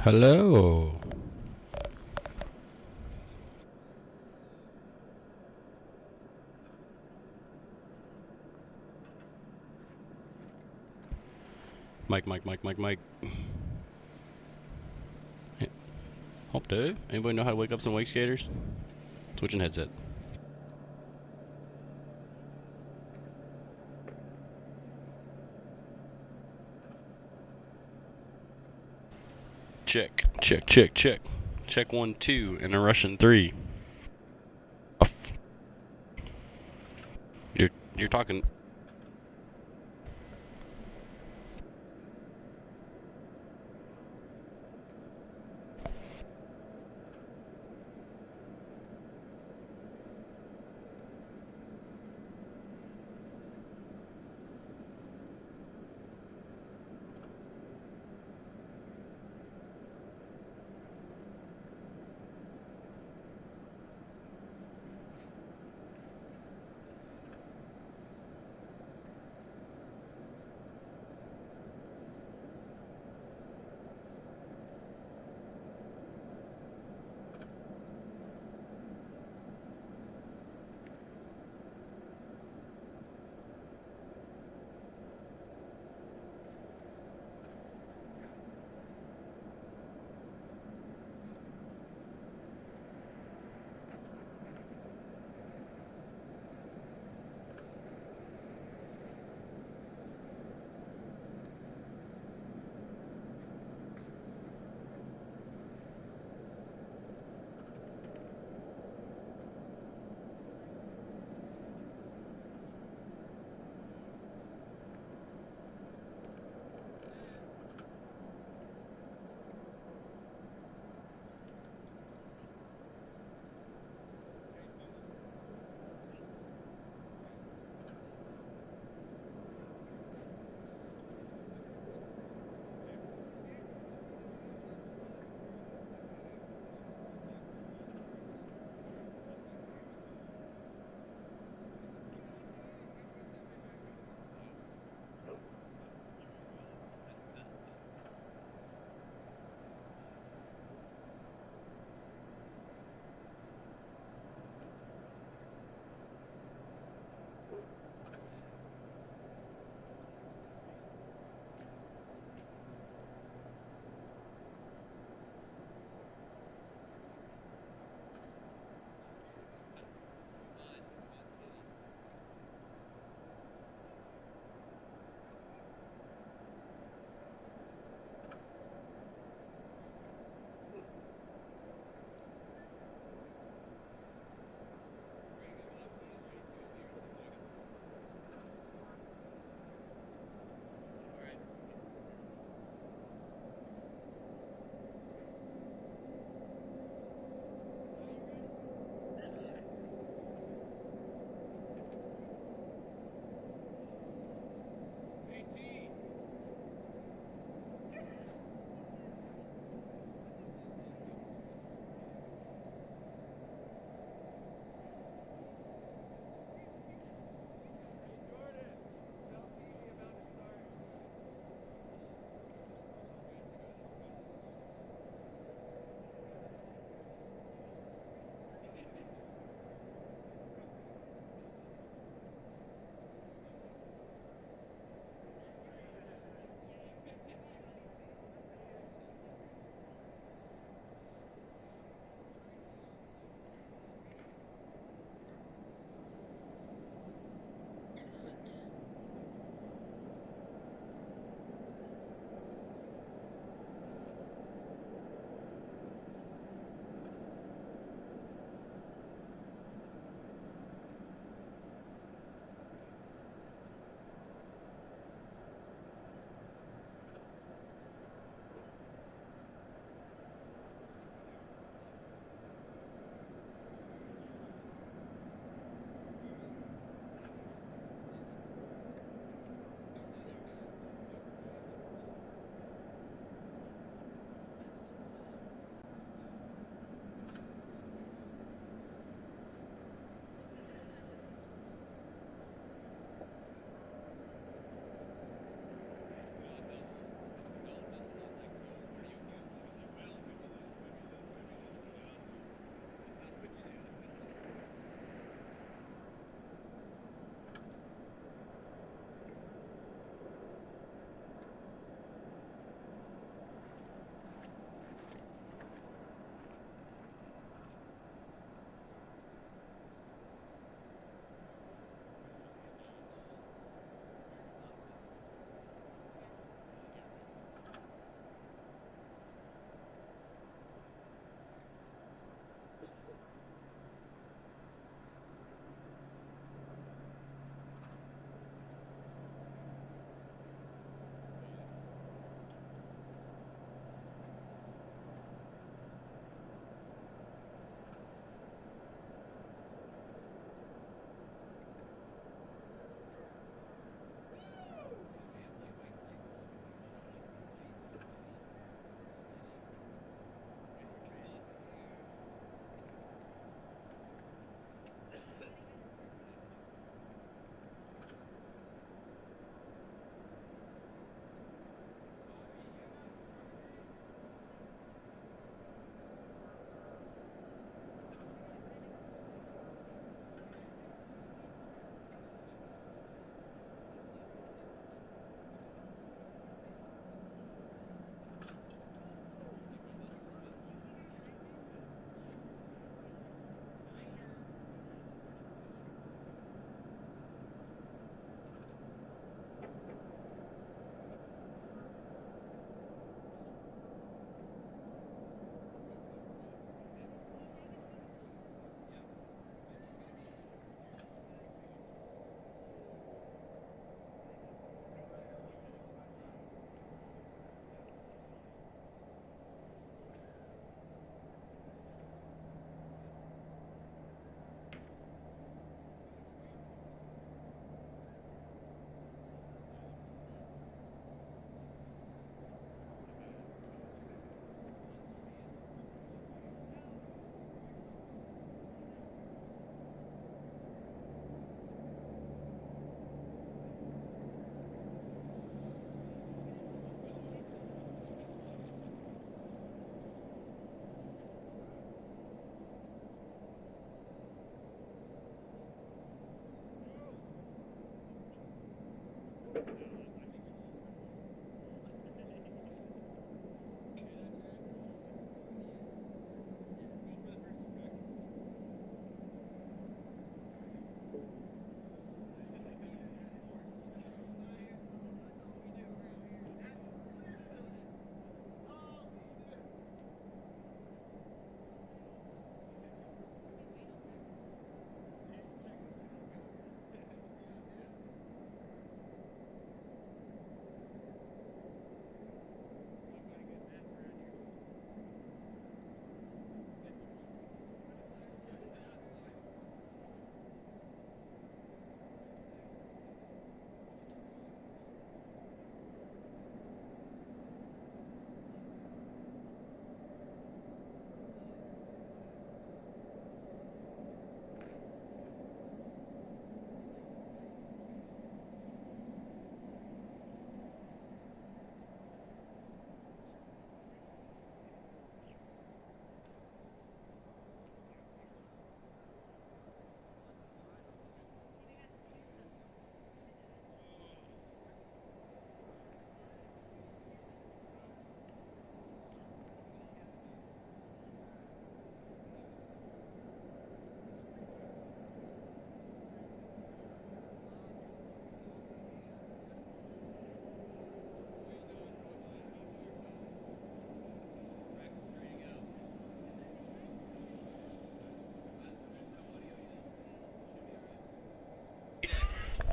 Hello. Mike. Hey, hope to. Anybody know how to wake up some wake skaters? Switching headset. Check. Check 1, 2, and a Russian 3. You're talking.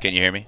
Can you hear me?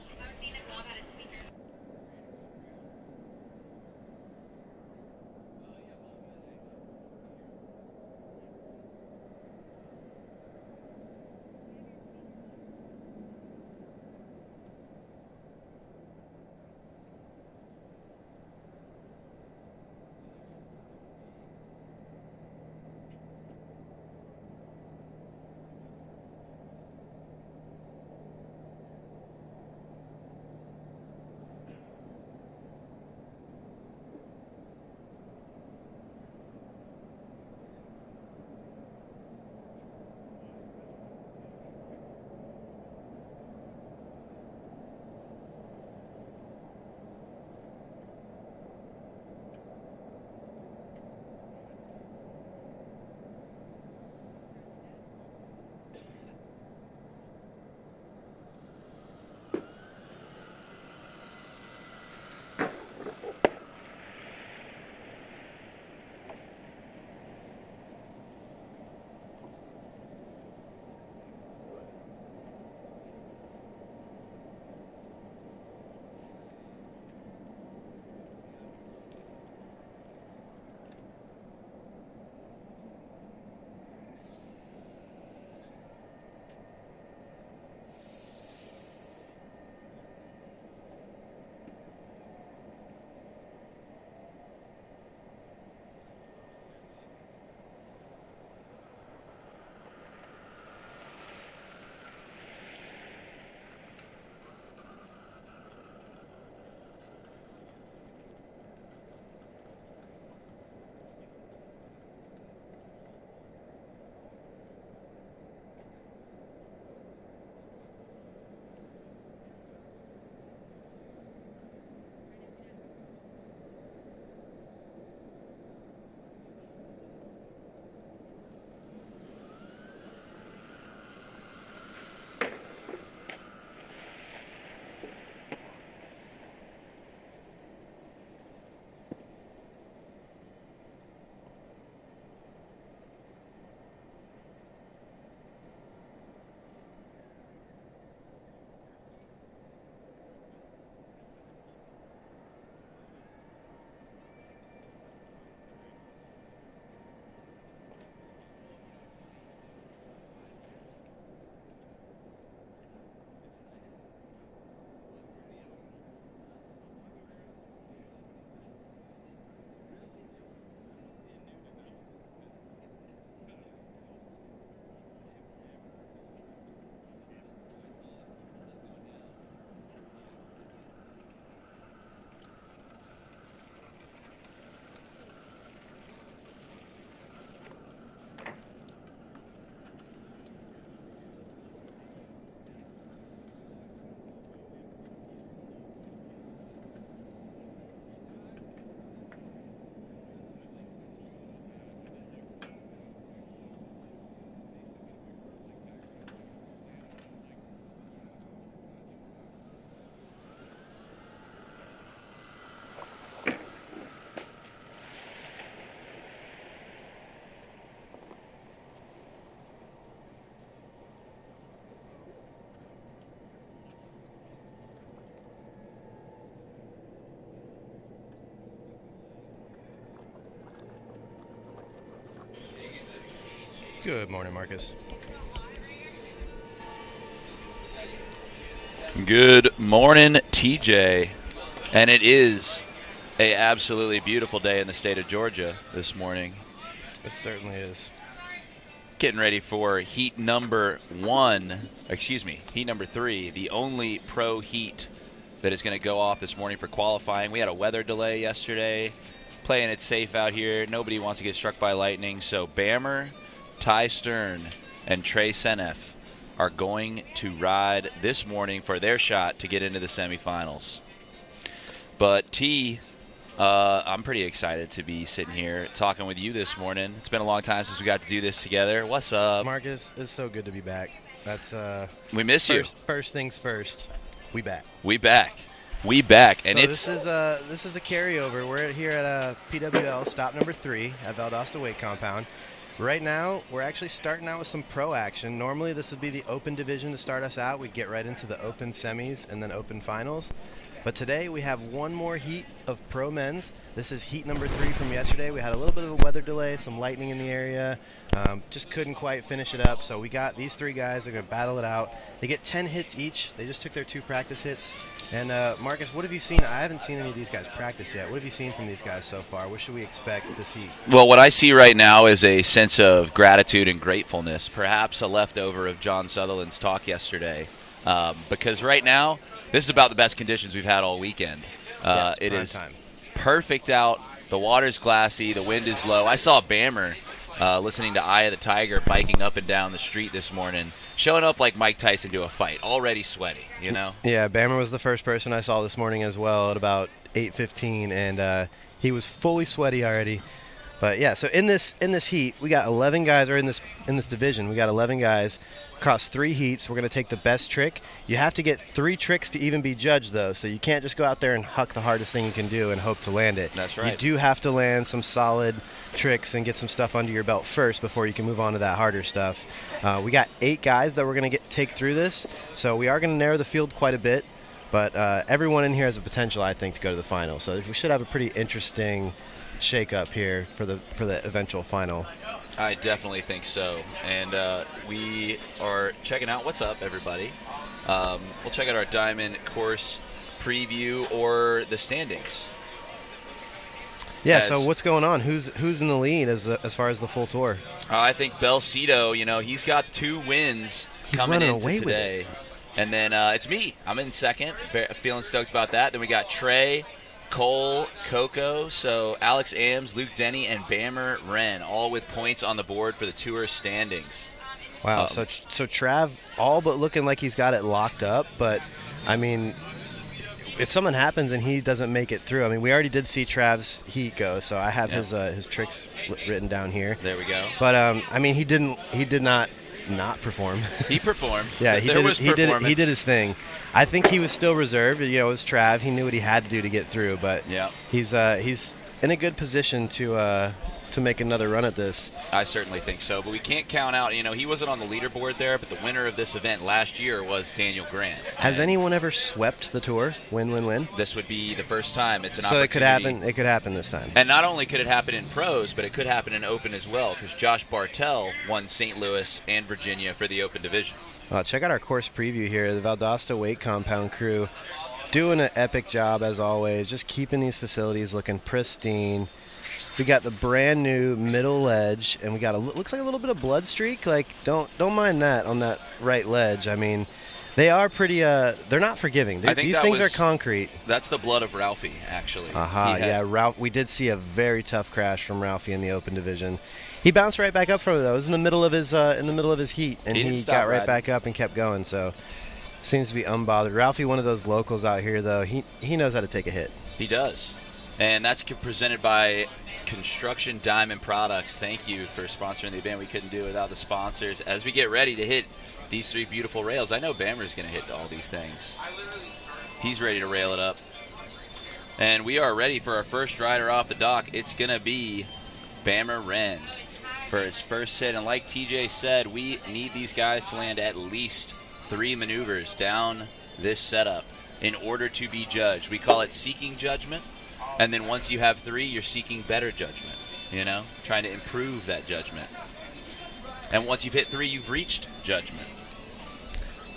Good morning, Marcus. Good morning, TJ. And it is a absolutely beautiful day in the state of Georgia this morning. It certainly is. Getting ready for heat number three, the only pro heat that is going to go off this morning for qualifying. We had a weather delay yesterday, playing it safe out here. Nobody wants to get struck by lightning, so Bammer, Ty Stern, and Trey Senef are going to ride this morning for their shot to get into the semifinals. But T, I'm pretty excited to be sitting here talking with you this morning. It's been a long time since we got to do this together. What's up? Marcus, it's so good to be back. That's we miss you. First things first, we back. We back. And so this is the carryover. We're here at PWL Stop number 3 at Valdosta Weight Compound. Right now, we're actually starting out with some pro action. Normally, this would be the open division to start us out. We'd get right into the open semis and then open finals. But today, we have one more heat of pro men's. This is heat number 3 from yesterday. We had a little bit of a weather delay, some lightning in the area. Just couldn't quite finish it up. So we got these 3 guys. They're going to battle it out. They get 10 hits each. They just took their 2 practice hits. And Marcus, what have you seen? I haven't seen any of these guys practice yet. What have you seen from these guys so far? What should we expect this heat? Well, what I see right now is a sense of gratitude and gratefulness, perhaps a leftover of John Sutherland's talk yesterday. Because right now, this is about the best conditions we've had all weekend. It is time. Perfect out. The water's glassy. The wind is low. I saw Bammer listening to Eye of the Tiger biking up and down the street this morning, showing up like Mike Tyson to a fight, already sweaty, you know? Yeah, Bammer was the first person I saw this morning as well at about 8:15, and he was fully sweaty already. But yeah, so in this heat, we got 11 guys, or in this division, we got 11 guys across 3 heats. We're going to take the best trick. You have to get 3 tricks to even be judged, though, so you can't just go out there and huck the hardest thing you can do and hope to land it. That's right. You do have to land some solid tricks and get some stuff under your belt first before you can move on to that harder stuff. We got 8 guys that we're going to take through this, so we are going to narrow the field quite a bit, but everyone in here has a potential, I think, to go to the final. So we should have a pretty interesting shake up here for the eventual final. I definitely think so. And we are checking out what's up, everybody. We'll check out our Diamond course preview or the standings. Yeah, so what's going on? Who's in the lead as far as the full tour? I think Belcito, he's got 2 wins coming into today. And then it's me. I'm in second. Feeling stoked about that. Then we got Trey, Cole, Coco, so Alex Ames, Luke Denny, and Bammer Wren, all with points on the board for the tour standings. Wow, so Trav all but looking like he's got it locked up, but, I mean, if something happens and he doesn't make it through, I mean, we already did see Trav's heat go, so I have his tricks written down here. There we go. But, I mean, he did not perform. He performed. Yeah, he did his thing. I think he was still reserved. It was Trav. He knew what he had to do to get through, but he's in a good position to make another run at this. I certainly think so, but we can't count out. He wasn't on the leaderboard there, but the winner of this event last year was Daniel Grant. Has anyone ever swept the tour? Win. This would be the first time. It's an opportunity. So it could happen this time. And not only could it happen in pros, but it could happen in open as well, because Josh Bartell won St. Louis and Virginia for the open division. Check out our course preview here. The Valdosta Weight Compound crew doing an epic job as always, just keeping these facilities looking pristine. We got the brand new middle ledge, and we got looks like a little bit of blood streak. Like don't mind that on that right ledge. I mean, they are pretty. They're not forgiving. These things are concrete. That's the blood of Ralphie, actually. Ralph. We did see a very tough crash from Ralphie in the open division. He bounced right back up from it, though. It was in the middle of his heat, and he got right back up and kept going. So seems to be unbothered. Ralphie, one of those locals out here, though. He knows how to take a hit. He does, and that's presented by Construction Diamond Products. Thank you for sponsoring the event. We couldn't do it without the sponsors. As we get ready to hit these 3 beautiful rails, I know Bammer's going to hit all these things. He's ready to rail it up, and we are ready for our first rider off the dock. It's going to be Bammer Wren for his first hit, and like TJ said, we need these guys to land at least 3 maneuvers down this setup in order to be judged. We call it seeking judgment, and then once you have 3, you're seeking better judgment, trying to improve that judgment. And once you've hit 3, you've reached judgment.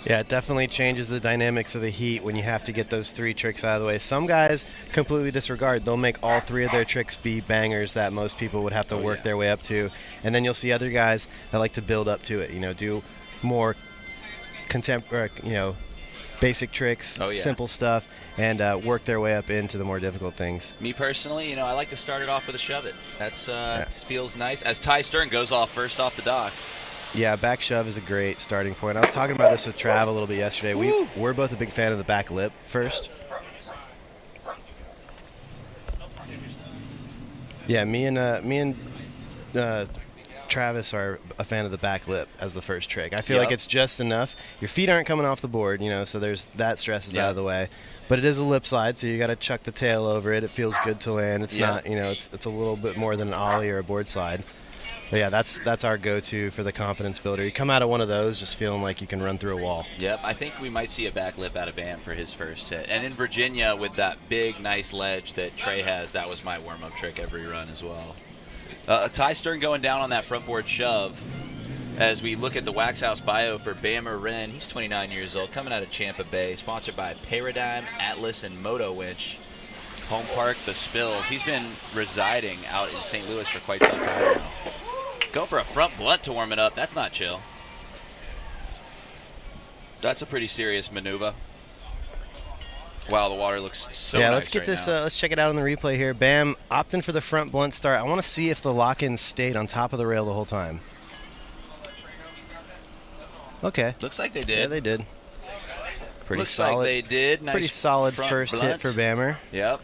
Yeah, it definitely changes the dynamics of the heat when you have to get those 3 tricks out of the way. Some guys completely disregard. They'll make all 3 of their tricks be bangers that most people would have to work their way up to. And then you'll see other guys that like to build up to it, do more contemporary, basic tricks, simple stuff, and work their way up into the more difficult things. Me personally, I like to start it off with a shove it. That's feels nice. As Ty Stern goes off first off the dock. Yeah, back shove is a great starting point. I was talking about this with Trav a little bit yesterday. We're both a big fan of the back lip first. Yeah, me and Travis are a fan of the back lip as the first trick. I feel like it's just enough. Your feet aren't coming off the board, so there's that stress is out of the way. But it is a lip slide, so you got to chuck the tail over it. It feels good to land. It's not, it's a little bit more than an ollie or a board slide. But yeah, that's our go-to for the confidence builder. You come out of one of those just feeling like you can run through a wall. Yep, I think we might see a back lip out of Bam for his first hit. And in Virginia, with that big, nice ledge that Trey has, that was my warm-up trick every run as well. Ty Stern going down on that front board shove. As we look at the Wax House bio for Bammer Wren, he's 29 years old, coming out of Tampa Bay, sponsored by Paradigm, Atlas, and Moto Winch. Home park, The Spills. He's been residing out in St. Louis for quite some time now. Going for a front blunt to warm it up. That's not chill. That's a pretty serious maneuver. Wow, the water looks so nice let's get right this. now. Let's check it out on the replay here. Bam opting for the front blunt start. I want to see if the lock-in stayed on top of the rail the whole time. Okay. Looks like they did. Yeah, they did. Pretty Looks solid. like they did. Nice pretty solid front first blunt. hit for Bammer. Yep.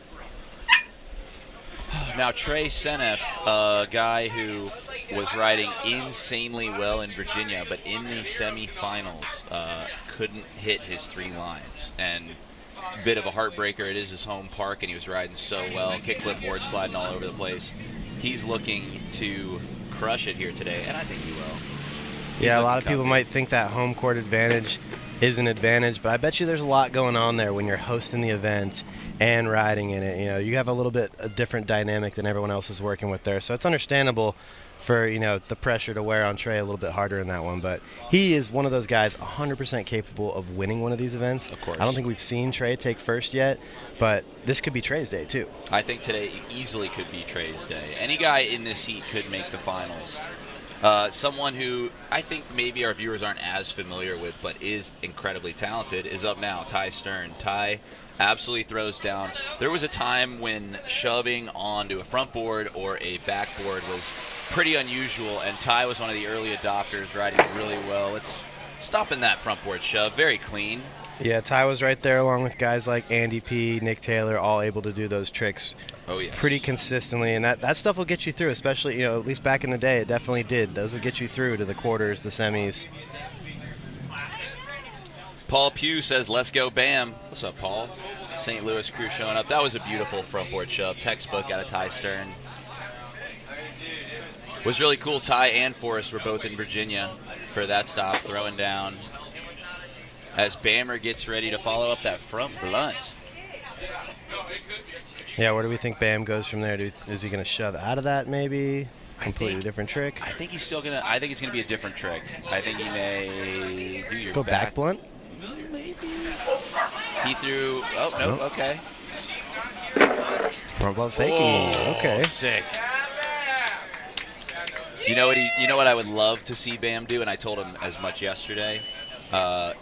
Now, Trey Senef, a guy who was riding insanely well in Virginia, but in the semifinals couldn't hit his 3 lines. And a bit of a heartbreaker. It is his home park, and he was riding so well. Kickflip board sliding all over the place. He's looking to crush it here today, and I think he will. Yeah, a lot of people might think that home court advantage is an advantage, but I bet you there's a lot going on there when you're hosting the event and riding in it. You know, you have a little bit a different dynamic than everyone else is working with there, so it's understandable for, you know, the pressure to wear on Trey a little bit harder in that one. But he is one of those guys 100% capable of winning one of these events. Of course. I don't think we've seen Trey take first yet, but this could be Trey's day too. I think today easily could be Trey's day. Any guy in this heat could make the finals. Someone who I think maybe our viewers aren't as familiar with, but is incredibly talented, is up now, Ty Stern. Ty absolutely throws down. There was a time when shoving onto a front board or a backboard was pretty unusual, and Ty was one of the early adopters, riding really well. It's stopping that front board shove, very clean. Yeah, Ty was right there along with guys like Andy P., Nick Taylor, all able to do those tricks pretty consistently. And that stuff will get you through, especially, you know, at least back in the day, it definitely did. Those would get you through to the quarters, the semis. Paul Pugh says, let's go Bam. What's up, Paul? St. Louis crew showing up. That was a beautiful front board shove. Textbook out of Ty Stern. Was really cool. Ty and Forrest were both in Virginia for that stop, throwing down as Bammer gets ready to follow up that front blunt. Yeah, where do we think Bam goes from there? Is he going to shove out of that maybe? Completely different trick? I think he's still going to – I think it's going to be a different trick. I think he may do your go back blunt? Maybe. He threw – oh, no, okay. Front blunt fakie. Okay. Sick. You know what I would love to see Bam do, and I told him as much yesterday.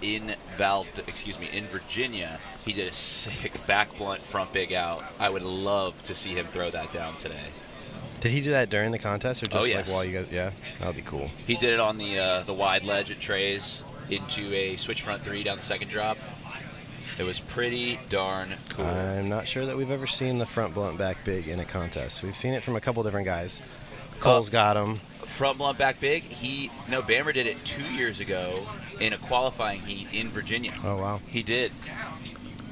In Virginia, he did a sick back blunt front big out. I would love to see him throw that down today. Did he do that during the contest, or just yes. like while you guys? Yeah, that would be cool. He did it on the wide ledge at Trey's into a switch front 3 down the second drop. It was pretty darn cool. I'm not sure that we've ever seen the front blunt back big in a contest. We've seen it from a couple different guys. Cole's got him. Front blunt back big. Bammer did it 2 years ago in a qualifying heat in Virginia. Oh, wow. He did.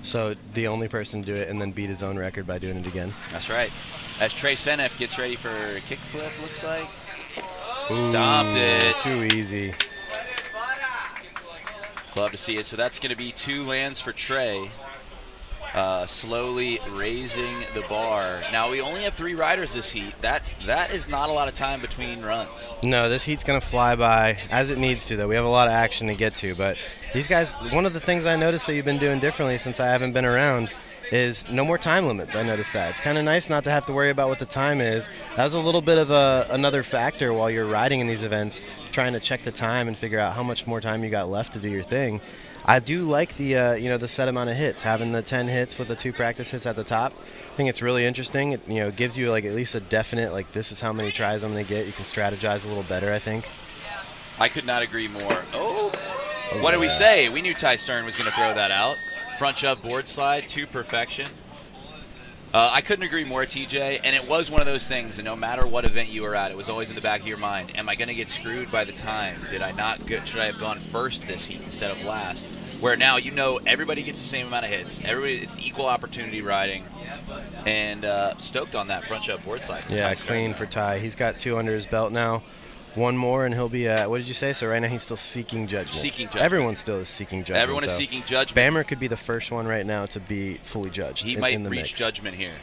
So the only person to do it and then beat his own record by doing it again. That's right. As Trey Senef gets ready for a kickflip, looks like. Stopped it. Too easy. Love to see it. So that's going to be 2 lands for Trey. Slowly raising the bar. Now, we only have 3 riders this heat. That is not a lot of time between runs. No, this heat's going to fly by as it needs to, though. We have a lot of action to get to. But these guys, one of the things I noticed that you've been doing differently since I haven't been around is no more time limits. I noticed that. It's kind of nice not to have to worry about what the time is. That was a little bit of another factor while you're riding in these events, trying to check the time and figure out how much more time you got left to do your thing. I do like the the set amount of hits, having the 10 hits with the 2 practice hits at the top. I think it's really interesting. It gives you like at least a definite this is how many tries I'm going to get. You can strategize a little better, I think. I could not agree more. What did we say? We knew Ty Stern was going to throw that out. Front shove board slide to perfection. I couldn't agree more, TJ, and it was one of those things, and no matter what event you were at, it was always in the back of your mind. Am I going to get screwed by the time? Should I have gone first this heat instead of last? where now everybody gets the same amount of hits. It's equal opportunity riding, and stoked on that front shove board slide. Yeah, clean for Ty. He's got 2 under his belt now. 1 more, and he'll be at, what did you say? So right now he's still seeking judgment. Seeking judgment. Everyone still is seeking judgment. Everyone is seeking judgment. Bammer could be the first one right now to be fully judged. He might in the reach mix. judgment here.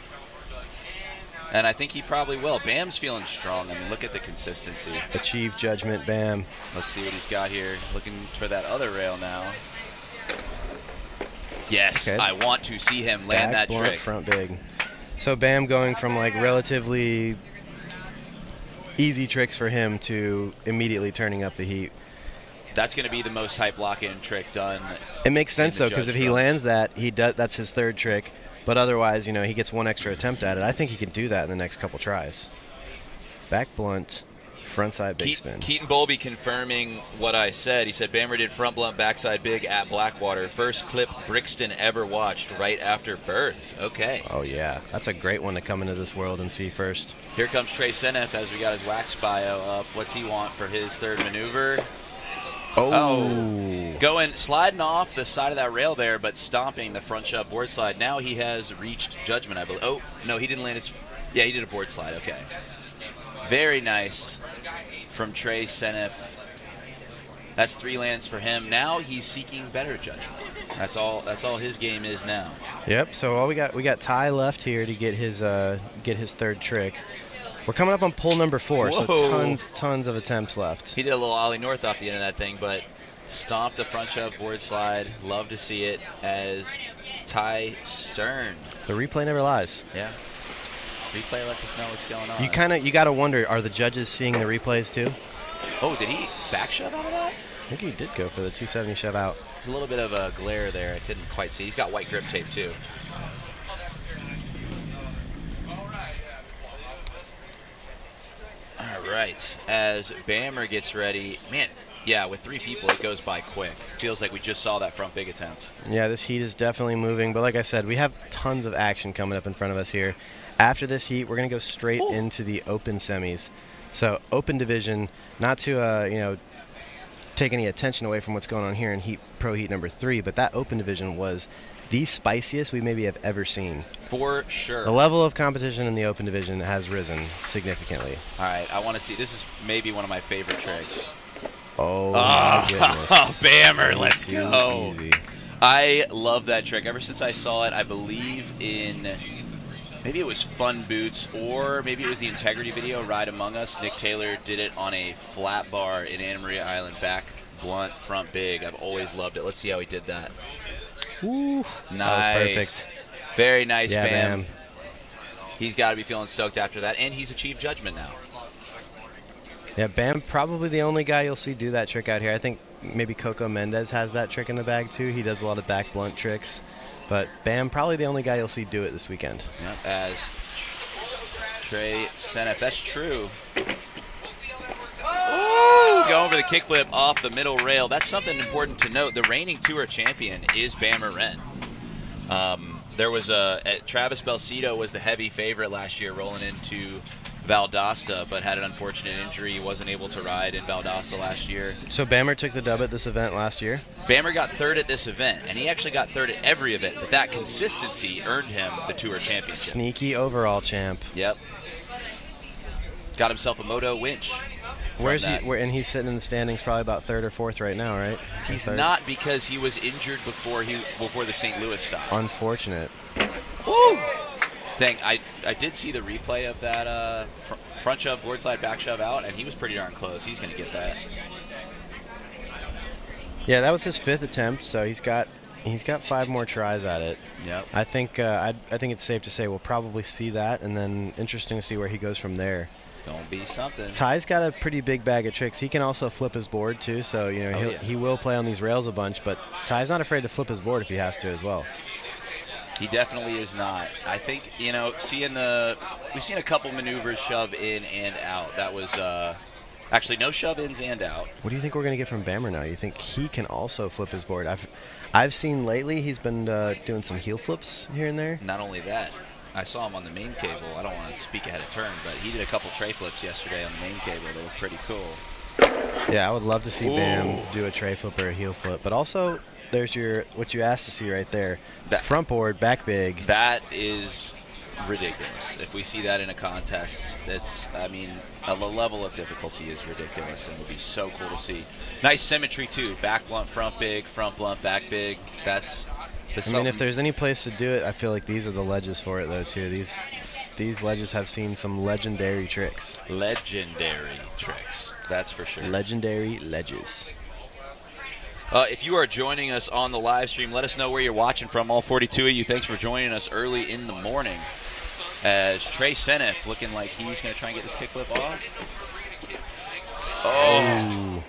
And I think he probably will. Bam's feeling strong. I mean, look at the consistency. Achieve judgment, Bam. Let's see what he's got here. Looking for that other rail now. Yes, Okay. I want to see him land that blunt, trick. Front big. So Bam going from like relatively easy tricks for him to immediately turning up the heat. That's going to be the most hype lock-in trick done. It makes sense in the though, because judge if he drums. lands that, that's his 3rd trick. But otherwise, he gets 1 extra attempt at it. I think he can do that in the next couple tries. Back blunt, front side big spin. Keaton Bowlby confirming what I said. He said Bammer did front blunt, backside big at Blackwater. First clip Brixton ever watched right after birth. Okay. Oh yeah, that's a great one to come into this world and see first. Here comes Trey Senef as we got his wax bio up. What's he want for his 3rd maneuver? Sliding off the side of that rail there, but stomping the front shove board slide. Now he has reached judgment, I believe. Oh, no, he didn't land his... Yeah, he did a board slide. Okay. Very nice from Trey Senef. That's 3 lands for him. Now he's seeking better judgment. That's all his game is now. Yep, so we got Ty left here to get his 3rd trick. We're coming up on pull number 4, Whoa. so tons of attempts left. He did a little ollie north off the end of that thing, but stomped the front shove board slide. Love to see it as Ty Stern. The replay never lies. Yeah. Replay lets us know what's going on. You got to wonder, are the judges seeing the replays too? Oh, did he back shove out of that? I think he did go for the 270 shove out. There's a little bit of a glare there. I couldn't quite see. He's got white grip tape too. All right. As Bammer gets ready, man, yeah, with 3 people, it goes by quick. Feels like we just saw that front big attempt. Yeah, this heat is definitely moving. But like I said, we have tons of action coming up in front of us here. After this heat, we're going to go straight into the open semis. So open division, not to take any attention away from what's going on here in Pro Heat number 3, but that open division was the spiciest we maybe have ever seen. For sure. The level of competition in the open division has risen significantly. All right, I want to see. This is maybe one of my favorite tricks. Oh, my goodness. Bammer, let's go. Easy. I love that trick. Ever since I saw it, I believe in, maybe it was Fun Boots, or maybe it was the Integrity video, Ride Among Us. Nick Taylor did it on a flat bar in Anna Maria Island, back blunt, front big. I've always loved it. Let's see how he did that. Woo. Nice. That was perfect. Very nice, Yeah, Bam. Bam. He's got to be feeling stoked after that, and he's achieved judgment now. Yeah, Bam, probably the only guy you'll see do that trick out here. I think maybe Coco Mendez has that trick in the bag too. He does a lot of back blunt tricks. But Bam, probably the only guy you'll see do it this weekend. Yep, as Trey Senef. That's true. Ooh, going for the kickflip off the middle rail. That's something important to note. The reigning tour champion is Bammer Wren. There was Travis Belcito was the heavy favorite last year, rolling into Valdosta, but had an unfortunate injury. He wasn't able to ride in Valdosta last year. So Bammer took the dub at this event last year? Bammer got 3rd at this event, and he actually got 3rd at every event, but that consistency earned him the tour championship. Sneaky overall champ. Yep. Got himself a moto winch. Where's he? And he's sitting in the standings, probably about 3rd or 4th right now, right? He's third? not, because he was injured before the St. Louis stop. Unfortunate. Woo! Dang, I did see the replay of that front shove, board slide, back shove out, and he was pretty darn close. He's going to get that. Yeah, that was his 5th attempt, so he's got 5 more tries at it. Yep. I think it's safe to say we'll probably see that, and then interesting to see where he goes from there. It's going to be something. Ty's got a pretty big bag of tricks. He can also flip his board too, so he will play on these rails a bunch. But Ty's not afraid to flip his board if he has to as well. He definitely is not. I think we've seen a couple maneuvers shove in and out. That was actually no shove ins and out. What do you think we're going to get from Bammer now? You think he can also flip his board? I've seen lately he's been doing some heel flips here and there. Not only that, I saw him on the main cable. I don't want to speak ahead of turn, but he did a couple tray flips yesterday on the main cable that were pretty cool. Yeah, I would love to see Bam do a tray flip or a heel flip. But also, there's what you asked to see right there. Front board, back big. That is ridiculous. If we see that in a contest, the level of difficulty is ridiculous, and it would be so cool to see. Nice symmetry, too. Back blunt, front big, front blunt, back big. If there's any place to do it, I feel like these are the ledges for it, though, too. These ledges have seen some legendary tricks. Legendary tricks, that's for sure. Legendary ledges. If you are joining us on the live stream, let us know where you're watching from. All 42 of you, thanks for joining us early in the morning. As Trey Senef looking like he's going to try and get this kickflip off. Oh.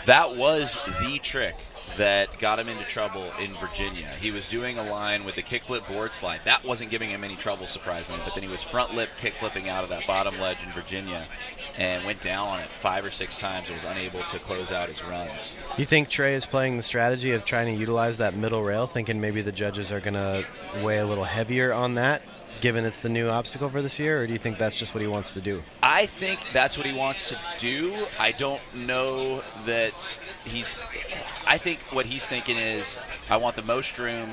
That was the trick that got him into trouble in Virginia. He was doing a line with the kickflip board slide. That wasn't giving him any trouble, surprisingly, but then he was front lip kickflipping out of that bottom ledge in Virginia and went down on it 5 or 6 times and was unable to close out his runs. You think Trey is playing the strategy of trying to utilize that middle rail, thinking maybe the judges are going to weigh a little heavier on that, given it's the new obstacle for this year, or do you think that's just what he wants to do? I think that's what he wants to do. I don't know that I think what he's thinking is, I want the most room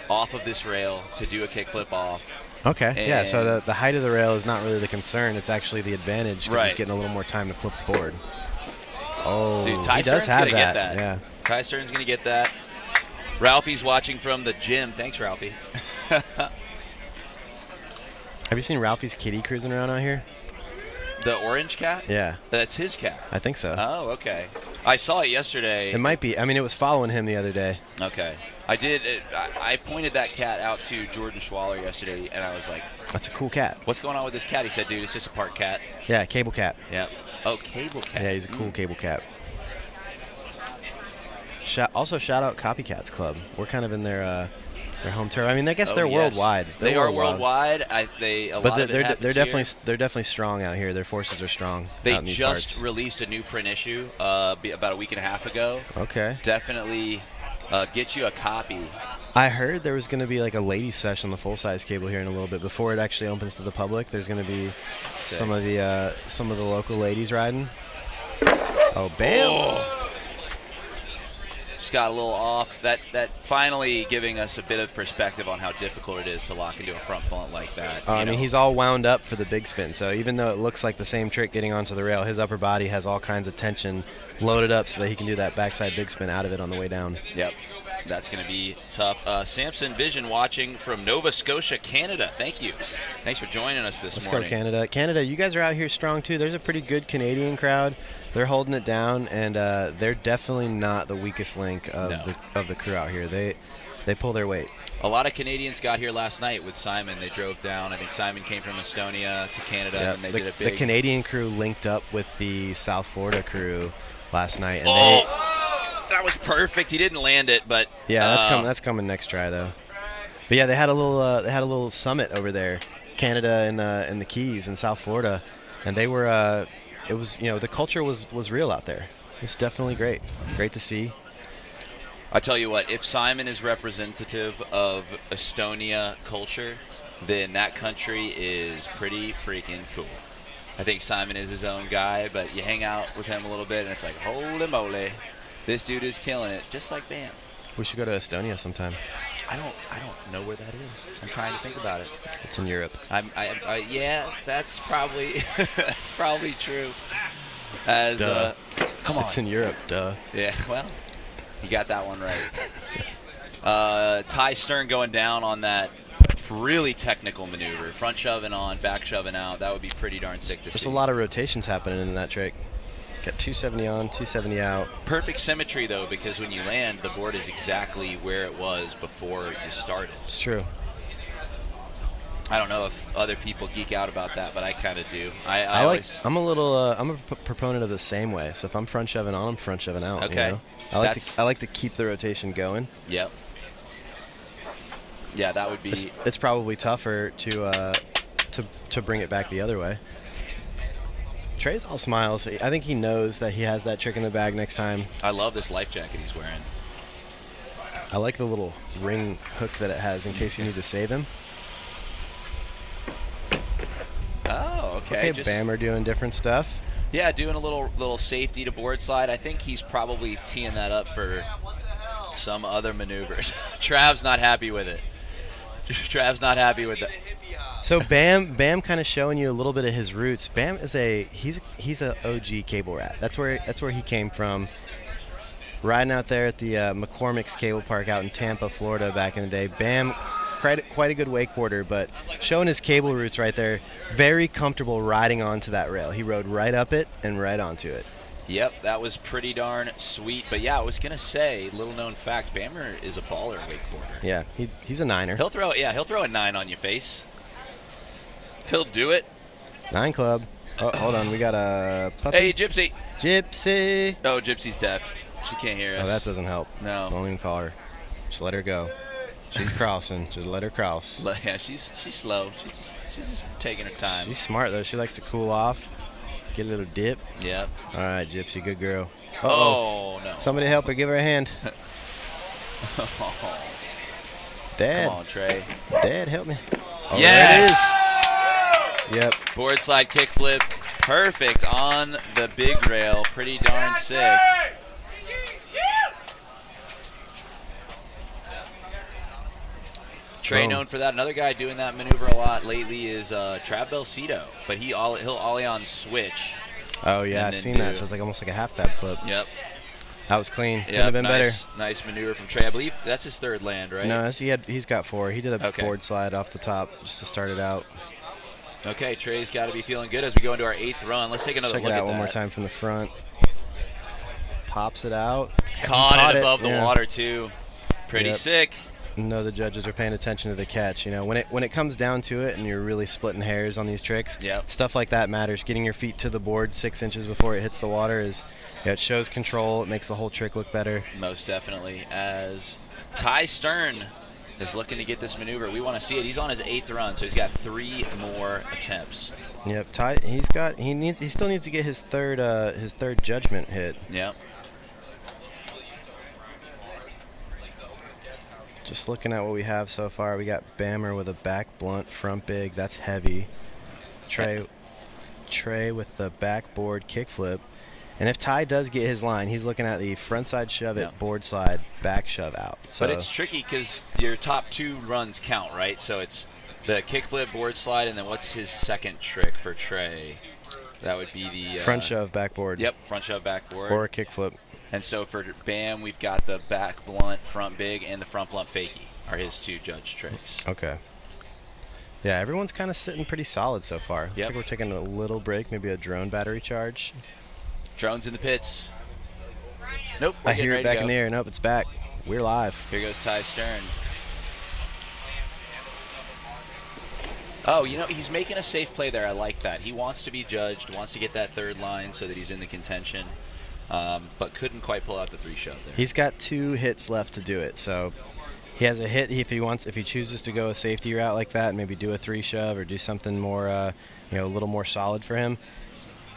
off of this rail to do a kickflip off. Okay, yeah, so the height of the rail is not really the concern. It's actually the advantage because he's getting a little more time to flip the board. Oh, dude, Ty he Stern's does have gonna get that. Yeah. Ty Stern's going to get that. Ralphie's watching from the gym. Thanks, Ralphie. Have you seen Ralphie's kitty cruising around out here? The orange cat? Yeah. That's his cat. I think so. Oh, okay. I saw it yesterday. It might be. I mean, it was following him the other day. Okay. I pointed that cat out to Jordan Schwaller yesterday, and I was like, that's a cool cat. What's going on with this cat? He said, dude, it's just a park cat. Yeah, cable cat. Yeah. Oh, cable cat. Yeah, he's a cool cable cat. Also, shout out Copycats Club. We're kind of in their home turf. I mean, I guess they're worldwide. They are worldwide. They're definitely strong out here. Their forces are strong. They out in these just parts. released a new print issue about a week and a half ago. Okay. Definitely get you a copy. I heard there was going to be like a ladies' session on the full-size cable here in a little bit before it actually opens to the public. There's going to be some of the local ladies riding. Oh, bam! Oh. Just got a little off. That finally giving us a bit of perspective on how difficult it is to lock into a front blunt like that. I mean, he's all wound up for the big spin. So even though it looks like the same trick getting onto the rail, his upper body has all kinds of tension loaded up so that he can do that backside big spin out of it on the way down. Yep. That's going to be tough. Samson Vision watching from Nova Scotia, Canada. Thank you. Thanks for joining us this morning. Let's go, Canada. Canada, you guys are out here strong, too. There's a pretty good Canadian crowd. They're holding it down, and they're definitely not the weakest link of the crew out here. They pull their weight. A lot of Canadians got here last night with Simon. They drove down. I think Simon came from Estonia to Canada, and they did a big... The Canadian crew linked up with the South Florida crew last night, and that was perfect. He didn't land it, but yeah, that's coming next try though. But yeah, they had a little summit over there, Canada and the Keys in South Florida, and they were it was the culture was real out there. It was definitely great to see. I tell you what, if Simon is representative of Estonia culture, then that country is pretty freaking cool. I think Simon is his own guy, but you hang out with him a little bit, and it's like, holy moly. This dude is killing it, just like Bam. We should go to Estonia sometime. I don't know where that is. I'm trying to think about it. It's in Europe. Yeah, that's probably true. Come on. It's in Europe, duh. Yeah, well, you got that one right. Ty Stern going down on that really technical maneuver. Front shoving on, back shoving out. That would be pretty darn sick to see. There's a lot of rotations happening in that trick. Got 270 on, 270 out. Perfect symmetry, though, because when you land, the board is exactly where it was before you started. It's true. I don't know if other people geek out about that, but I kind of do. I'm a proponent of the same way. So if I'm front shoving on, I'm front shoving out. Okay. I like to keep the rotation going. Yep. Yeah, that would be. It's probably tougher to bring it back the other way. Trey's all smiles. I think he knows that he has that trick in the bag next time. I love this life jacket he's wearing. I like the little ring hook that it has in case you need to save him. Oh, okay. Bammer doing different stuff. Yeah, doing a little safety to board slide. I think he's probably teeing that up for some other maneuver. Trav's not happy with it. Trav's not happy with it. So Bam kind of showing you a little bit of his roots. Bam is he's a OG cable rat. That's where he came from. Riding out there at the McCormick's Cable Park out in Tampa, Florida back in the day. Bam, quite a good wakeboarder, but showing his cable roots right there. Very comfortable riding onto that rail. He rode right up it and right onto it. Yep, that was pretty darn sweet. But yeah, I was gonna say, little known fact, Bammer is a baller wakeboarder. Yeah, he's a niner. He'll throw a 9 on your face. He'll do it. 9 club. Oh, hold on, we got a puppy. Hey, Gypsy. Gypsy. Oh, Gypsy's deaf. She can't hear us. Oh, that doesn't help. No. Don't even call her. Just let her go. She's crossing. Just let her cross. Yeah, she's slow. She's just taking her time. She's smart though. She likes to cool off, get a little dip. Yep. All right, Gypsy, good girl. Oh no! Somebody help her. Give her a hand. Dad. Come on, Trey. Dad, help me. Oh, Yes. There it is. Yep. Board slide kickflip, perfect on the big rail. Pretty darn sick. Trey known for that. Another guy doing that maneuver a lot lately is PWL, but he'll ollie on switch. Oh yeah, I've seen that. So it's like almost like a half dab flip. Yep. That was clean. Yeah, Couldn't have been better. Nice maneuver from Trey. I believe that's his third land, right? No, he's got 4. He did a board slide off the top just to start it out. Okay, Trey's got to be feeling good as we go into our 8th run. Let's take another look at that. Check it out one more time from the front. Pops it out. Caught it above the water too. Pretty sick. No, the judges are paying attention to the catch. You know, when it comes down to it and you're really splitting hairs on these tricks, stuff like that matters. Getting your feet to the board 6 inches before it hits the water it shows control. It makes the whole trick look better. Most definitely. As Ty Stern is looking to get this maneuver, we want to see it. He's on his 8th run, so he's got 3 more attempts. Yep, Ty. He still needs to get his third judgment hit. Yep. Just looking at what we have so far, we got Bammer with a back blunt front big. That's heavy. Trey with the backboard kickflip. And if Ty does get his line, he's looking at the front side shove it, board slide, back shove out. So, but it's tricky because your top 2 runs count, right? So it's the kickflip, board slide, and then what's his second trick for Trey? That would be the front shove backboard. Yep, front shove backboard. Or a kickflip. And so for Bam, we've got the back blunt, front big, and the front blunt fakie are his 2 judge tricks. Okay. Yeah, everyone's kind of sitting pretty solid so far. Looks like we're taking a little break, maybe a drone battery charge. Drone's in the pits. Nope. I hear it back in the air. Nope, it's back. We're live. Here goes Ty Stern. Oh, he's making a safe play there. I like that. He wants to be judged, wants to get that 3rd line so that he's in the contention. But couldn't quite pull out the 3 shove there. He's got 2 hits left to do it, so he has a hit if he chooses to go a safety route like that, and maybe do a 3 shove or do something more, a little more solid for him.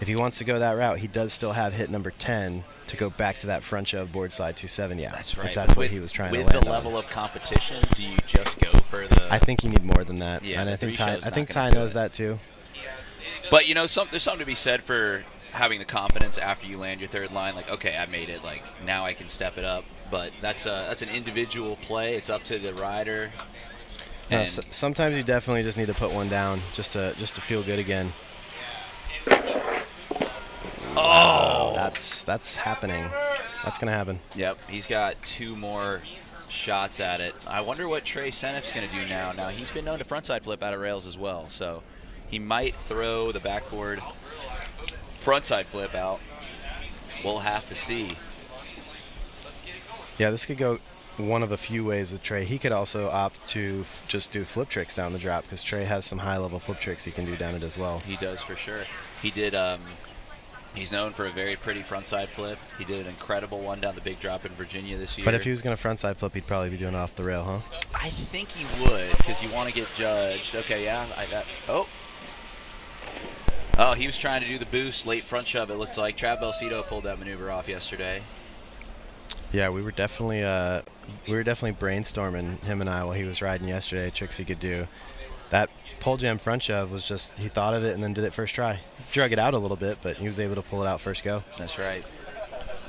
If he wants to go that route, he does still have hit number 10 to go back to that front shove board slide 270. Yeah, that's right. If that's what he was trying to land on. With the level of competition, do you just go for the? I think you need more than that. Yeah, and I think Ty knows that too. But there's something to be said for having the confidence after you land your 3rd line, like, okay, I made it, like, now I can step it up. But that's an individual play. It's up to the rider. Sometimes you definitely just need to put one down just to feel good again. Oh, that's happening. That's gonna happen. Yep, he's got 2 more shots at it. I wonder what Trey Seneff's gonna do now. Now he's been known to frontside flip out of rails as well, so he might throw the backboard frontside flip out. We'll have to see. Yeah, this could go one of a few ways with Trey. He could also opt to just do flip tricks down the drop because Trey has some high-level flip tricks he can do down it as well. He does for sure. He did. He's known for a very pretty frontside flip. He did an incredible one down the big drop in Virginia this year. But if he was going to frontside flip, he'd probably be doing off the rail, huh? I think he would because you want to get judged. Okay, yeah, I got. Oh, he was trying to do the boost late front shove. It looked like PWL pulled that maneuver off yesterday. Yeah, we were definitely brainstorming, him and I, while he was riding yesterday, tricks he could do. That pole jam front shove was just, he thought of it and then did it first try. Drug it out a little bit, but he was able to pull it out first go. That's right.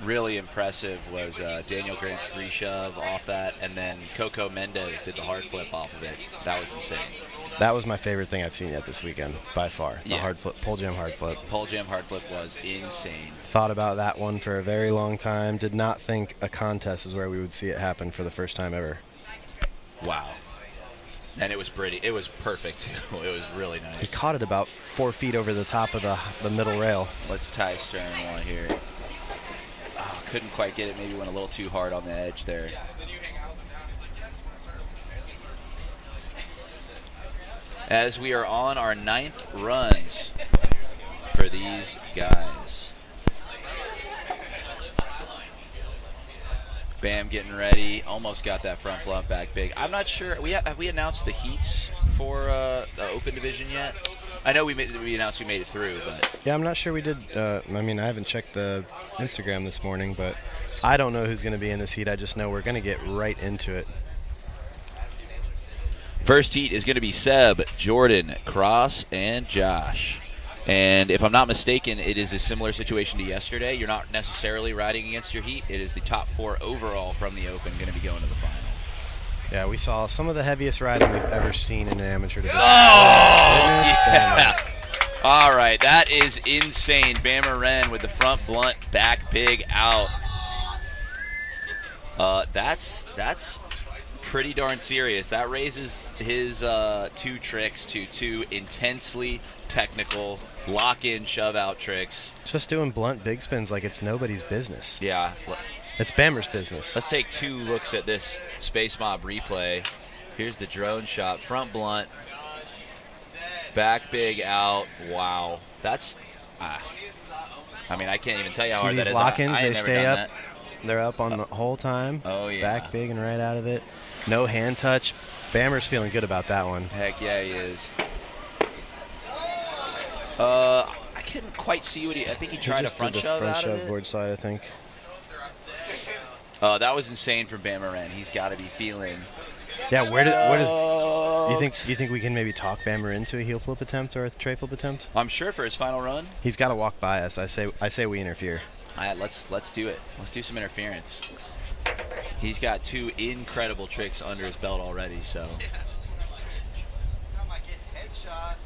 Really impressive was Daniel Grant's 3 shove off that, and then Coco Mendez did the hard flip off of it. That was insane. That was my favorite thing I've seen yet this weekend, by far. The hard flip, pole jam hard flip. Pole jam hard flip was insane. Thought about that one for a very long time. Did not think a contest is where we would see it happen for the first time ever. Wow. And it was pretty. It was perfect, too. It was really nice. He caught it about 4 feet over the top of the middle rail. Let's tie stern one here. Oh, couldn't quite get it. Maybe went a little too hard on the edge there. As we are on our 9th runs for these guys. Bam getting ready. Almost got that front blunt back big. I'm not sure. Have we announced the heats for the open division yet? I know we announced we made it through, but yeah, I'm not sure we did. I mean, I haven't checked the Instagram this morning, but I don't know who's going to be in this heat. I just know we're going to get right into it. First heat is going to be Seb, Jordan, Cross, and Josh. And if I'm not mistaken, it is a similar situation to yesterday. You're not necessarily riding against your heat. It is the top 4 overall from the open going to be going to the final. Yeah, we saw some of the heaviest riding we've ever seen in an amateur division. Oh, yeah. All right, that is insane. Bammer Wren with the front blunt, back big out. That's pretty darn serious. That raises his 2 tricks to 2 intensely technical lock-in, shove-out tricks. Just doing blunt big spins like it's nobody's business. Yeah. It's Bammer's business. Let's take 2 looks at this Space Mob replay. Here's the drone shot. Front blunt. Back big out. Wow. That's... I mean, I can't even tell you how hard that is. See these lock-ins, they stay up. That. They're up on the whole time. Oh, yeah. Back big and right out of it. No hand touch. Bammer's feeling good about that one. Heck yeah, he is. I couldn't quite see what I think he tried a front shove out of it. Board slide, I think. That was insane from Bammer Wren. He's got to be feeling. Yeah, where does you think we can maybe talk Bammer into a heel flip attempt or a tray flip attempt? I'm sure for his final run. He's got to walk by us. I say we interfere. All right, let's do it. Let's do some interference. He's got 2 incredible tricks under his belt already, so.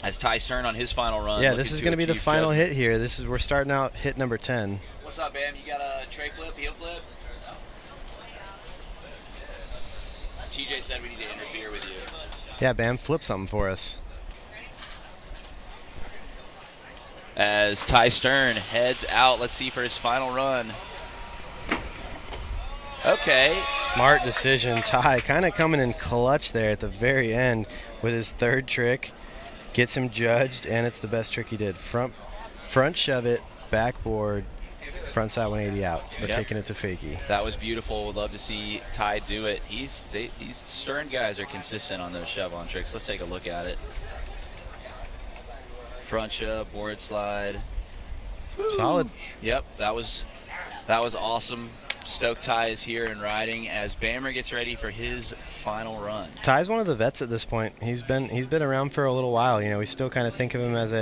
As Ty Stern on his final run. Yeah, this is going to be the final hit here. We're starting out hit number 10. What's up, Bam? You got a tray flip, heel flip? TJ said we need to interfere with you. Yeah, Bam, flip something for us. As Ty Stern heads out, let's see for his final run. Okay. Smart decision. Ty kind of coming in clutch there at the very end with his 3rd trick. Gets him judged, and it's the best trick he did. Front shove it, backboard, front side 180 out. But taking it to fakie. That was beautiful. Would love to see Ty do it. These Stern guys are consistent on those shove-on tricks. Let's take a look at it. Front shove, board slide. Solid. Yep, that was awesome. Stoked Ty is here and riding as Bammer gets ready for his final run. Ty's one of the vets at this point. He's been around for a little while. You know, we still kind of think of him as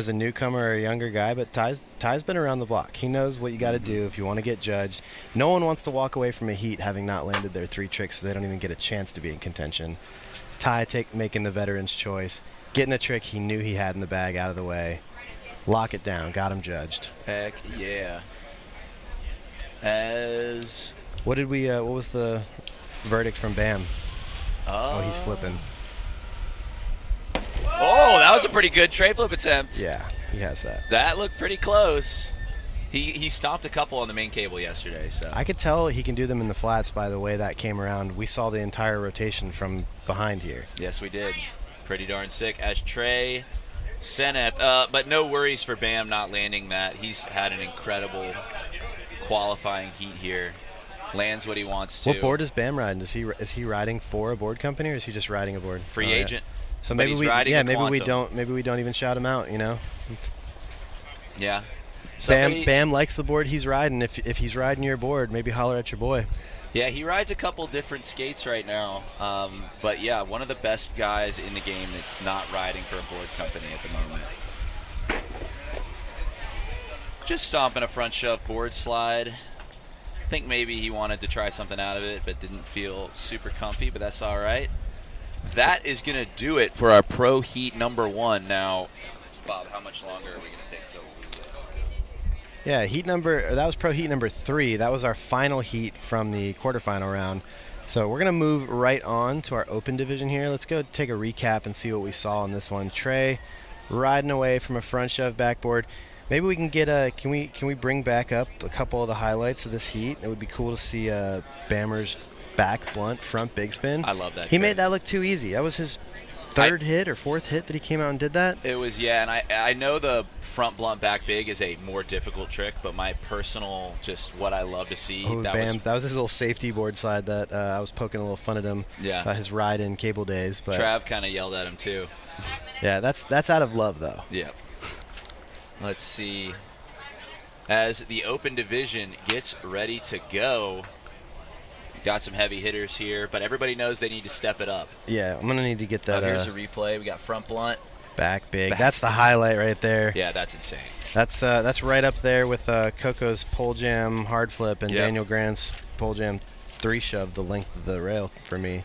a newcomer or a younger guy, but Ty's been around the block. He knows what you got to do if you want to get judged. No one wants to walk away from a heat having not landed their 3 tricks, so they don't even get a chance to be in contention. Ty making the veteran's choice, getting a trick he knew he had in the bag out of the way. Lock it down. Got him judged. Heck yeah. What was the verdict from Bam? Oh, he's flipping. Oh, that was a pretty good tray flip attempt. Yeah, he has that. That looked pretty close. He stopped a couple on the main cable yesterday. So I could tell he can do them in the flats by the way that came around. We saw the entire rotation from behind here. Yes, we did. Pretty darn sick. As Trey Senef, but no worries for Bam not landing that. He's had an incredible qualifying heat here. Lands what he wants to. What board is Bam riding? Is he riding for a board company or is he just riding a board? Free agent. Yeah. So maybe we don't even shout him out. You know. Yeah. Bam likes the board he's riding. If he's riding your board, maybe holler at your boy. Yeah, he rides a couple different skates right now. But yeah, one of the best guys in the game that's not riding for a board company at the moment. Just stomping a front shove board slide. I think maybe he wanted to try something out of it, but didn't feel super comfy, but that's all right. That is going to do it for our Pro Heat number 1. Now, Bob, how much longer are we going to take till Yeah, that was Pro Heat number 3. That was our final heat from the quarterfinal round. So we're going to move right on to our open division here. Let's go take a recap and see what we saw in this one. Trey riding away from a front shove backboard. Maybe we can get can we bring back up a couple of the highlights of this heat? It would be cool to see Bammer's back blunt front big spin. I love that. He made that look too easy. That was his third hit or fourth hit that he came out and did that. It was, yeah, and I know the front blunt back big is a more difficult trick, but my personal, just what I love to see. Oh, that was his little safety board slide that I was poking a little fun at him. Yeah. His ride in cable days. But Trav kind of yelled at him too. Yeah, that's out of love though. Yeah. Let's see. As the open division gets ready to go, got some heavy hitters here, but everybody knows they need to step it up. Yeah, I'm going to need to get that. Here's a replay. We got front blunt. Back big. That's the highlight right there. Yeah, that's insane. That's right up there with Coco's pole jam hard flip and Daniel Grant's pole jam 3 shove the length of the rail for me.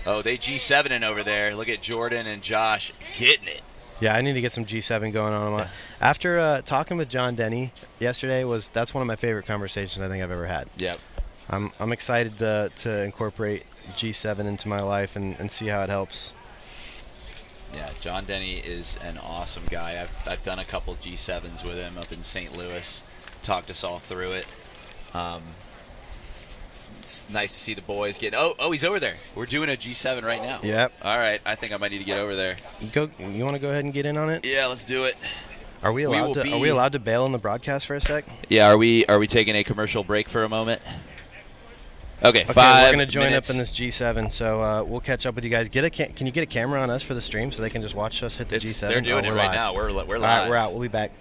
Oh, they G7ing over there. Look at Jordan and Josh getting it. Yeah, I need to get some G7 going on. After talking with John Denny yesterday, that's one of my favorite conversations I think I've ever had. Yep. I'm excited to incorporate G7 into my life and see how it helps. Yeah, John Denny is an awesome guy. I've done a couple G7s with him up in St. Louis. Talked us all through it. It's nice to see the boys get. Oh, he's over there. We're doing a G7 right now. Yep. All right, I think I might need to get over there. You want to go ahead and get in on it? Yeah, let's do it. Are we allowed to bail on the broadcast for a sec? Yeah, are we taking a commercial break for a moment? Okay, 5 we're going to join minutes. up in this G7, so we'll catch up with you guys. Can you get a camera on us for the stream so they can just watch us hit the G7? They're doing it right now. We're live. All right, we're out. We'll be back.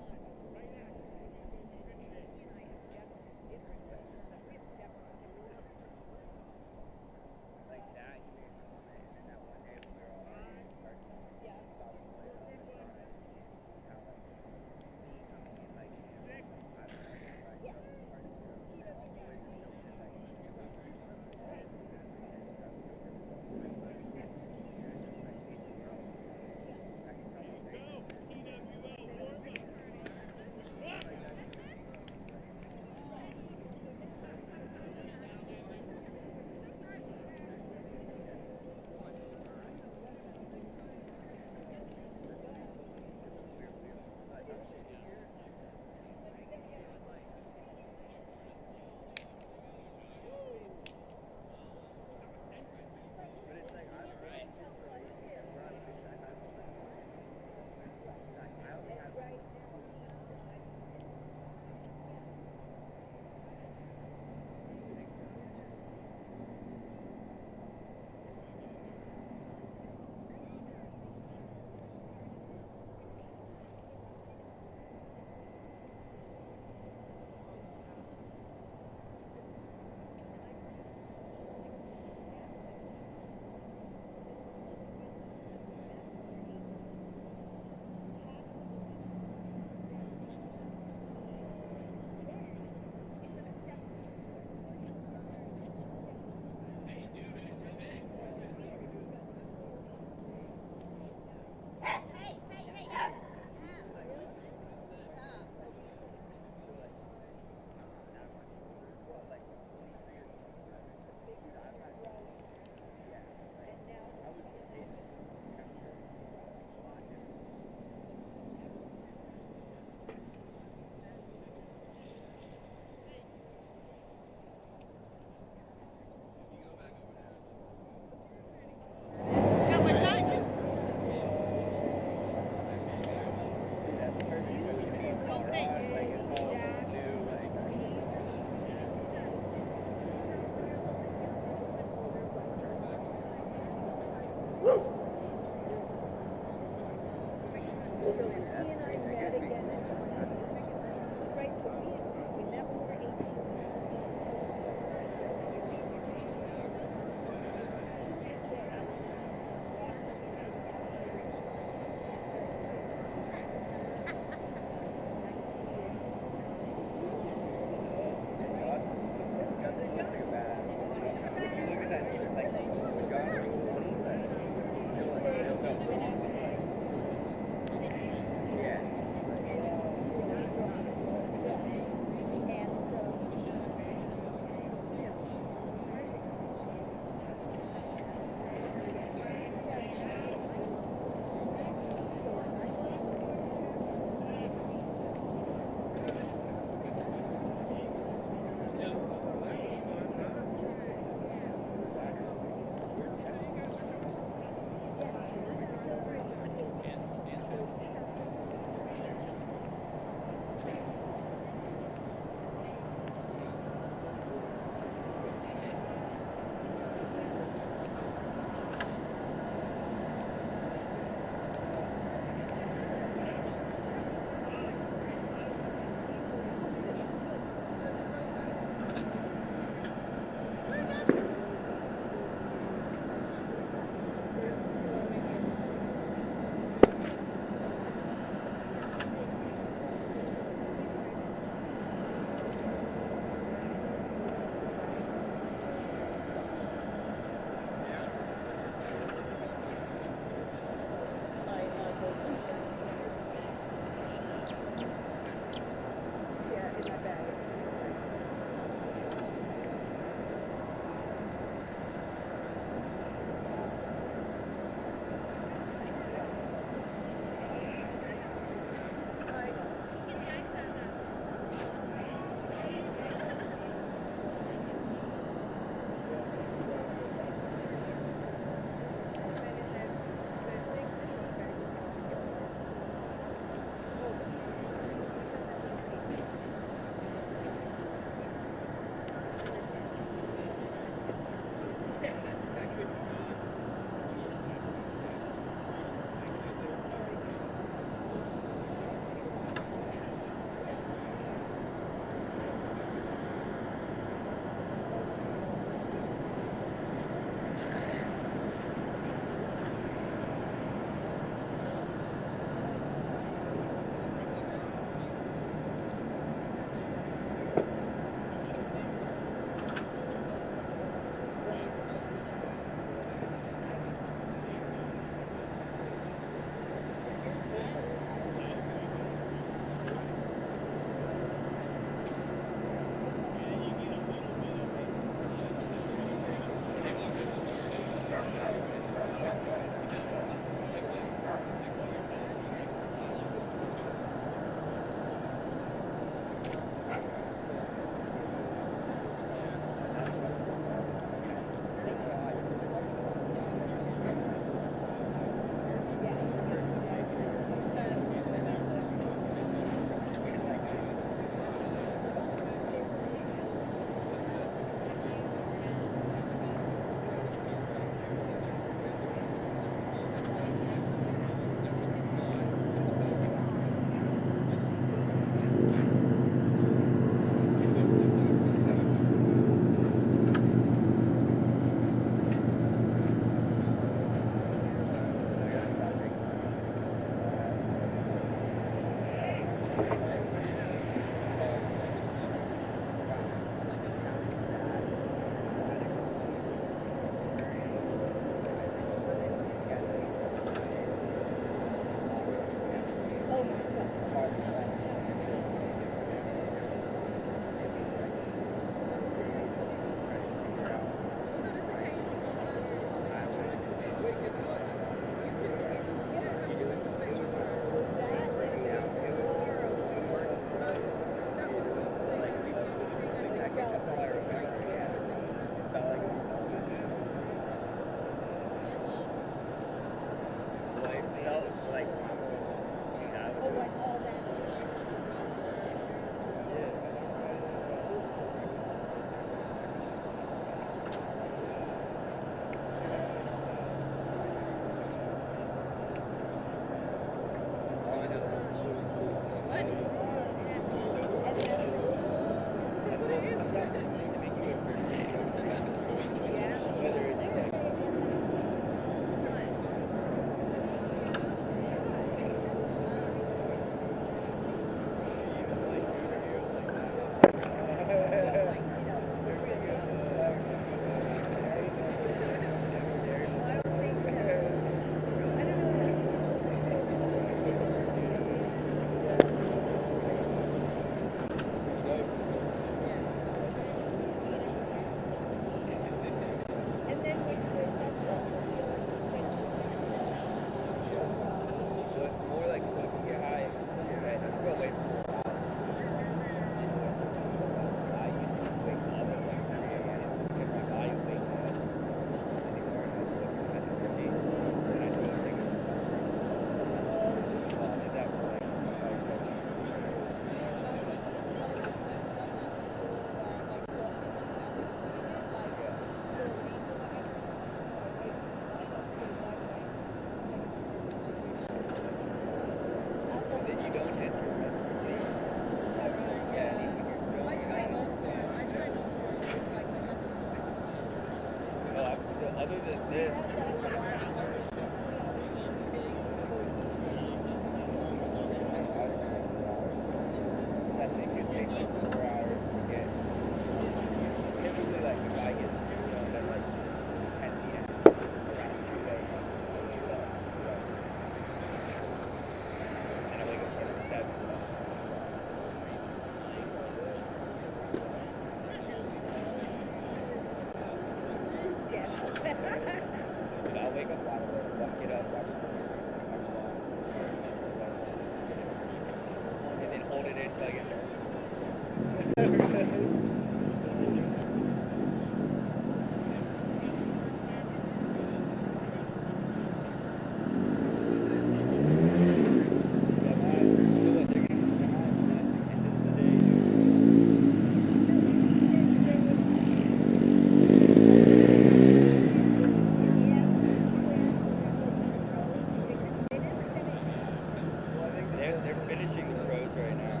They're finishing the roads right now.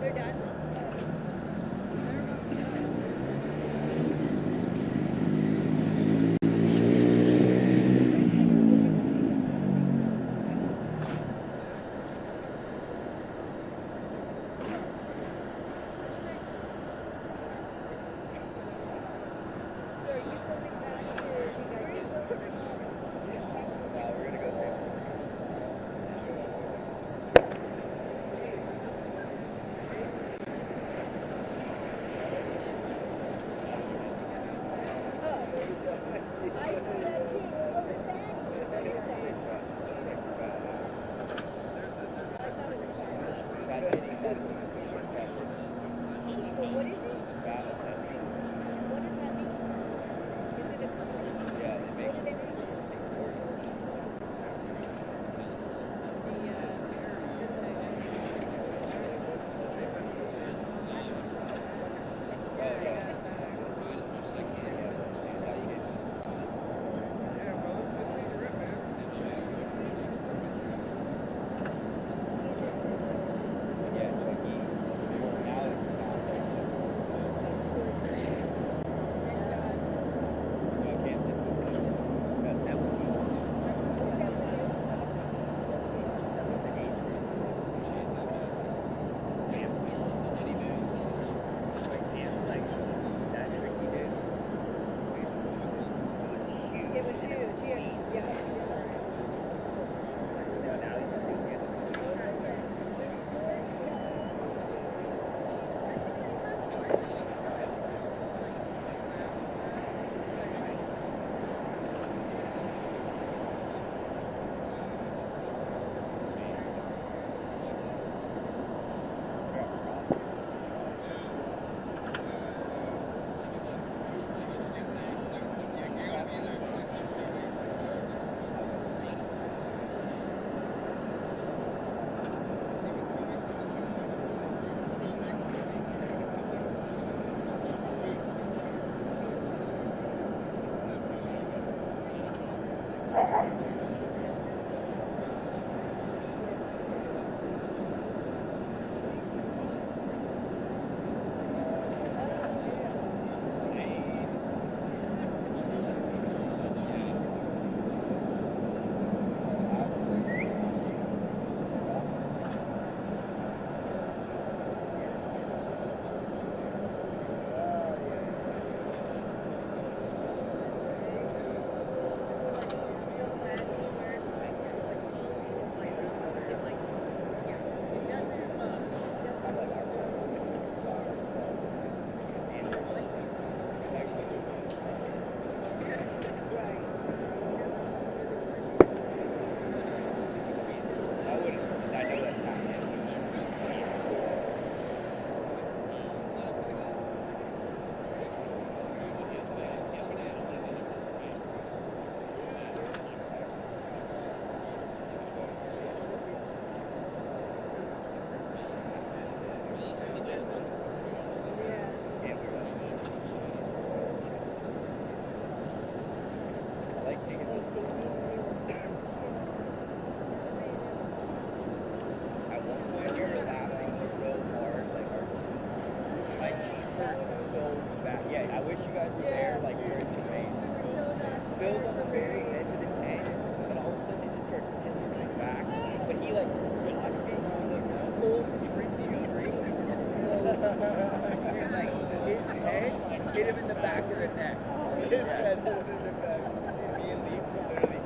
They're done? in that. His friend was in the back. Me and Lee literally.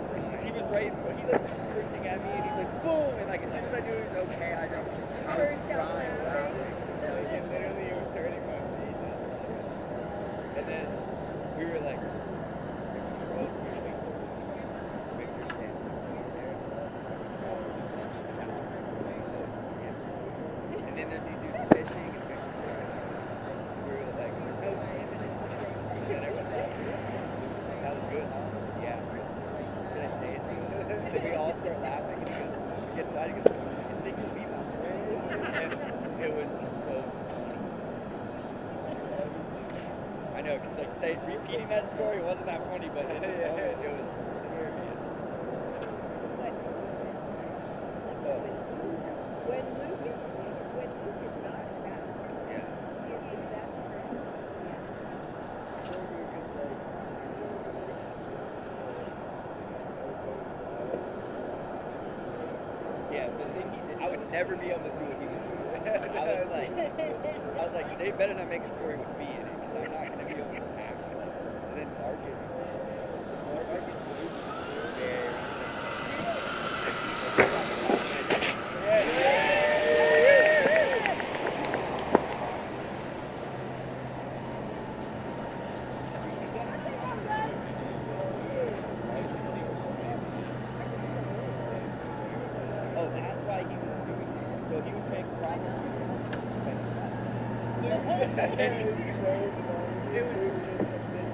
He was right. He like sprinting at me, and he's like, boom! And like as soon as I knew it was okay, I was crying. And literally, it was turning my feet. And then we were like. And then there's these dudes fishing and we were like, no salmon in the truck. Yeah, that was good, huh? Yeah. Did I say it to you? Then we all start laughing and he goes, get inside, he goes, I think you'll be back. And it was so funny. I know, because like repeating that story wasn't that funny, but it was hilarious. Yeah, the thing he did, I would never be able to do what he was doing. I was like, they better not make a story with me in it, because I'm not going to be able to act. And then Marcus Oh, that's why he was doing it. So he would make problems. It was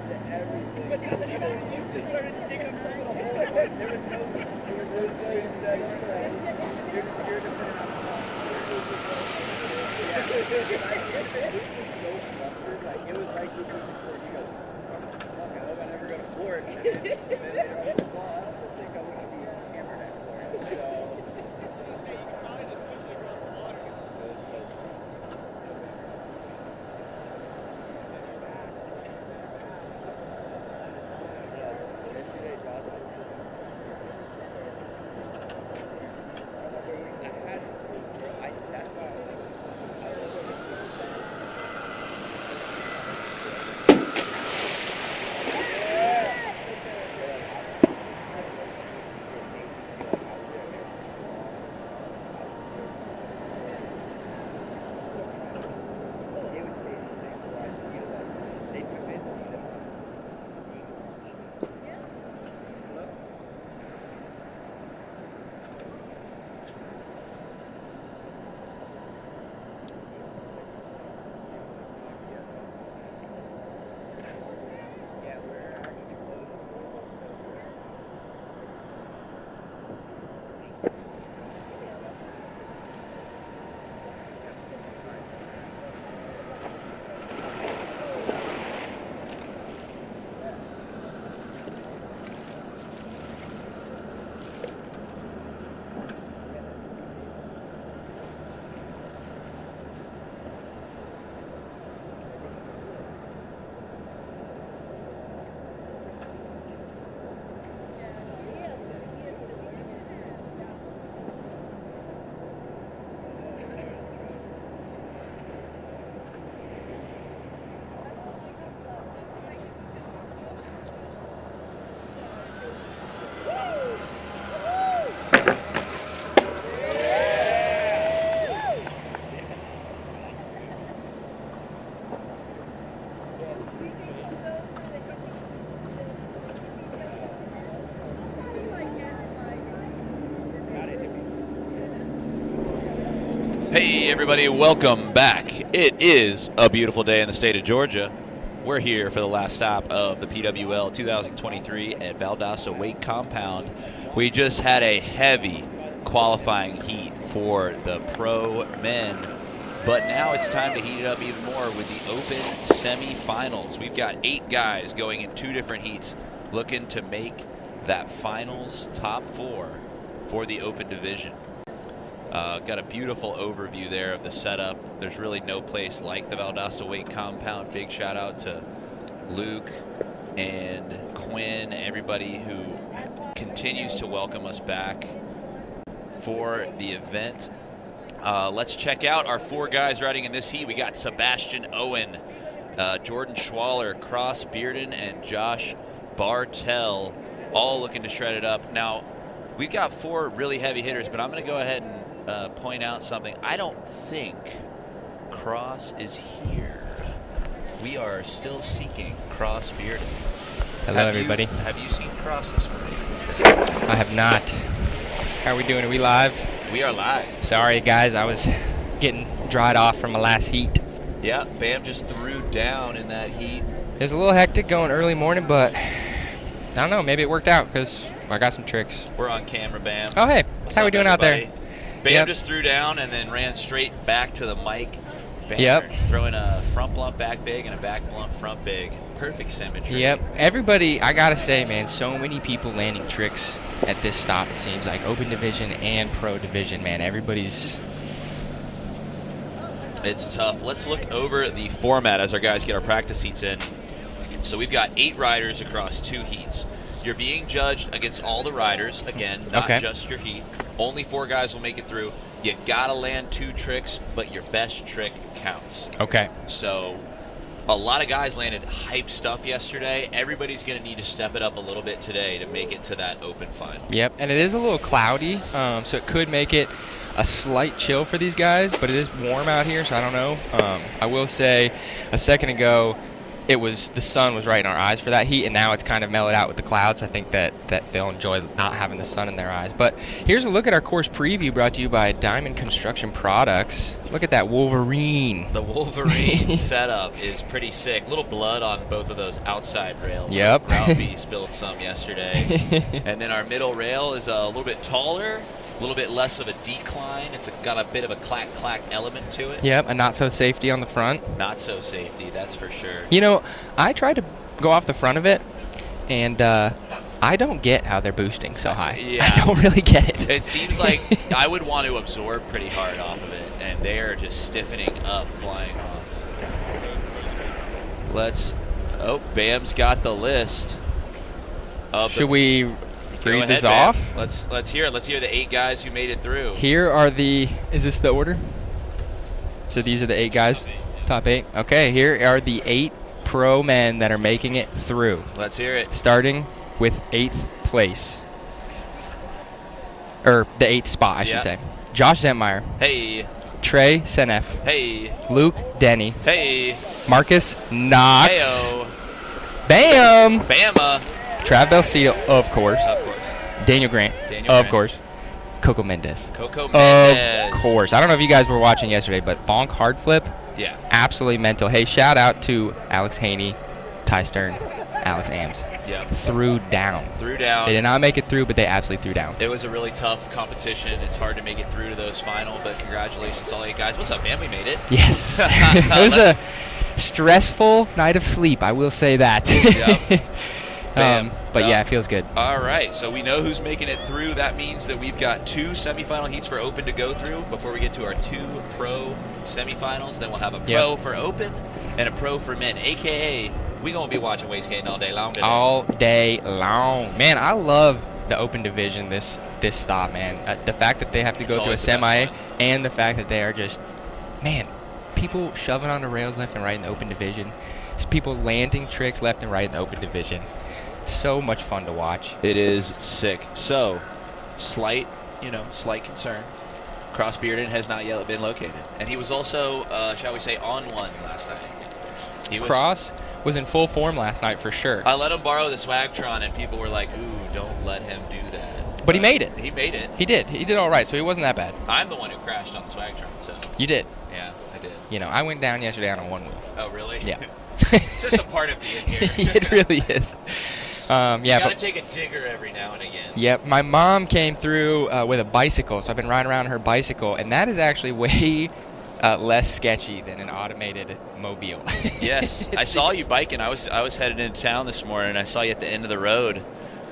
just everything. But the other time, you just started to dig him a little hole. There was no sex. You're dependent on it was like this was before you go, fuck, I hope I never go to court. And then I don't think I'm going to be hammered at court. Hey everybody, welcome back. It is a beautiful day in the state of Georgia. We're here for the last stop of the PWL 2023 at Valdosta Wake Compound. We just had a heavy qualifying heat for the pro men, but now it's time to heat it up even more with the open semifinals. We've got 8 guys going in 2 different heats looking to make that finals top 4 for the open division. Got a beautiful overview there of the setup. There's really no place like the Valdosta Wake Compound. Big shout out to Luke and Quinn, everybody who continues to welcome us back for the event. Let's check out our 4 guys riding in this heat. We got Sebastian Owen, Jordan Schwaller, Cross Bearden, and Josh Bartell all looking to shred it up. Now, we've got 4 really heavy hitters, but I'm going to go ahead and point out something. I don't think Cross is here. We are still seeking Cross Bearden. Hello, everybody. Have you seen Cross this morning? I have not. How are we doing? Are we live? We are live. Sorry, guys. I was getting dried off from my last heat. Yeah, Bam just threw down in that heat. It was a little hectic going early morning, but I don't know. Maybe it worked out because I got some tricks. We're on camera, Bam. Oh, hey. What's How up, we doing everybody? out there? Bam Yep. just threw down and then ran straight back to the mic. Bam Yep. throwing a front blunt back big and a back blunt front big. Perfect symmetry. Yep. Everybody, I got to say, man, so many people landing tricks at this stop, it seems like. Open division and pro division, man. Everybody's... It's tough. Let's look over the format as our guys get our practice heats in. So we've got 8 riders across 2 heats. You're being judged against all the riders, again, not just your heat. Only 4 guys will make it through. You gotta land 2 tricks, but your best trick counts. Okay. So a lot of guys landed hype stuff yesterday. Everybody's gonna need to step it up a little bit today to make it to that open final. Yep, and it is a little cloudy, so it could make it a slight chill for these guys, but it is warm out here, so I don't know. I will say a second ago, the sun was right in our eyes for that heat, and now it's kind of mellowed out with the clouds. I think that they'll enjoy not having the sun in their eyes. But here's a look at our course preview brought to you by Diamond Construction Products. Look at that Wolverine. The Wolverine setup is pretty sick. Little blood on both of those outside rails. Yep. Ralphie spilled some yesterday. And then our middle rail is a little bit taller, a little bit less of a decline. It's got a bit of a clack-clack element to it. Yep, a not-so-safety on the front. Not so safety, that's for sure. You know, I tried to go off the front of it, and I don't get how they're boosting so high. Yeah. I don't really get it. It seems like I would want to absorb pretty hard off of it, and they are just stiffening up, flying off. Bam's got the list. Should we read this Bam. off? Let's hear it. Let's hear the 8 guys who made it through. Here are is this the order? So these are the 8 guys? Top 8? Okay, here are the 8 pro men that are making it through. Let's hear it. Starting with 8th place. Or the 8th spot, I should say. Josh Zentmeyer. Hey. Trey Senef. Hey. Luke Denny. Hey. Marcus Knox. Heyo. Bam! Bama. Trav Belcito, of course. Of course. Daniel Grant. Of course. Coco Mendez. Coco Mendez. Of course. I don't know if you guys were watching yesterday, but bonk hard flip. Yeah. Absolutely mental. Hey, shout out to Alex Haney, Ty Stern, Alex Ames. Yeah. Threw down. Threw down. They did not make it through, but they absolutely threw down. It was a really tough competition. It's hard to make it through to those final, but congratulations to all 8 guys. What's up, man? We made it. Yes. It was a stressful night of sleep, I will say that. Yep. But yeah, it feels good. All right, so we know who's making it through. That means that we've got 2 semifinal heats for Open to go through before we get to our 2 pro semifinals. Then we'll have a pro for Open and a pro for men, a.k.a. we're going to be watching wastegating all day long today. All day long. Man, I love the Open division this stop, man. The fact that they have to go to a semi and the fact that they are just, man, people shoving on the rails left and right in the Open division. It's people landing tricks left and right in the Open division. So much fun to watch. It is sick. So, slight concern. Cross Bearden has not yet been located. And he was also, shall we say, on one last night. Cross was in full form last night for sure. I let him borrow the Swagtron, and people were like, ooh, don't let him do that. But he made it. He made it. He did. He did all right, so he wasn't that bad. I'm the one who crashed on the Swagtron, so. You did. Yeah, I did. You know, I went down yesterday on a 1 wheel. Oh, really? Yeah. It's just a part of being here. It really is. Yeah, you gotta take a digger every now and again. Yep, my mom came through with a bicycle, so I've been riding around her bicycle, and that is actually way less sketchy than an automated mobile. Yes, I saw you biking. I was headed into town this morning, and I saw you at the end of the road.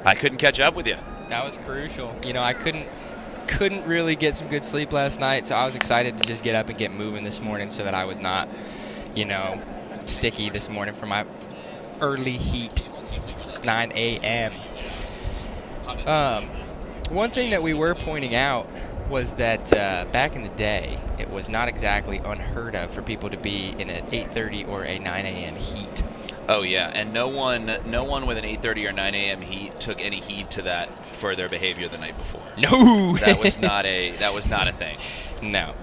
I couldn't catch up with you. That was crucial. You know, I couldn't really get some good sleep last night, so I was excited to just get up and get moving this morning so that I was not, sticky this morning for my early heat. 9 a.m. One thing that we were pointing out was that back in the day, it was not exactly unheard of for people to be in an 8:30 or a 9 a.m. heat. Oh yeah, and no one with an 8:30 or 9 a.m. heat took any heed to that for their behavior the night before. No, that was not a thing. No.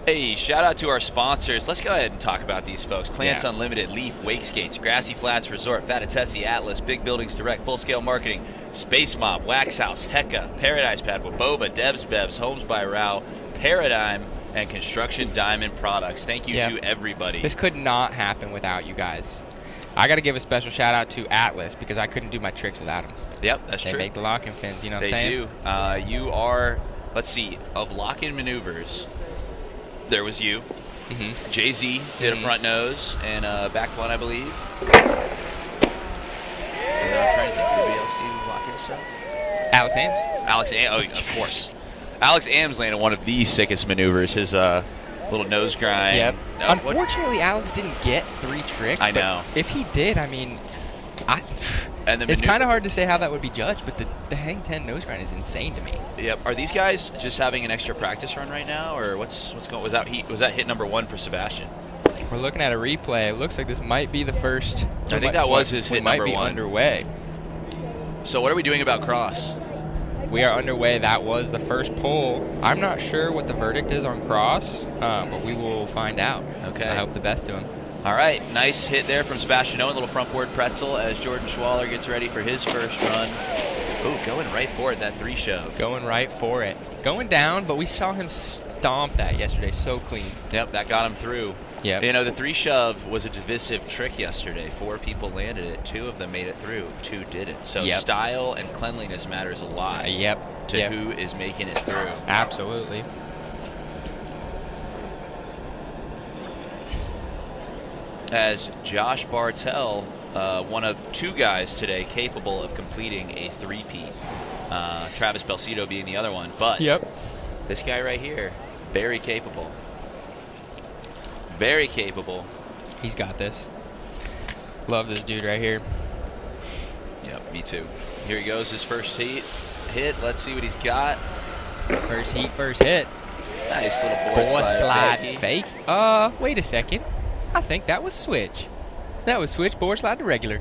Hey, shout out to our sponsors. Let's go ahead and talk about these folks. Clance Yeah. Unlimited, Leaf, Wake Skates, Grassy Flats Resort, Fatatesi, Atlas, Big Buildings Direct, Full Scale Marketing, Space Mob, Wax House, Hecka, Paradise Pad, Waboba, Devs Bevs, Homes by Rao, Paradigm, and Construction Diamond Products. Thank you to everybody. This could not happen without you guys. I got to give a special shout out to Atlas because I couldn't do my tricks without them. Yep, that's They true. make the lock-in fins, you know what I'm They saying? do. You are, let's see, of lock-in maneuvers, there was you. Mm-hmm. Jay-Z did a front nose and a back one, I believe. And then I'm trying to think, anybody else do lock-in stuff? Alex Ames. Alex Am, oh, of course. Alex Ams landed one of the sickest maneuvers, his little nose grind. Yep. What- Unfortunately, Alex didn't get 3 tricks. I but know. If he did, I mean, and the it's kind of hard to say how that would be judged, but the hang 10 nose grind is insane to me. Yep. Are these guys just having an extra practice run right now, or what's going? Was that hit number 1 for Sebastian? We're looking at a replay. It looks like this might be the first. I think that was his hit might number be 1. underway. So what are we doing about cross? We are underway. That was the first pull. I'm not sure what the verdict is on cross, but we will find out. Okay. I hope the best to him. All right, nice hit there from Sebastian Owen, little front board pretzel as Jordan Schwaller gets ready for his first run. Ooh, going right for it, that 3 shove. Going right for it. Going down, but we saw him stomp that yesterday so clean. Yep, that got him through. Yep. You know, the 3 shove was a divisive trick yesterday. 4 people landed it. 2 of them made it through. 2 didn't. So style and cleanliness matters a lot to who is making it through. Absolutely. As Josh Bartell, one of 2 guys today capable of completing a 3-peat. Travis Belcito being the other one. But this guy right here, very capable. Very capable. He's got this. Love this dude right here. Yep, me too. Here he goes, his first hit. Let's see what he's got. First heat, first hit. Nice little board Board slide slide fake. Wait a second. I think that was switch. That was switch, board slide to regular.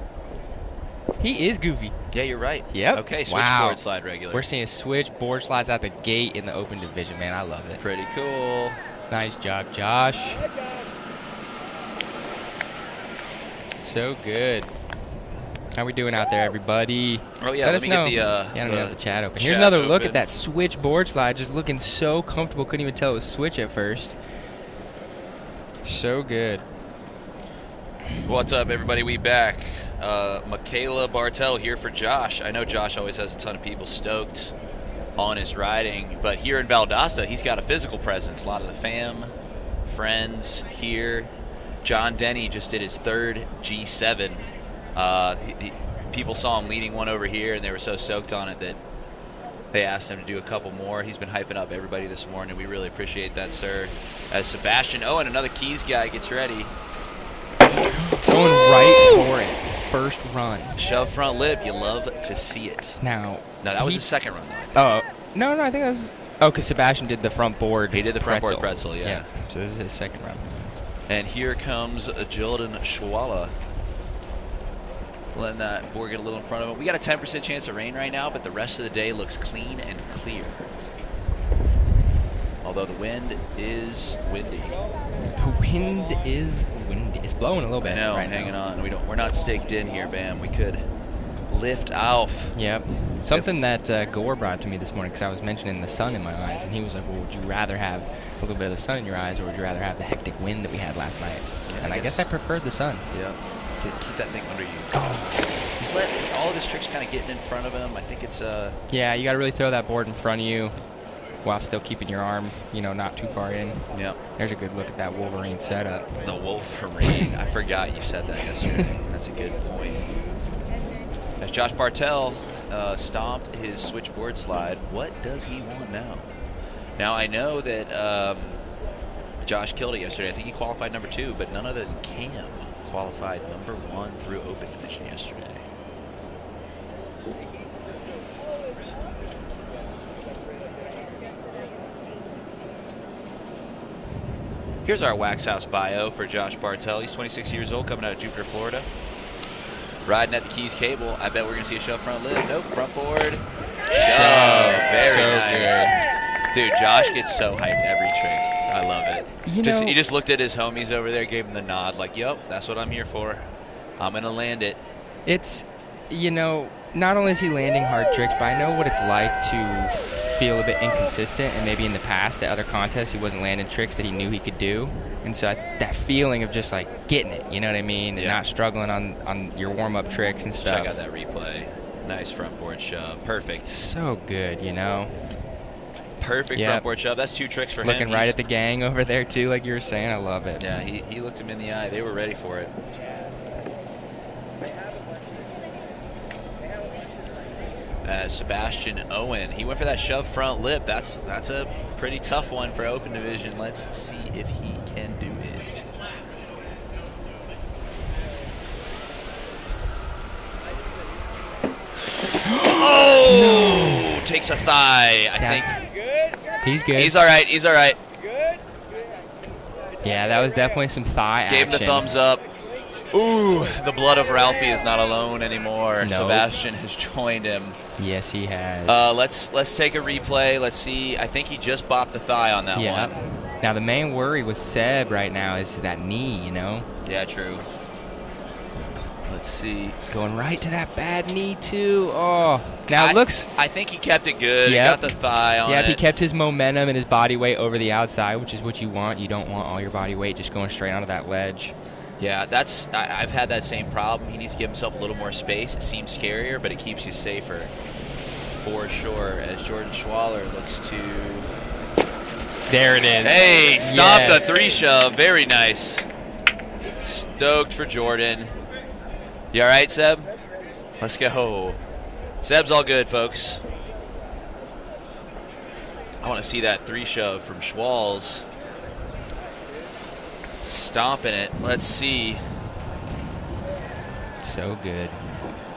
He is goofy. Yeah, you're right. Yep. Okay, switch board slide regular. We're seeing switch board slides out the gate in the open division, man. I love it. Pretty cool. Nice job, Josh. So good. How we doing out there, everybody? Oh yeah, let me us get know. the let me have the chat open. chat Here's another look open. at that switch board slide, just looking so comfortable. Couldn't even tell it was switch at first. So good. What's up, everybody? We back. Michaela Bartell here for Josh. I know Josh always has a ton of people stoked on his riding, but here in Valdosta, he's got a physical presence. A lot of the fam, friends here. John Denny just did his 3rd G7. People saw him leading one over here, and they were so stoked on it that they asked him to do a couple more. He's been hyping up everybody this morning. We really appreciate that, sir. As Sebastian Owen, another Keys guy, gets ready. Going right for it. First run. Shove front lip. You love to see it. Now. No, that was his 2nd run, though. I think. No, I think that was. Oh, because Sebastian did the front board. He did the front board pretzel, yeah. So this is his 2nd run. And here comes Jordan Schwala. Letting that board get a little in front of him. We got a 10% chance of rain right now, but the rest of the day looks clean and clear. Although the wind is windy. The wind is windy. It's blowing a little bit. I know, right hanging now. on. We're not staked in here, Bam. We could lift off. Yep. Something that Gore brought to me this morning, because I was mentioning the sun in my eyes, and he was like, well, would you rather have a little bit of the sun in your eyes, or would you rather have the hectic wind that we had last night? Yeah, and I guess I preferred the sun. Yeah. Keep that thing under you. He's letting all of his tricks kind of getting in front of him. I think it's Yeah, you got to really throw that board in front of you while still keeping your arm, not too far in. Yep. There's a good look at that Wolverine setup. The Wolverine. I forgot you said that yesterday. That's a good point. As Josh Bartell stomped his switchboard slide, what does he want now? Now, I know that Josh killed it yesterday. I think he qualified number 2, but none other than Cam qualified number 1 through open division yesterday. Here's our Wax House bio for Josh Bartell. He's 26 years old, coming out of Jupiter, Florida. Riding at the Keys cable. I bet we're going to see a shove front lip. Nope, front board. Shove. Very So nice. Dude, Josh gets so hyped every trick. I love it. He just looked at his homies over there, gave him the nod, like, yep, that's what I'm here for. I'm going to land it. It's, not only is he landing hard tricks, but I know what it's like to feel a bit inconsistent, and maybe in the past at other contests he wasn't landing tricks that he knew he could do. And so that feeling of just like getting it, you know what I mean, and not struggling on your warm-up tricks and stuff. Check out that replay. Nice front board shove. Perfect. So good, Perfect front board shove. That's 2 tricks for him. Looking right at the gang over there too, like you were saying. I love it. Yeah, he looked him in the eye. They were ready for it. Sebastian Owen. He went for that shove front lip. That's a pretty tough one for open division. Let's see if he can do it. Oh! No. Takes a thigh. I think he's good. He's all right. He's all right. Yeah, that was definitely some thigh action. Gave him the thumbs up. Ooh, the blood of Ralphie is not alone anymore. Nope. Sebastian has joined him. Yes, he has. Let's take a replay. Let's see. I think he just bopped the thigh on that one. Now the main worry with Seb right now is that knee, Yeah, true. Let's see. Going right to that bad knee too. Oh, now it looks. I think he kept it good. Yep. He got the thigh on it. Yeah, he kept his momentum and his body weight over the outside, which is what you want. You don't want all your body weight just going straight onto that ledge. Yeah, I've had that same problem. He needs to give himself a little more space. It seems scarier, but it keeps you safer, for sure. As Jordan Schwaller looks to. There it is. Hey, stop the 3 shove. Very nice. Stoked for Jordan. You all right, Seb? Let's go. Seb's all good, folks. I want to see that 3 shove from Schwalls. Stomping it. Let's see. So good.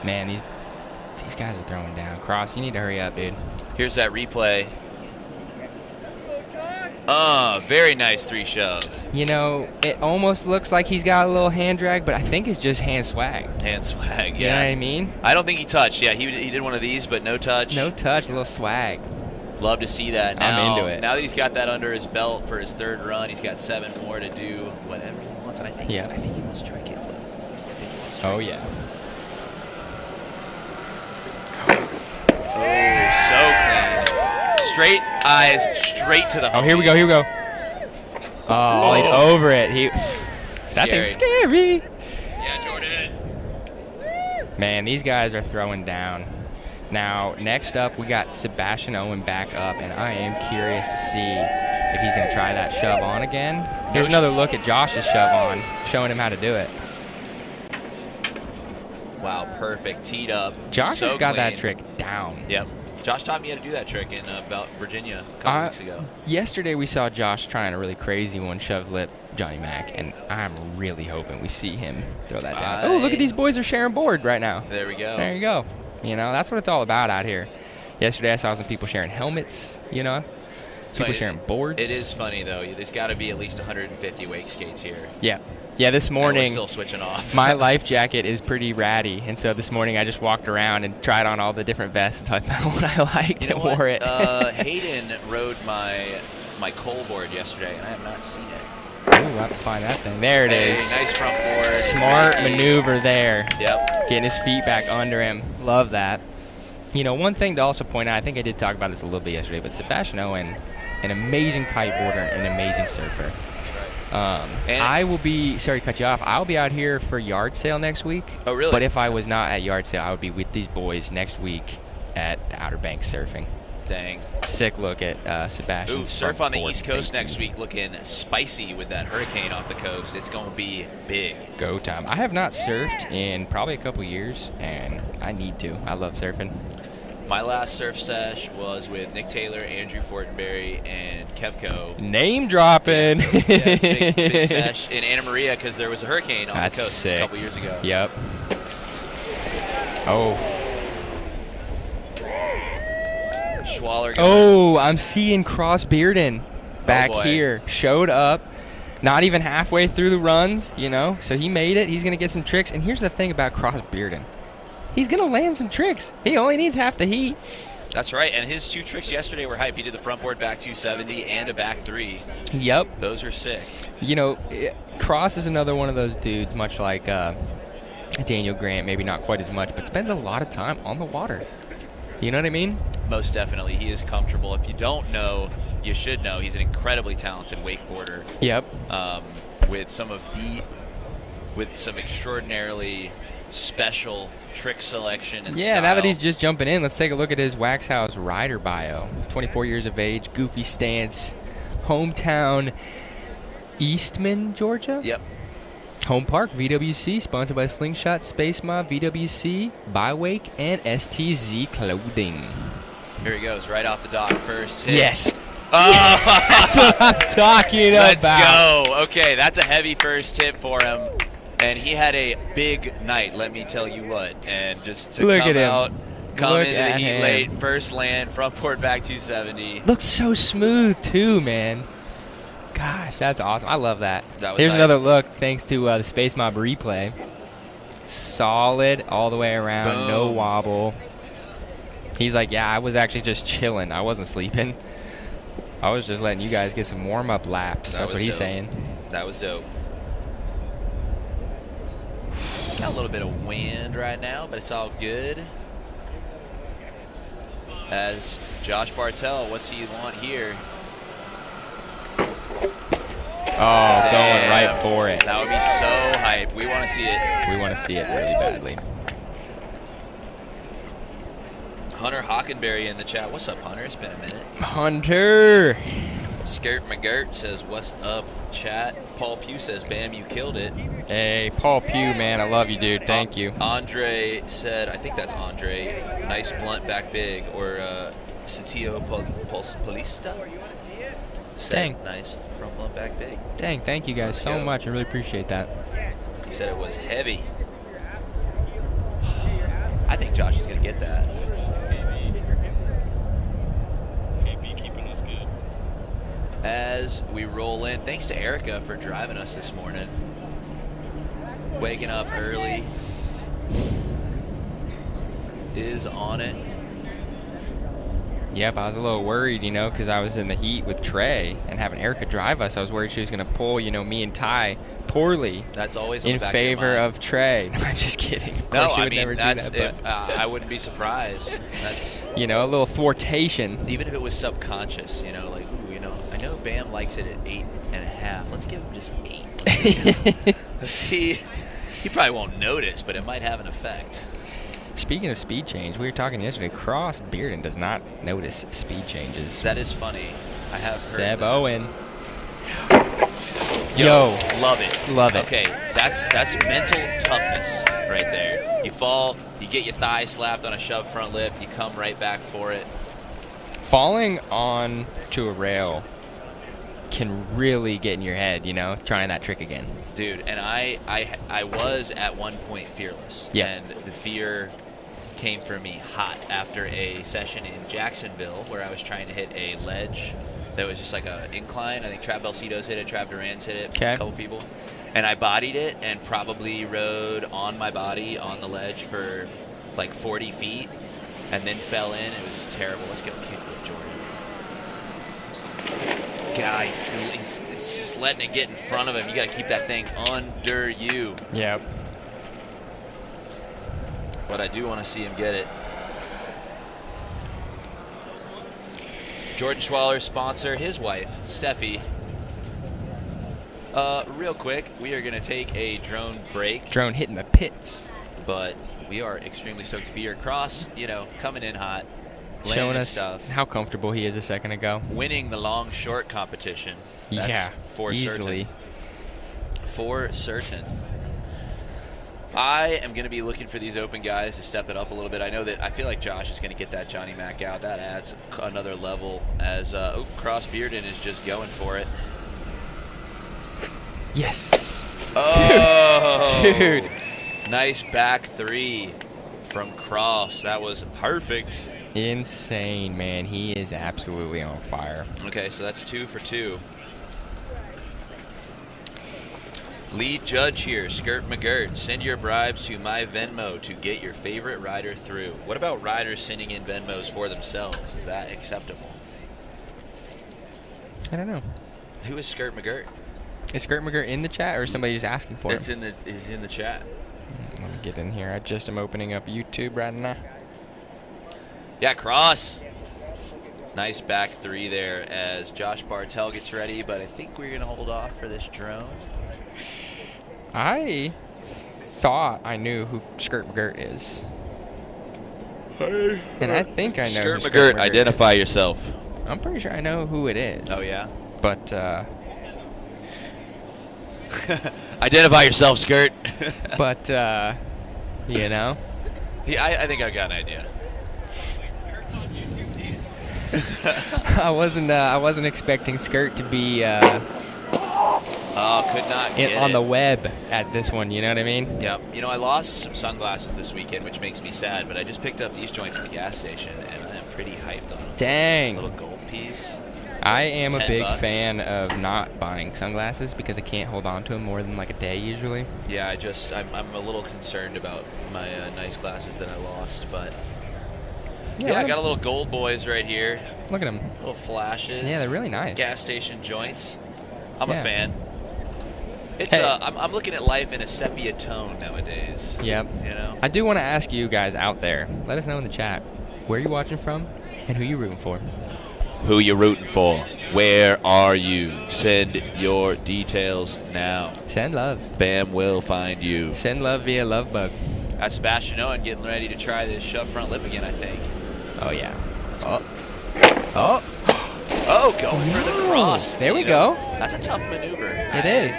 Man, these guys are throwing down. Cross, you need to hurry up, dude. Here's that replay. Very nice 3 shove. It almost looks like he's got a little hand drag, but I think it's just hand swag. Hand swag, yeah. You know what I mean? I don't think he touched. Yeah, he did one of these, but no touch. No touch, a little swag. Love to see that. Now, I'm into it. Now that he's got that under his belt for his 3rd run, he's got 7 more to do whatever he wants. And I think he wants to try kickflip. Oh, yeah. Oh, so clean. Straight eyes, straight to the homies. Oh, here we go. Oh, he's over it. That thing's scary. Yeah, Jordan. Man, these guys are throwing down. Now, next up, we got Sebastian Owen back up, and I am curious to see if he's going to try that shove on again. Here's another look at Josh's shove on, showing him how to do it. Wow, perfect. Teed up. Josh so has got clean. that trick down. Yep. Josh taught me how to do that trick in Virginia a couple weeks ago. Yesterday, we saw Josh trying a really crazy one, shove lip Johnny Mac, and I'm really hoping we see him throw that down. Oh, look at these boys are sharing board right now. There we go. There you go. That's what it's all about out here. Yesterday, I saw some people sharing helmets, people sharing boards. It is funny, though. There's got to be at least 150 wake skates here. Yeah. Yeah, this morning, we're still switching off. My life jacket is pretty ratty, and so this morning I just walked around and tried on all the different vests until I found one I liked and wore it. Hayden rode my coal board yesterday, and I have not seen it. Ooh, I'll have to find that thing. There it is. Nice front board. Smart maneuver there. Yep. Getting his feet back under him. Love that. One thing to also point out, I think I did talk about this a little bit yesterday, but Sebastian Owen, an amazing kiteboarder and an amazing surfer. I will be, sorry to cut you off, I'll be out here for yard sale next week. Oh, really? But if I was not at yard sale, I would be with these boys next week at the Outer Banks surfing. Dang. Sick look at Sebastian. Ooh, surf on the East Coast next week looking spicy with that hurricane off the coast. It's going to be big. Go time. I have not surfed in probably a couple years, and I need to. I love surfing. My last surf sesh was with Nick Taylor, Andrew Fortenberry, and Kevco. Name dropping. Yeah, big sesh in Anna Maria because there was a hurricane on the coast sick. A couple years ago. Yep. Oh. Schwaller. Oh, I'm seeing Cross Bearden back boy. here. Showed up. Not even halfway through the runs, you know. So he made it. He's going to get some tricks. And here's the thing about Cross Bearden. He's going to land some tricks. He only needs half the heat. That's right. And his 2 tricks yesterday were hype. He did the front board back 270 and a back 3. Yep. Those are sick. You know, Cross is another one of those dudes, much like Daniel Grant, maybe not quite as much, but spends a lot of time on the water. You know what I mean? Most definitely. He is comfortable. If you don't know, you should know. He's an incredibly talented wakeboarder. Yep. With some extraordinarily special trick selection and style. Now that he's just jumping in, let's take a look at his Wax House rider bio. 24 years of age, goofy stance, hometown Eastman, Georgia? Yep. Home park, VWC, sponsored by Slingshot, Space Mob, VWC, Bywake, and STZ Clothing. Here he goes, right off the dock, first hit. Yes. Oh, that's what I'm talking about. Let's go. Okay, that's a heavy first hit for him. And he had a big night, let me tell you what. And just to come into the heat late, first land, front port back 270. Looks so smooth, too, man. Gosh, that's awesome. I love that. Here's hype. another look thanks to the Space Mob replay. Solid all the way around, Boom. No wobble. He's like, yeah, I was actually just chilling. I wasn't sleeping. I was just letting you guys get some warm-up laps. That's what he's saying. That was dope. Got a little bit of wind right now, but it's all good. As Josh Bartell, what's he want here? Oh, going right for it. That would be so hype. We want to see it. We want to see it really badly. Hunter Hockenberry in the chat. What's up, Hunter? It's been a minute. Hunter. Skirt McGirt says, what's up, chat? Paul Pugh says, bam, you killed it. Hey, Paul Pugh, man. I love you, dude. Thank you. Andre said, I think that's Andre, nice blunt back big, or Satio Polista. Dang. Nice front blunt back big. Dang, thank you guys so much. I really appreciate that. He said it was heavy. I think Josh is going to get that. As we roll in, thanks to Erica for driving us this morning. Waking up early. Is on it. Yep, I was a little worried, you know, because I was in the heat with Trey and having Erica drive us. I was worried she was going to pull, you know, me and Ty poorly. That's always in favor of Trey. No, I'm just kidding. Of course, I mean, that's if I wouldn't be surprised. That's you know, a little thwartation. Even if it was subconscious, you know, like, ooh, you know, I know Bam likes it at 8.5. Let's give him just 8. See, he probably won't notice, but it might have an effect. Speaking of speed change, we were talking yesterday. Cross Bearden does not notice speed changes. That is funny. I have Seb heard Owen. Yo, love it. Love it. Okay, that's mental toughness right there. You fall, you get your thigh slapped on a shove front lip, you come right back for it. Falling on to a rail can really get in your head, you know, trying that trick again. Dude, and I was at one point fearless. Yeah. And the fear came for me hot after a session in Jacksonville where I was trying to hit a ledge that was just like an incline. I think Trav Belcito's hit it, Trav Duran's hit it, a couple people. And I bodied it and probably rode on my body on the ledge for like 40 feet and then fell in. It was just terrible. Let's get a kickflip, Jordan. Guy, he's just letting it get in front of him. You got to keep that thing under you. Yep. But I do want to see him get it. Jordan Schwaller's sponsor, his wife, Steffi. Real quick, we are going to take a drone break. Drone hitting the pits. But we are extremely stoked to be here. Cross, you know, coming in hot. Showing us stuff. How comfortable he is a second ago. Winning the long short competition. That's yeah, for easily. Certain. For certain. I am going to be looking for these open guys to step it up a little bit. I feel like Josh is going to get that Johnny Mac out. That adds another level as Cross Bearden is just going for it. Yes. Oh. Dude. Nice back 3 from Cross. That was perfect. Insane, man. He is absolutely on fire. Okay, so that's 2 for 2. Lead judge here, Skirt McGirt. Send your bribes to my Venmo to get your favorite rider through. What about riders sending in Venmos for themselves? Is that acceptable? I don't know. Who is Skirt McGirt? Is Skirt McGirt in the chat or is somebody just asking for It's him? is in the chat. Let me get in here. I just am opening up YouTube right now. Yeah, cross. Nice back three there as Josh Bartel gets ready, but I think we're going to hold off for this drone. I thought I knew who Skirt McGirt is. And I think I know Skirt who McGirt, identify yourself. I'm pretty sure I know who it is. Oh, yeah? But, Identify yourself, Skirt. but, you know. Yeah, I think I got an idea. I wasn't expecting Skirt to be Oh, could not get on it. the web at this one, you know what I mean? Yep. You know, I lost some sunglasses this weekend, which makes me sad, but I just picked up these joints at the gas station, and I'm pretty hyped on them. Dang. Little gold piece. I am a $10. big fan of not buying sunglasses because I can't hold on to them more than like a day usually. Yeah, I'm a little concerned about my nice glasses that I lost, but yeah, I got a little gold boys right here. Look at them. Little flashes. Yeah, they're really nice. Gas station joints. I'm Yeah. a fan. It's Hey. I'm looking at life in a sepia tone nowadays. Yep. You know. I do want to ask you guys out there, let us know in the chat where you're watching from and who you're rooting for. Who you rooting for? Where are you? Send your details now. Send love. Bam will find you. Send love via Lovebug. That's Sebastian Owen getting ready to try this shove front lip again, I think. Oh, yeah. Oh, going for the cross. There we go. That's a tough maneuver. It is.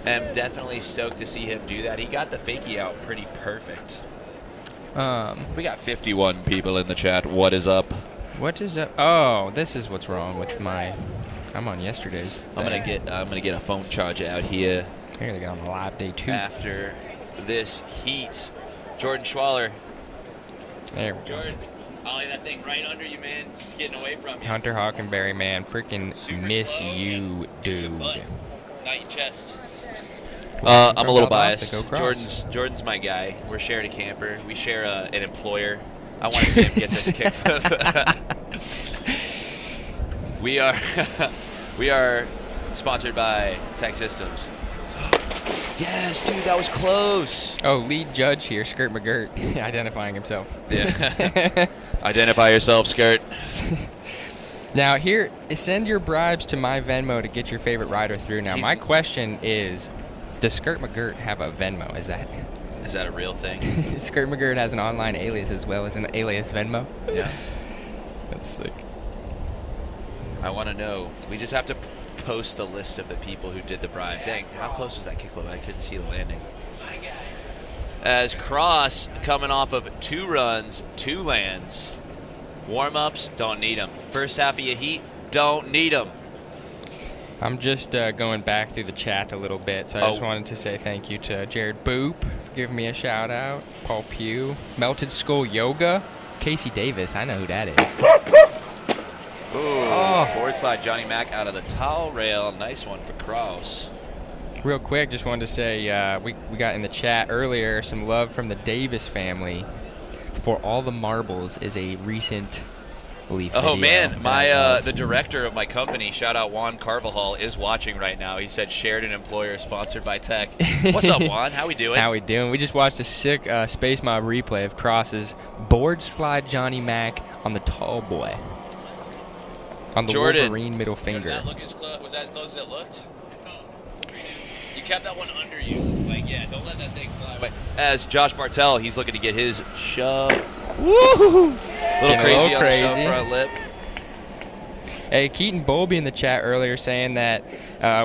I'm definitely stoked to see him do that. He got the fakie out pretty perfect. We got 51 people in the chat. What is up? What is up? Oh, this is what's wrong with my. I'm on yesterday's. I'm gonna get a phone charge out here. I gotta get on the live day 2. After this heat. Jordan Schwaller. There we go. Jordan, ollie that thing right under you, man. It's just getting away from you. Hunter Hockenberry, man, freaking Super miss slow. you, dude. Butt, not your chest. I'm a little biased. Go cross. Jordan's my guy. We're sharing a camper. We share an employer. I want to see him get this kickflip. We are sponsored by Tech Systems. Yes, dude, that was close. Oh, lead judge here, Skirt McGirt, identifying himself. Yeah. Identify yourself, Skirt. Now here, send your bribes to my Venmo to get your favorite rider through. Now my question is, does Skirt McGirt have a Venmo? Is that a real thing? Skirt McGirt has an online alias as well as an alias Venmo? Yeah. That's sick. I want to know. We just have to post the list of the people who did the bribe. Dang, how close was that kickflip? I couldn't see the landing. As Cross coming off of 2 runs, 2 lands. Warm-ups, don't need them. First half of your heat, don't need them. I'm just going back through the chat a little bit, so I just wanted to say thank you to Jared Boop for giving me a shout out. Paul Pugh, Melted Skull Yoga, Casey Davis. I know who that is. Board slide Johnny Mack out of the towel rail. Nice one for Kraus. Real quick, just wanted to say we got in the chat earlier some love from the Davis family for All the Marbles is a recent leaf Oh video man, that the director of my company, shout out Juan Carvajal, is watching right now. He said shared an employer sponsored by Tech. What's up, Juan? How we doing? How we doing? We just watched a sick Space Mob replay of Cross's board slide Johnny Mac on the tall boy. On the Jordan, Wolverine middle finger. Did that look as close? Was that as close as it looked? You kept that one under you. Like, yeah, don't let that thing fly away. As Josh Bartel, he's looking to get his shove. Woo! Little crazy on the shove front lip. Hey, Keaton Bowlby in the chat earlier saying that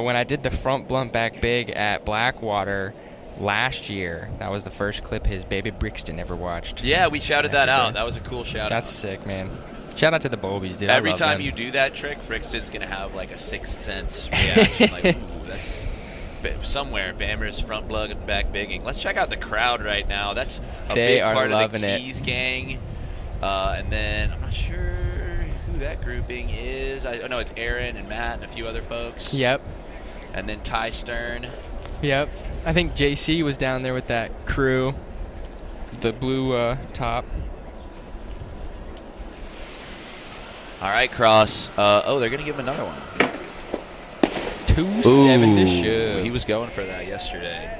when I did the front blunt back big at Blackwater last year, that was the first clip his baby Brixton ever watched. Yeah, we shouted that out. That was a cool shout out. That's sick, man. Shout out to the Bowlbys, dude. Every I love time them. you do that trick, Brixton's going to have like a Sixth Sense reaction. Like, ooh, that's somewhere. Bammer's front plug and back bigging. Let's check out the crowd right now. That's a big part of the Keys gang. And then I'm not sure who that grouping is. I know it's Aaron and Matt and a few other folks. Yep. And then Ty Stern. Yep. I think JC was down there with that crew. The blue top. All right, Cross. Oh, they're going to give him another one. 2-7 to shove. He was going for that yesterday.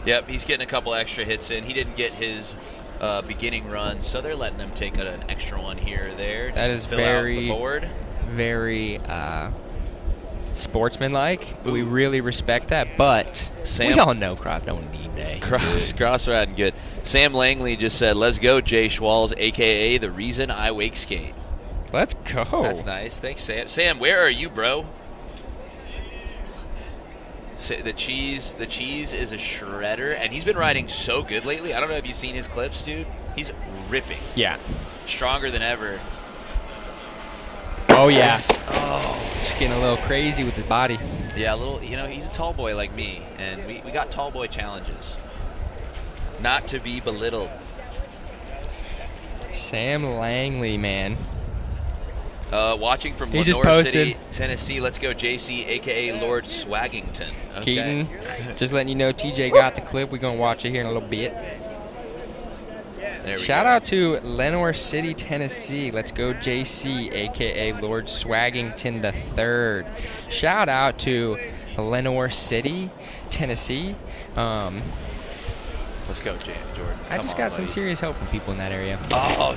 Yep, he's getting a couple extra hits in. He didn't get his beginning run, so they're letting him take an extra one here or there. That is to fill out the board. Very sportsmanlike. We really respect that, but Sam, we all know Cross don't need that. Cross riding good. Sam Langley just said, "Let's go, Jay Schwalls, a.k.a. the reason I wake skate." Let's go. That's nice. Thanks, Sam. Sam, where are you, bro? The cheese is a shredder, and he's been riding so good lately. I don't know if you've seen his clips, dude. He's ripping. Yeah. Stronger than ever. Oh, yes. Oh, just getting a little crazy with his body. Yeah, a little. You know, he's a tall boy like me, and we got tall boy challenges. Not to be belittled. Sam Langley, man. Watching from He just Lenore posted. City, Tennessee. Let's go, JC, a.k.a. Lord Swaggington. Okay. Keaton, just letting you know TJ got the clip. We're going to watch it here in a little bit. There we Shout go. out to Lenore City, Tennessee. Let's go, JC, a.k.a. Lord Swaggington III. Shout out to Lenore City, Tennessee. Let's go, Jordan. I Come just on, got some buddy. serious help from people in that area. Oh,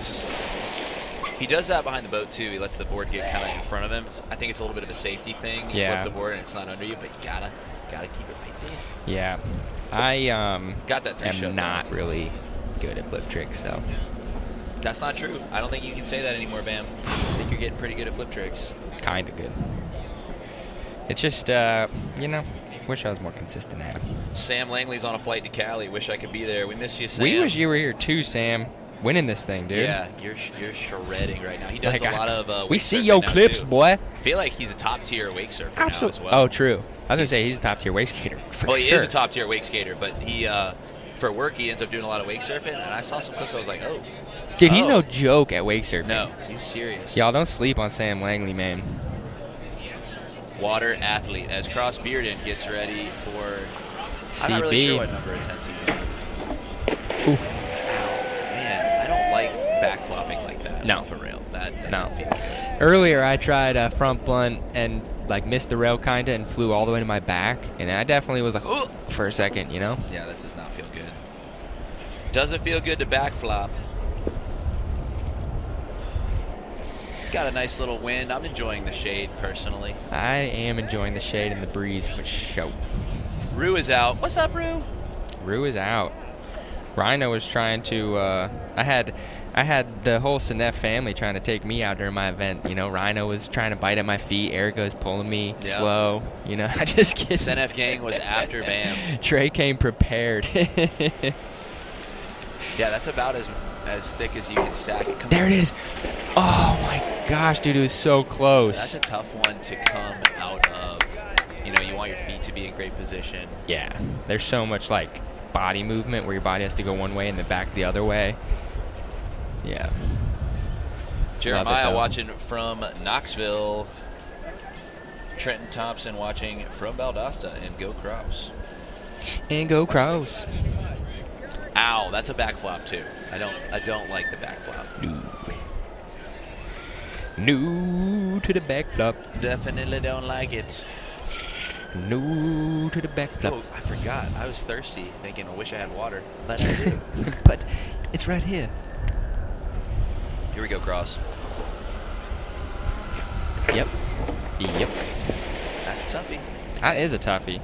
he does that behind the boat, too. He lets the board get kind of in front of him. I think it's a little bit of a safety thing. You Yeah. flip the board and it's not under you, but you gotta keep it right there. Yeah. I Got that three shot. am not really good at flip tricks, so. That's not true. I don't think you can say that anymore, Bam. I think you're getting pretty good at flip tricks. Kind of good. It's just, wish I was more consistent at it. Sam Langley's on a flight to Cali. Wish I could be there. We miss you, Sam. We wish you were here too, Sam. Winning this thing, dude. Yeah, you're shredding right now. He does Like, a lot of we wake see surfing your now, clips, too. boy. I feel like he's a top-tier wake surfer now as well. Oh, true. I was going to say he's a top-tier wake skater. Well, he sure. is a top-tier wake skater, but he, for work, he ends up doing a lot of wake surfing, and I saw some clips, I was like, oh. Dude, he's no joke at wake surfing. No, he's serious. Y'all don't sleep on Sam Langley, man. Water athlete. As Cross Bearden gets ready for... CB. I'm not really sure what number attempt he's on. Oof. Man, I don't like back-flopping like that. No. For real. That doesn't No. feel good. Earlier, I tried a front blunt and, missed the rail kind of and flew all the way to my back. And I definitely was like, ugh, for a second, you know? Yeah, that does not feel good. Doesn't feel good to backflop. It's got a nice little wind. I'm enjoying the shade, personally. I am enjoying the shade and the breeze for sure. Rue is out. What's up, Rue? Rue is out. Rhino was trying to. I had the whole Senef family trying to take me out during my event. You know, Rhino was trying to bite at my feet. Erica was pulling me slow. You know, I just get. Senef gang was after Bam. Trey came prepared. Yeah, that's about as thick as you can stack it. There it is. Oh my gosh, dude, it was so close. That's a tough one to come out of. You know, you want your feet to be in great position. Yeah, there's so much body movement where your body has to go one way and then back the other way. Yeah. Jeremiah watching from Knoxville. Trenton Thompson watching from Valdosta, and go Crows. And go Crows. Ow, that's a backflop too. I don't like the backflop. New to the backflop. Definitely don't like it. New to the backflop. Oh, I forgot. I was thirsty, thinking I wish I had water, but I do. But it's right here. Here we go, Cross. Yep. That's a toughie. That is a toughie.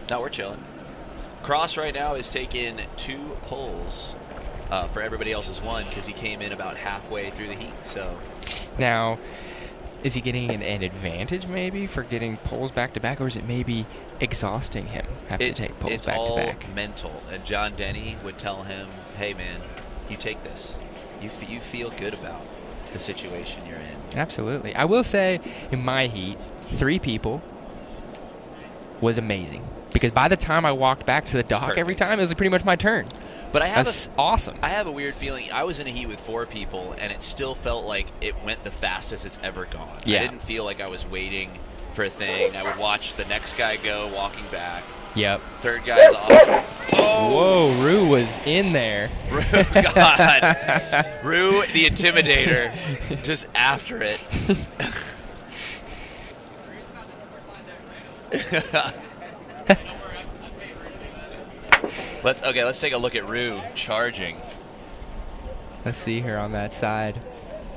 No, we're chilling. Cross right now is taking 2 pulls for everybody else's 1 because he came in about halfway through the heat. So Now, is he getting an advantage maybe for getting pulls back to back, or is it maybe exhausting him to take pulls back to back? It's all mental. And John Denny would tell him, "Hey, man, you take this. You feel good about the situation you're in." Absolutely. I will say, in my heat, 3 people was amazing. Because by the time I walked back to the dock every perfect. time, it was pretty much my turn. But I have That's awesome. I have a weird feeling. I was in a heat with 4 people, and it still felt like it went the fastest it's ever gone. Yeah. I didn't feel like I was waiting for a thing. I would watch the next guy go walking back. Yep. Third guy's off. Whoa, Rue was in there. Rue, God. Rue, the Intimidator, just after it. Let's take a look at Rue charging. Let's see her on that side.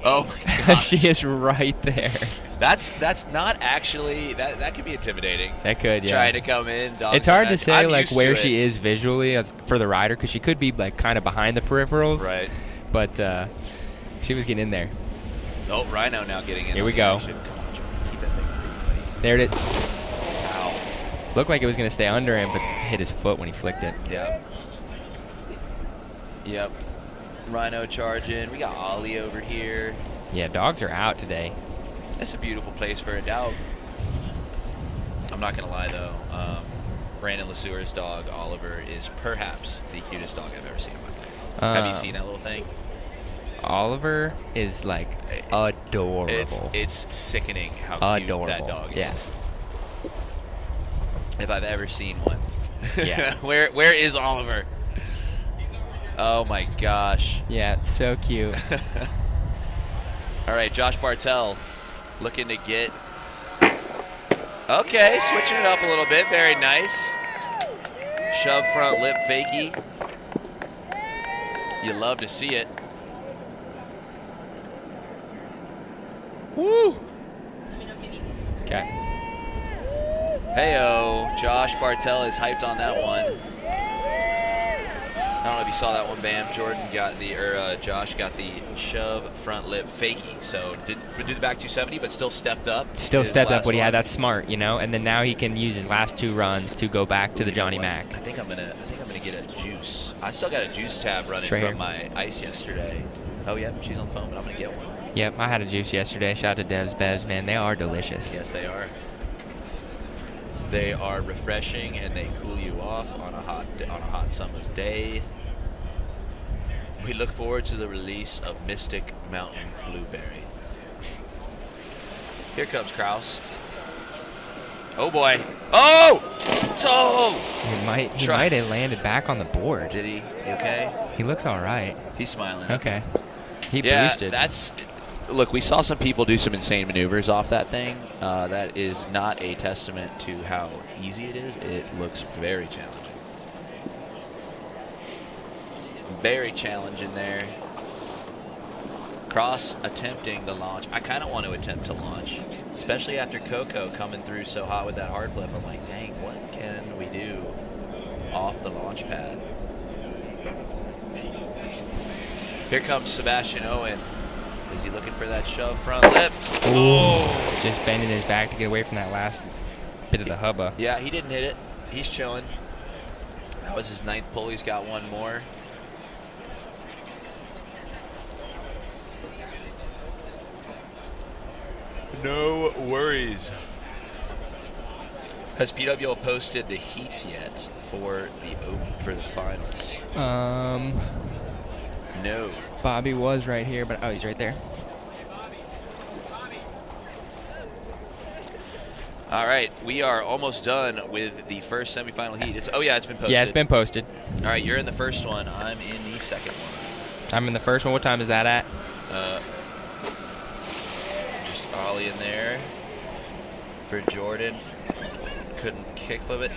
Oh my gosh. She is right there. That's not actually that could be intimidating. That could, yeah. Trying to come in. It's hard to say I'm like used where to she it. is visually for the rider because she could be like kind of behind the peripherals. Right. But she was getting in there. Oh, Rhino now getting in. Here we on the go. action. Come on, Joe. Keep that thing free, buddy. There it is. Wow. Looked like it was going to stay under him, but hit his foot when he flicked it. Yep. Rhino charging. We got Ollie over here. Yeah, dogs are out today. That's a beautiful place for a dog. I'm not going to lie, though. Brandon Lesueur's dog, Oliver, is perhaps the cutest dog I've ever seen in my life. Have you seen that little thing? Oliver is like adorable. It's sickening how cute Adorable. that dog is. Yes. If I've ever seen one. Yeah. Where is Oliver? Oh my gosh. Yeah, so cute. All right, Josh Bartell looking to get. Okay, switching it up a little bit. Very nice. Shove front lip fakie. You love to see it. Woo! Okay. Heyo, Josh Bartell is hyped on that one. I don't know if you saw that one, Bam. Josh got the shove front lip fakie. So did the back 270, but still stepped up. Still stepped up what he one. had. That's smart, you know. And then now he can use his last 2 runs to go back to the Johnny Mac. I think I'm gonna get a juice. I still got a juice tab running Right from here. my ice yesterday. Oh yeah, she's on the phone, but I'm gonna get one. Yep, I had a juice yesterday. Shout out to Dev's Bevs, man. They are delicious. Yes, they are. They are refreshing and they cool you off on a hot summer's day. We look forward to the release of Mystic Mountain Blueberry. Here comes Kraus. Oh boy! Oh! He might have landed back on the board. Did he? You okay? He looks all right. He's smiling. Okay. He Yeah, boosted. look, we saw some people do some insane maneuvers off that thing. That is not a testament to how easy it is. It looks very challenging. Very challenging there. Cross attempting the launch. I kind of want to attempt to launch, especially after Coco coming through so hot with that hard flip. I'm like, dang, what can we do off the launch pad? Here comes Sebastian Owen. Is he looking for that shove front lip? Oh! Just bending his back to get away from that last bit of the hubba. Yeah, he didn't hit it. He's chilling. That was his 9th pull. He's got one more. No worries. Has PWL posted the heats yet for the finals? No. Bobby was right here, but he's right there. All right, we are almost done with the first semifinal heat. It's been posted. Yeah, it's been posted. All right, you're in the first one. I'm in the second one. I'm in the first one. What time is that at? Just Ollie in there for Jordan. Couldn't kickflip it.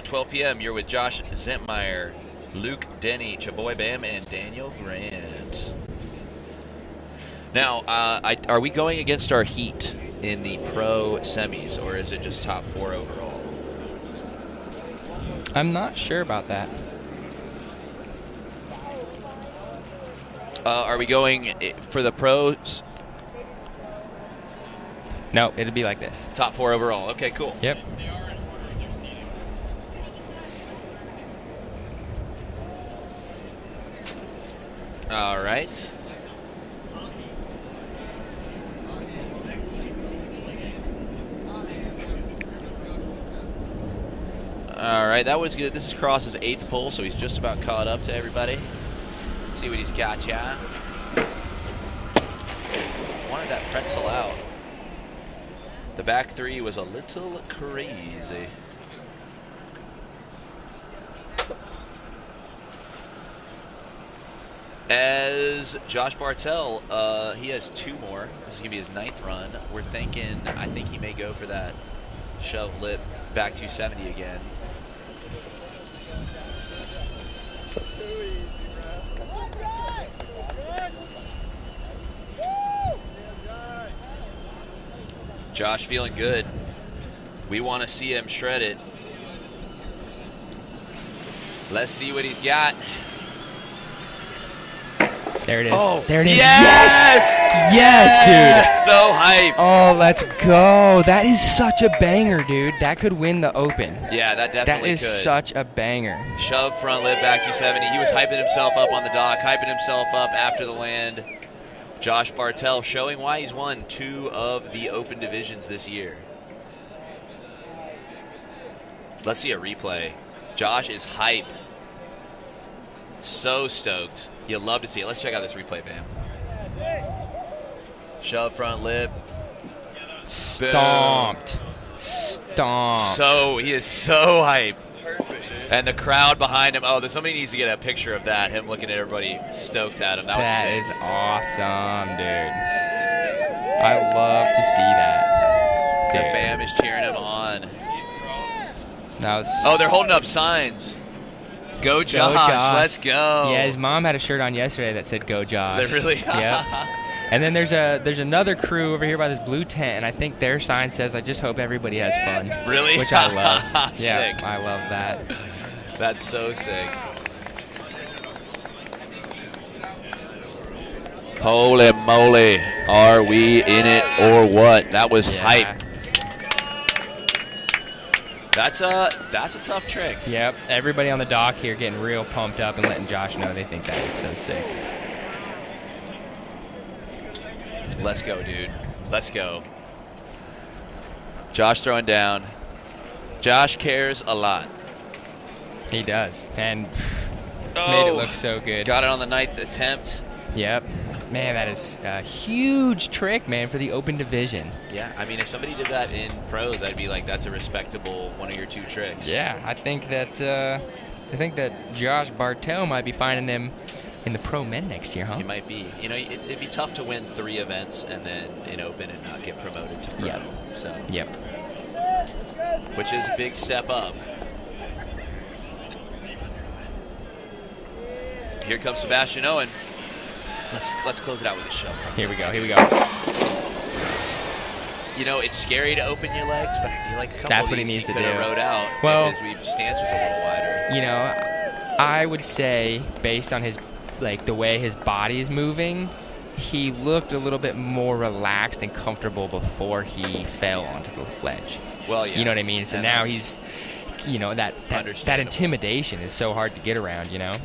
12 p.m. You're with Josh Zentmeyer, Luke Denny, Chaboy Bam, and Daniel Grant. Now, are we going against our heat in the pro semis, or is it just top 4 overall? I'm not sure about that. Are we going for the pros? No, it'd be like this. Top 4 overall. Okay, cool. Yep. All right. All right. right, that was good. This is Cross's 8th pull, so he's just about caught up to everybody. Let's see what he's got, yeah. Wanted that pretzel out. The back 3 was a little crazy. As Josh Bartel, he has 2 more. This is going to be his 9th run. We're thinking, I think he may go for that shove lip back 270 again. Josh feeling good. We want to see him shred it. Let's see what he's got. There it is. Oh, there it is. Yes! Yes, dude. So hype. Oh, let's go. That is such a banger, dude. That could win the Open. Yeah, that definitely could. That is such a banger. Shove front lip back 270. He was hyping himself up on the dock, hyping himself up after the land. Josh Bartel showing why he's won 2 of the Open divisions this year. Let's see a replay. Josh is hype. So stoked. You'll love to see it. Let's check out this replay, Bam. Shove front lip. Stomped. Stomped. So, he is so hype. And the crowd behind him. Oh, somebody needs to get a picture of that. Him looking at everybody stoked at him. That was sick. Is awesome, dude. I love to see that. The Dude. fam is cheering him on. That was Oh, they're holding up signs. Go Josh. Let's go. Yeah, his mom had a shirt on yesterday that said "Go Josh." They really? Yep. And then there's another crew over here by this blue tent, and I think their sign says, "I just hope everybody has fun." Really? Which I love. Sick. Yeah, I love that. That's so sick. Holy moly. Are we in it or what? That was hype. That's a tough trick. Yep. Everybody on the dock here getting real pumped up and letting Josh know they think that is so sick. Let's go, dude. Let's go. Josh throwing down. Josh cares a lot. He does. And made it look so good. Got it on the 9th attempt. Yep. Man, that is a huge trick, man, for the Open division. Yeah, I mean, if somebody did that in pros, I'd be like, that's a respectable one of your 2 tricks. Yeah, I think that Josh Bartel might be finding him in the pro men next year, huh? He might be. You know, it'd be tough to win 3 events and then in Open and not get promoted to pro. Yep. So. Yep. Which is a big step up. Here comes Sebastian Owen. Let's close it out with a shove. Here we go. Here we go. You know, it's scary to open your legs, but I feel like a couple That's of what he these needs he to could have do. rode out Well, if his stance was a little wider. You know, I would say based on his the way his body is moving, he looked a little bit more relaxed and comfortable before he fell onto the ledge. Well, yeah. You know what I mean? So And now that's he's, you know, that intimidation is so hard to get around, you know?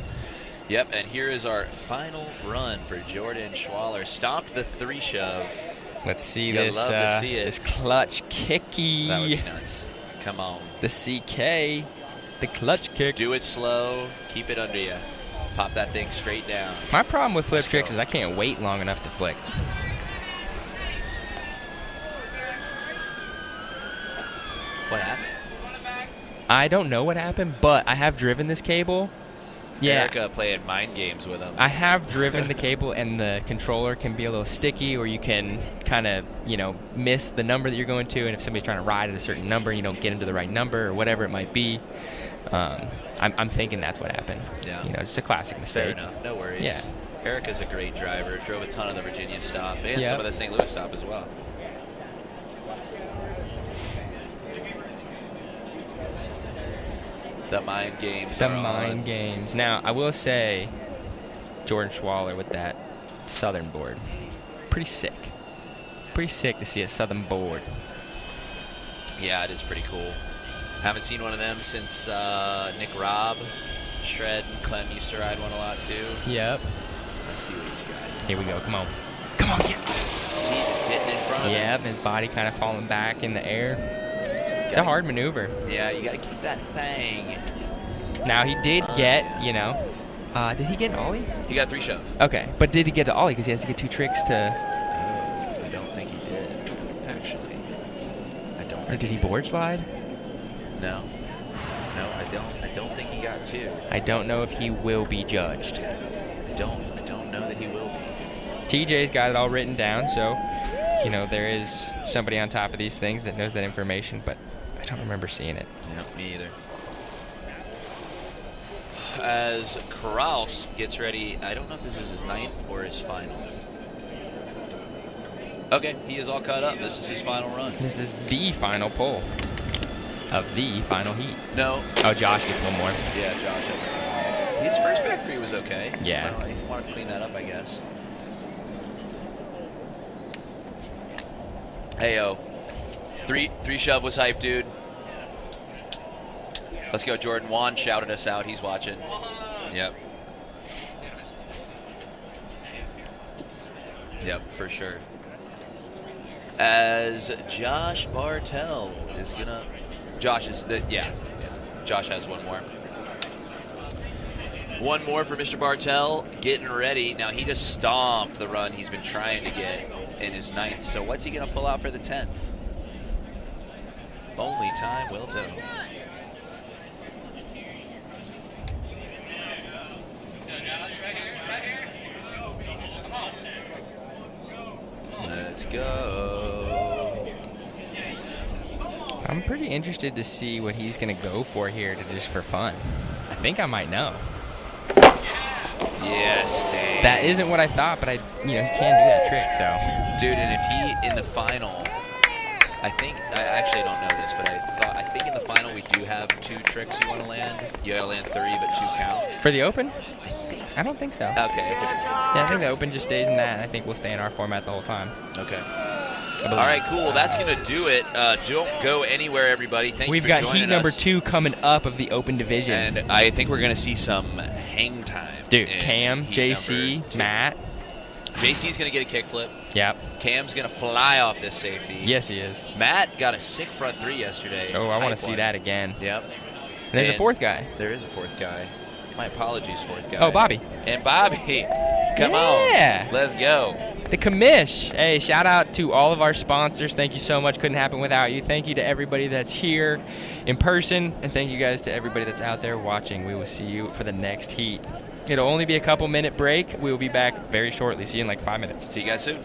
Yep, and here is our final run for Jordan Schwaller. Stopped the 3 shove. Let's see You'll this love to see it. this clutch kicky. That would be nuts. Come on. The CK, the clutch kick. Do it slow. Keep it under you. Pop that thing straight down. My problem with flip Let's tricks go. is I can't wait long enough to flick. What happened? I don't know what happened, but I have driven this cable. Yeah. Erica playing mind games with him. I have driven the cable, and the controller can be a little sticky, or you can kind of, you know, miss the number that you're going to, and if somebody's trying to ride at a certain number, you don't get into the right number, or whatever it might be. I'm thinking that's what happened. Yeah. You know, just a classic mistake. Fair enough. No worries. Yeah. Erica's a great driver. Drove a ton of the Virginia stop and Yeah. some of the St. Louis stop as well. The mind games The are mind on. games. Now, I will say, Jordan Schwaller with that Southern board, pretty sick. Pretty sick to see a Southern board. Yeah, it is pretty cool. Haven't seen one of them since Nick Robb. Shred and Clem used to ride one a lot too. Yep. Let's see what he's got. Here we go. Come on. Come on, yeah. See, just getting in front of him. Yep, his body kind of falling back in the air. It's a hard maneuver. Yeah, you got to keep that thing. Now, he did get, you know, did he get an ollie? He got 3 shove. Okay, but did he get the ollie? Because he has to get 2 tricks to... I don't think he did, actually. I don't Or think did he board slide? No. No, I don't think he got 2. I don't know if he will be judged. I don't know that he will be. TJ's got it all written down, so, you know, there is somebody on top of these things that knows that information, but I don't remember seeing it. No, me either. As Kraus gets ready, I don't know if this is his 9th or his final. Okay, he is all caught up. This is his final run. This is the final pull of the final heat. No. Oh, Josh gets one more. Yeah, Josh has it. His first back 3 was okay. Yeah. Well, if you want to clean that up, I guess. Hey-o. 3 shove was hype, dude. Let's go, Jordan. Juan shouted us out. He's watching. Yep. Yep, for sure. As Josh Bartel is gonna... Josh is the... Yeah. Josh has one more. One more for Mr. Bartel. Getting ready. Now, he just stomped the run he's been trying to get in his 9th. So what's he gonna pull out for the 10th? Only time will tell. Let's go. I'm pretty interested to see what he's going to go for here just for fun. I think I might know. Yes, dang. That isn't what I thought, but he can do that trick, so. Dude, and if he, in the final, I actually don't know this, but I think in the final we do have 2 tricks you want to land. You gotta land 3, but 2 count. For the Open? I don't think so. Okay. Yeah, I think the Open just stays in that. I think we'll stay in our format the whole time. Okay. All right, cool. That's going to do it. Don't go anywhere, everybody. Thank you for joining us. We've got heat number 2 coming up of the Open division. And I think we're going to see some hang time. Dude, Cam, JC, Matt. JC's going to get a kickflip. Yep. Cam's going to fly off this safety. Yes, he is. Matt got a sick front 3 yesterday. Oh, I want to see that again. Yep. And there's a 4th guy. There is a 4th guy. My apologies, 4th guy. Oh, Bobby. And Bobby. Come on. Let's go. The commish. Hey, shout out to all of our sponsors. Thank you so much. Couldn't happen without you. Thank you to everybody that's here in person. And thank you guys to everybody that's out there watching. We will see you for the next heat. It'll only be a couple-minute break. We will be back very shortly. See you in like 5 minutes. See you guys soon.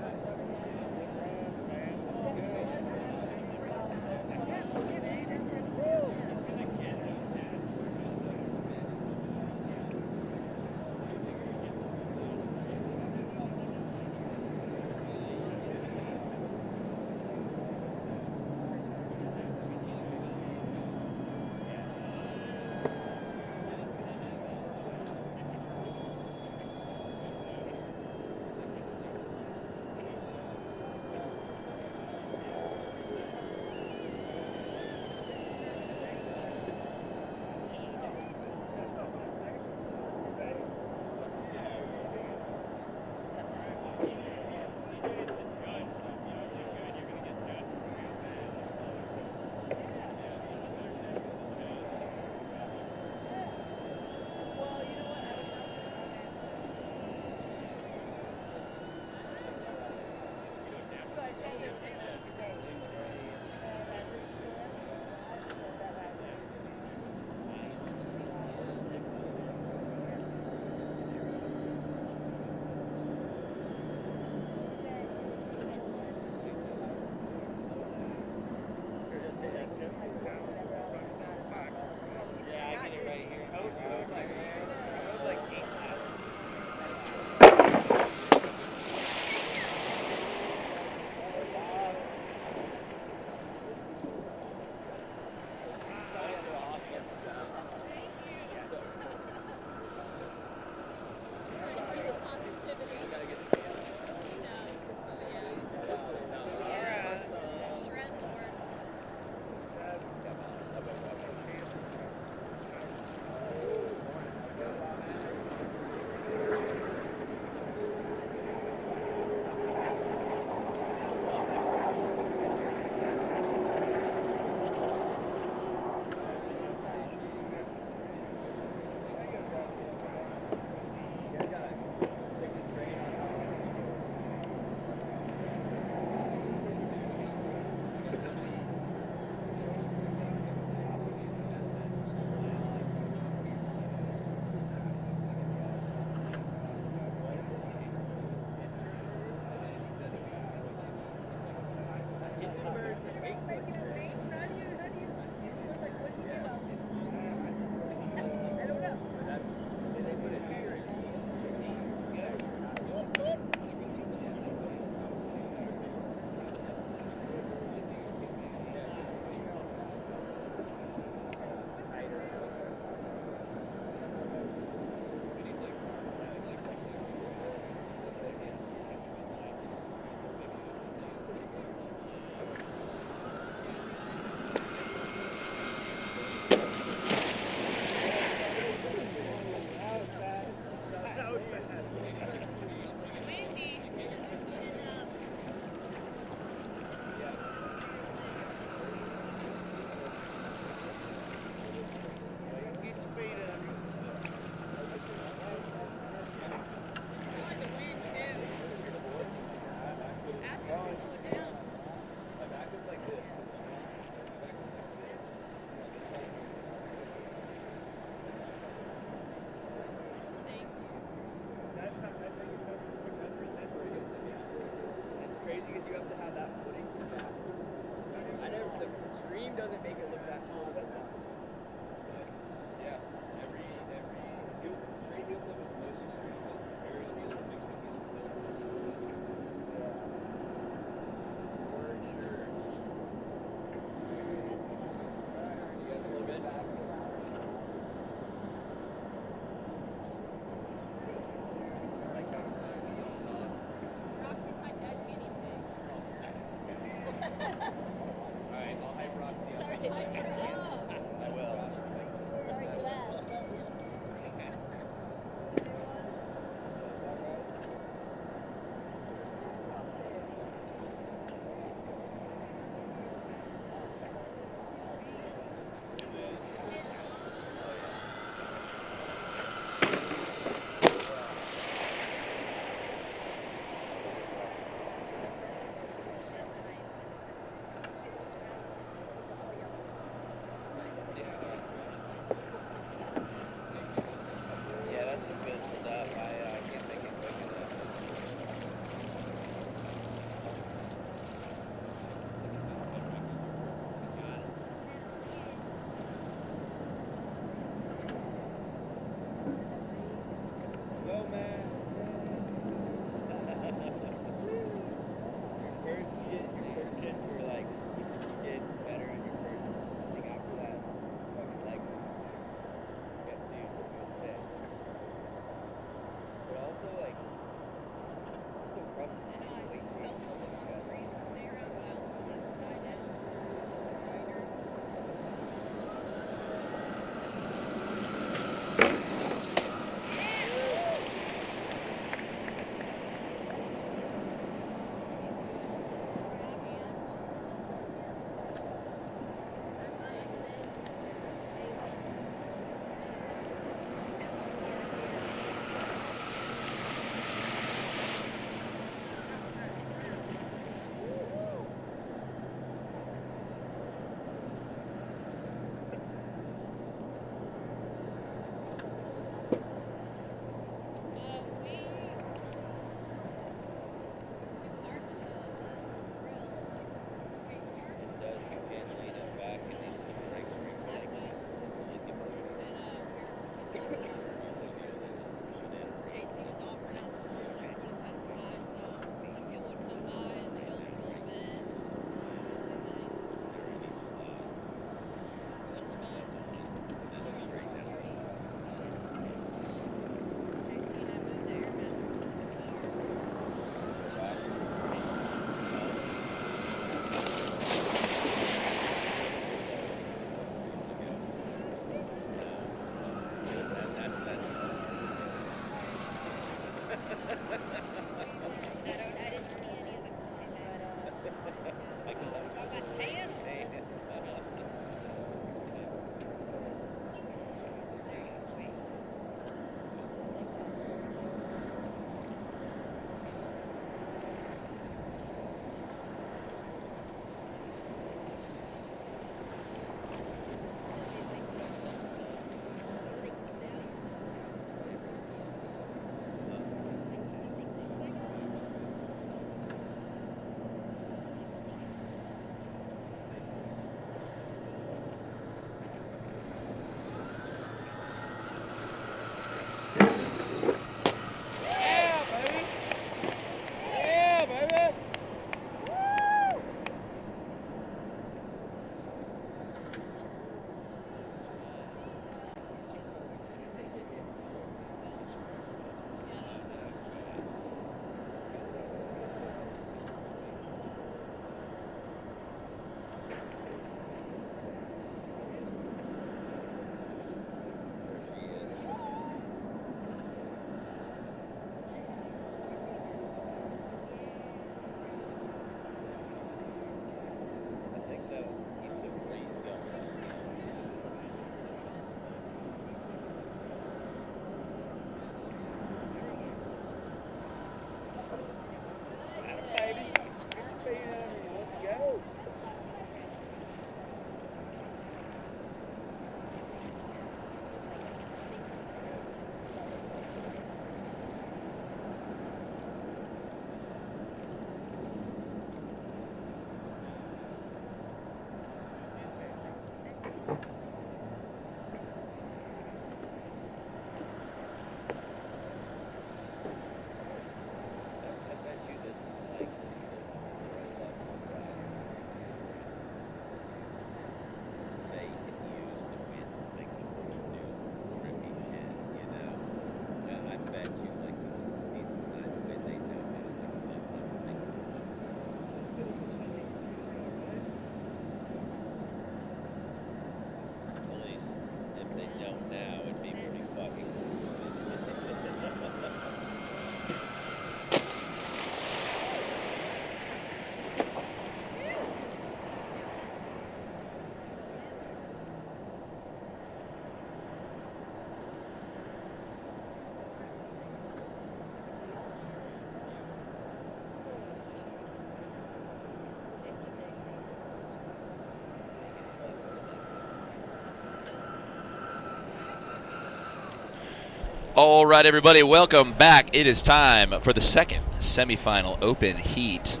All right, everybody, welcome back. It is time for the second semifinal open heat.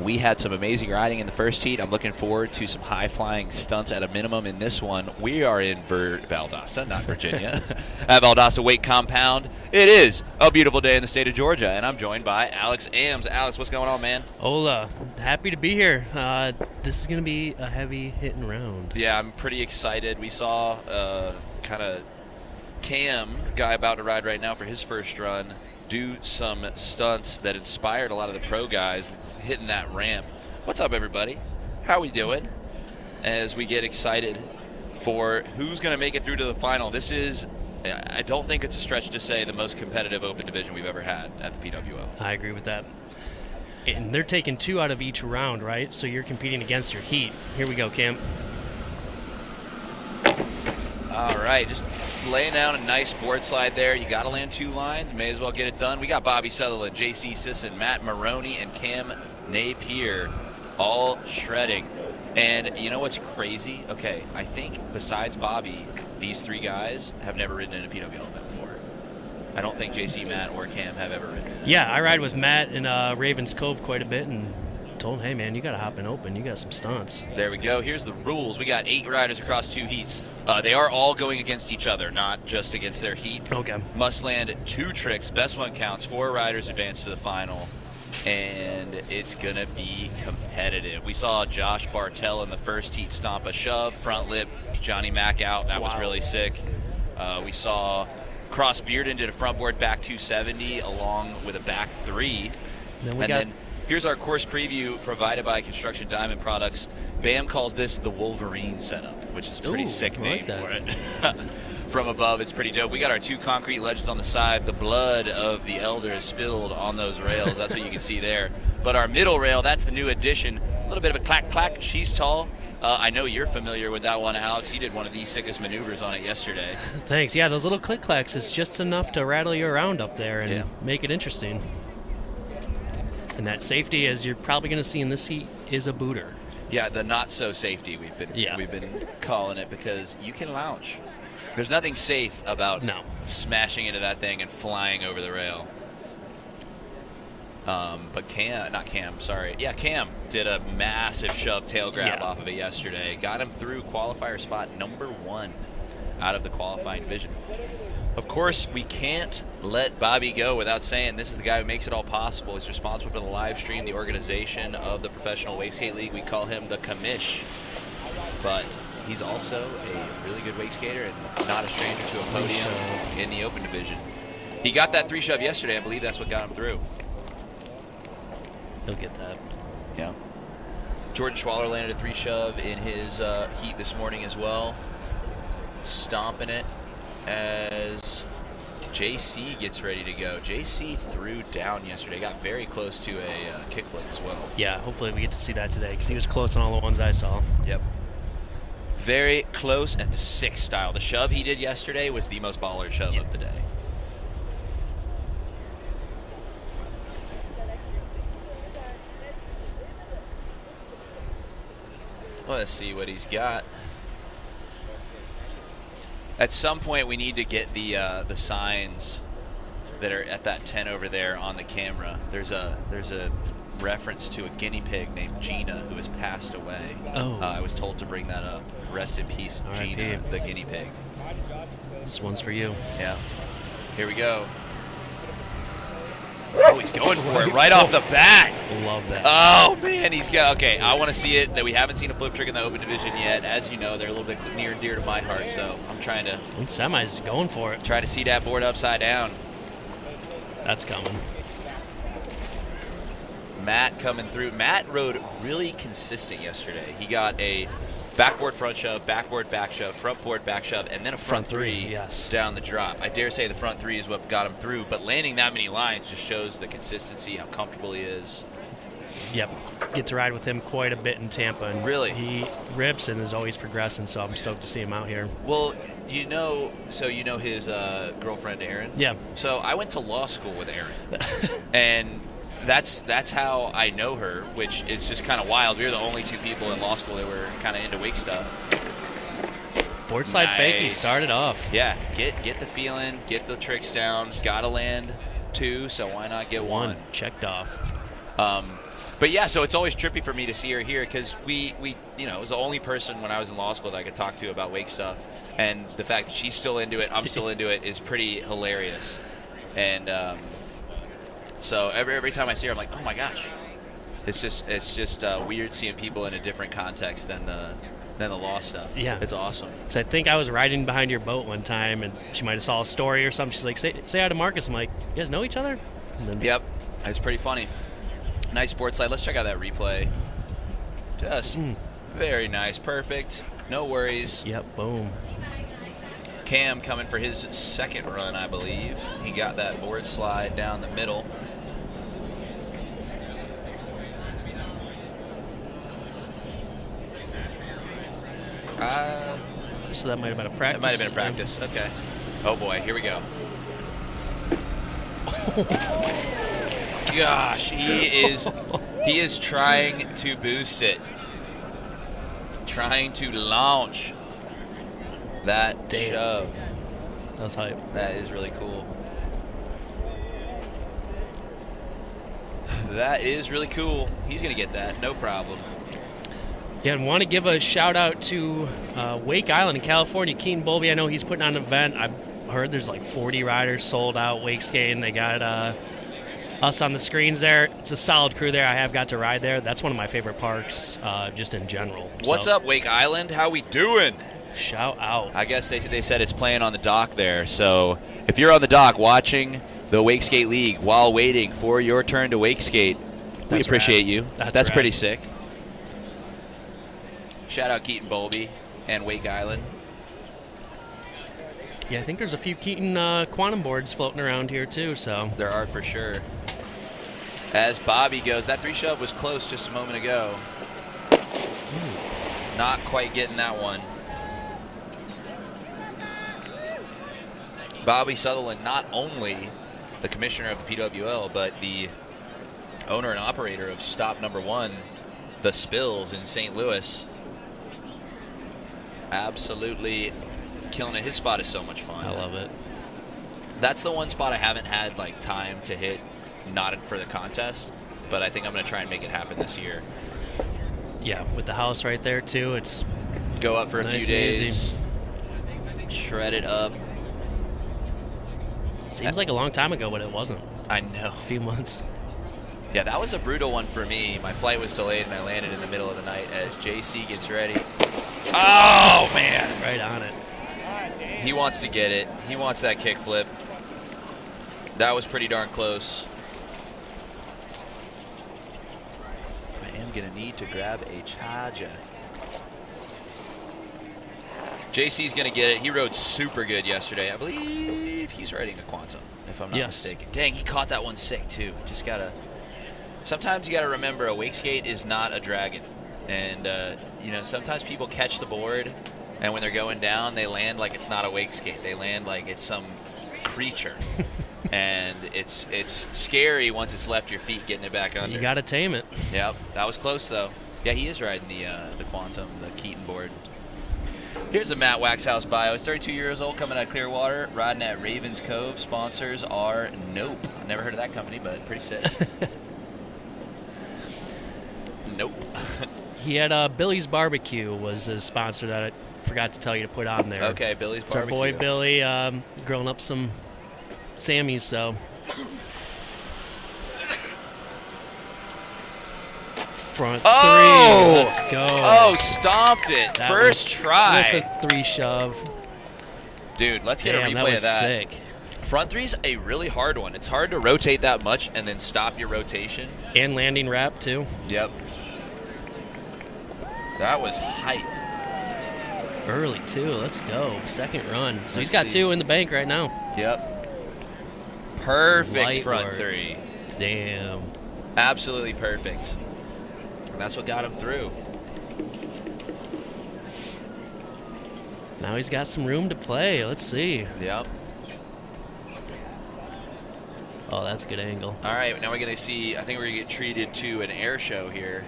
We had some amazing riding in the first heat. I'm looking forward to some high-flying stunts at a minimum in this one. We are in Valdosta, not Virginia, at Valdosta Wake Compound. It is a beautiful day in the state of Georgia, and I'm joined by Alex Ames. Alex, what's going on, man? Hola. Happy to be here. This is going to be a heavy hitting round. Yeah, I'm pretty excited. We saw kind of Cam, guy about to ride right now for his first run, do some stunts that inspired a lot of the pro guys hitting that ramp. What's up, everybody? How we doing? As we get excited for who's going to make it through to the final. This is, I don't think it's a stretch to say, the most competitive open division we've ever had at the PWL. I agree with that. And they're taking 2 out of each round, right? So you're competing against your heat. Here we go, Cam. All right, just laying down a nice board slide there. You got to land 2 lines. May as well get it done. We got Bobby Sutherland, JC Sisson, Matt Maroney, and Cam Napier all shredding. And you know what's crazy? Okay, I think besides Bobby, these 3 guys have never ridden in a PWL event before. I don't think JC, Matt, or Cam have ever ridden in it. Yeah, I ride with Matt in Ravens Cove quite a bit and told him, hey, man, you got to hop in open. You got some stunts. There we go. Here's the rules. We got 8 riders across 2 heats. They are all going against each other, not just against their heat. Okay. Must land 2 tricks. Best one counts. 4 riders advance to the final. And it's going to be competitive. We saw Josh Bartell in the first heat stomp a shove, front lip, Johnny Mack out. That was really sick. We saw Cross Bearden did a front board back 270 along with a back 3. Then here's our course preview provided by Construction Diamond Products. Bam calls this the Wolverine setup, which is a pretty sick name for it. From above, it's pretty dope. We got our 2 concrete ledges on the side. The blood of the elders spilled on those rails. That's what you can see there. But our middle rail, that's the new addition. A little bit of a clack-clack. She's tall. I know you're familiar with that one, Alex. You did one of the sickest maneuvers on it yesterday. Thanks. Yeah, those little click-clacks is just enough to rattle you around up there and make it interesting. And that safety, as you're probably going to see in this heat, is a booter. Yeah, the not-so-safety we've been calling it, because you can launch. There's nothing safe about smashing into that thing and flying over the rail. But Cam did a massive shove tail grab off of it yesterday. Got him through qualifier spot number 1 out of the qualifying division. Of course, we can't let Bobby go without saying this is the guy who makes it all possible. He's responsible for the live stream, the organization of the Professional Wake Skate League. We call him the commish. But he's also a really good wake skater and not a stranger to a podium in the open division. He got that 3 shove yesterday. I believe that's what got him through. He'll get that. Yeah. Jordan Schwaller landed a 3 shove in his heat this morning as well. Stomping it as JC gets ready to go. JC threw down yesterday. Got very close to a kickflip as well. Yeah, hopefully we get to see that today because he was close on all the ones I saw. Yep. Very close and sick style. The shove he did yesterday was the most baller shove of the day. Let's see what he's got. At some point, we need to get the signs that are at that 10 over there on the camera. There's a reference to a guinea pig named Gina who has passed away. I was told to bring that up. Rest in peace, Gina, the guinea pig. This one's for you. Yeah. Here we go. Oh, he's going for it right off the bat. Love that. Oh, man, he's got, okay, I want to see it. That we haven't seen a flip trick in the open division yet. As you know, they're a little bit near and dear to my heart, so I'm trying to. Semi's going for it. Try to see that board upside down. That's coming. Matt coming through. Matt rode really consistent yesterday. He got a backboard front shove, backboard back shove, front board back shove, and then a front three down the drop. I dare say the front 3 is what got him through, but landing that many lines just shows the consistency, how comfortable he is. Yep. Get to ride with him quite a bit in Tampa. And really? He rips and is always progressing, so I'm stoked to see him out here. Well, you know his girlfriend, Erin? Yeah. So I went to law school with Erin. And that's how I know her, which is just kind of wild. We were the only 2 people in law school that were kind of into wake stuff. Board slide fake. He Nice. started off. Yeah, get the feeling, get the tricks down. Got to land 2, so why not get 1? Checked off. But yeah, so it's always trippy for me to see her here because we it was the only person when I was in law school that I could talk to about wake stuff, and the fact that she's still into it, I'm still into it, is pretty hilarious. And so every time I see her, I'm like, oh my gosh, it's just weird seeing people in a different context than the law stuff. Yeah, it's awesome. So I think I was riding behind your boat one time, and she might have saw a story or something. She's like, say hi to Marcus. I'm like, you guys know each other? Yep, it's pretty funny. Nice board slide. Let's check out that replay. Just very nice. Perfect. No worries. Yep, boom. Cam coming for his second run, I believe. He got that board slide down the middle. So that might have been a practice. That might have been a practice. Okay. Oh boy, here we go. Gosh, he is trying to boost it, trying to launch that shove. That was hype. That is really cool. That is really cool. He's gonna get that, no problem. Yeah, and want to give a shout out to Wake Island in California. Keaton Bowlby, I know he's putting on an event. I've heard there's like 40 riders sold out wake skating. They got us on the screens there. It's a solid crew there. I have got to ride there. That's one of my favorite parks, just in general. What's up, Wake Island? How we doing? Shout out. I guess they said it's playing on the dock there. So if you're on the dock watching the Wake Skate League while waiting for your turn to wake skate, we appreciate you. That's pretty sick. Shout out Keaton Bowlby and Wake Island. Yeah, I think there's a few Keaton quantum boards floating around here too. So there are for sure. As Bobby goes, that 3 shove was close just a moment ago. Not quite getting that one. Bobby Sutherland, not only the commissioner of the PWL, but the owner and operator of Stop #1, The Spills in St. Louis. Absolutely killing it. His spot is so much fun. I love it. That's the one spot I haven't had like time to hit, not for the contest, but I think I'm going to try and make it happen this year. Yeah, with the house right there too. It's go up for a few days, shred it up. Seems like a long time ago, but it wasn't. I know. A few months. Yeah, that was a brutal one for me. My flight was delayed, and I landed in the middle of the night as JC gets ready. Oh, man. Right on it. He wants to get it. He wants that kickflip. That was pretty darn close. I am going to need to grab a charger. JC's going to get it. He rode super good yesterday. I believe he's riding a Quantum, if I'm not mistaken. Dang, he caught that one sick, too. Just got to... Sometimes you got to remember a wake skate is not a dragon. And, you know, sometimes people catch the board, and when they're going down, they land like it's not a wake skate. They land like it's some creature. And it's scary once it's left your feet getting it back under. You got to tame it. Yep, that was close, though. Yeah, he is riding the Quantum, the Keaton board. Here's a Matt Waxhouse bio. He's 32 years old, coming out of Clearwater, riding at Ravens Cove. Sponsors are Nope. Never heard of that company, but pretty sick. Nope. He had Billy's Barbecue was his sponsor that I forgot to tell you to put on there. Okay, Billy's Barbecue. It's our boy Billy grilling up some Sammys, so. Front three. Let's go. Oh, stomped it. That First try. With a 3 shove. Dude, let's get a replay that was of that. Sick. Front three's a really hard one. It's hard to rotate that much and then stop your rotation. And landing wrap, too. Yep. That was hype. Early, too. Let's go. Second run. So he's got 2 in the bank right now. Yep. Perfect Light front work. 3. Damn. Absolutely perfect. And that's what got him through. Now he's got some room to play. Let's see. Yep. Oh, that's a good angle. All right, now we're going to see, I think we're going to get treated to an air show here.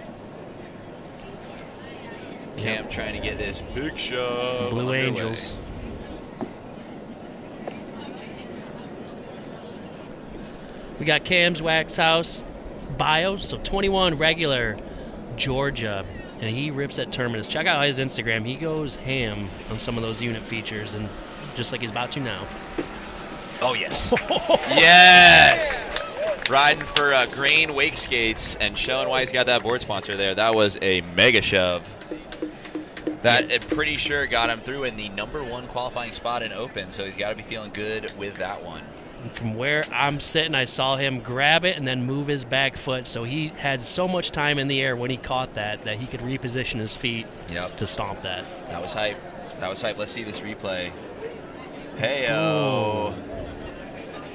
Cam trying to get this big shove. Blue underway. Angels. We got Cam's Wax House bio, so 21 regular Georgia, and he rips at Terminus. Check out his Instagram. He goes ham on some of those unit features, and just like he's about to now. Oh, yes. Yes! Riding for Grain Wake Skates and showing why he's got that board sponsor there. That was a mega shove. That, I'm pretty sure, got him through in the #1 qualifying spot in Open, so he's got to be feeling good with that one. And from where I'm sitting, I saw him grab it and then move his back foot, so he had so much time in the air when he caught that he could reposition his feet to stomp that. That was hype. That was hype. Let's see this replay. Hey-oh.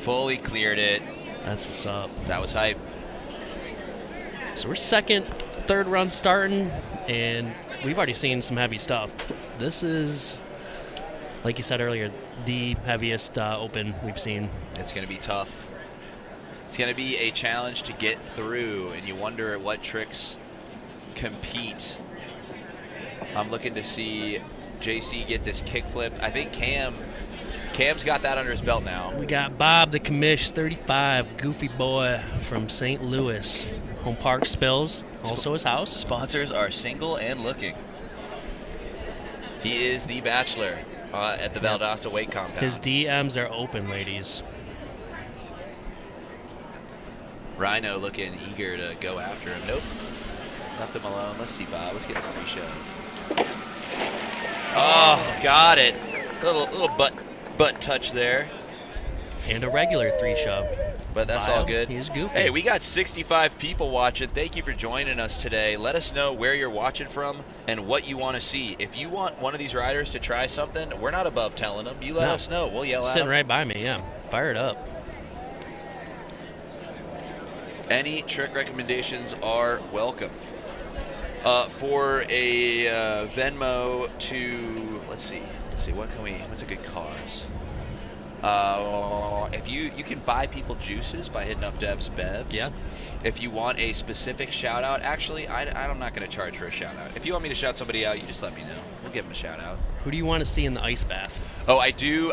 Fully cleared it. That's what's up. That was hype. So we're second, third run starting, and we've already seen some heavy stuff. This is, like you said earlier, the heaviest Open we've seen. It's going to be tough. It's going to be a challenge to get through, and you wonder at what tricks compete. I'm looking to see JC get this kickflip. I think Cam's got that under his belt now. We got Bob the Commish, 35, goofy boy from St. Louis. Home Park Spills, also his house. Sponsors are single and looking. He is the bachelor at the Valdosta Weight Compound. His DMs are open, ladies. Rhino looking eager to go after him. Nope. Left him alone. Let's see, Bob. Let's get this 3-shove. Oh, got it. Little butt touch there. And a regular 3-shove. But that's all good. He's goofy. Hey, we got 65 people watching. Thank you for joining us today. Let us know where you're watching from and what you want to see. If you want one of these riders to try something, we're not above telling them. You let us know. We'll yell at them. Sitting right by me, yeah. Fire it up. Any trick recommendations are welcome. For a Venmo to, let's see, what's a good cause? If you can buy people juices by hitting up Deb's Bevs. Yeah. If you want a specific shout out, actually, I'm not going to charge for a shout out. If you want me to shout somebody out, you just let me know. We'll give them a shout out. Who do you want to see in the ice bath? Oh, I do.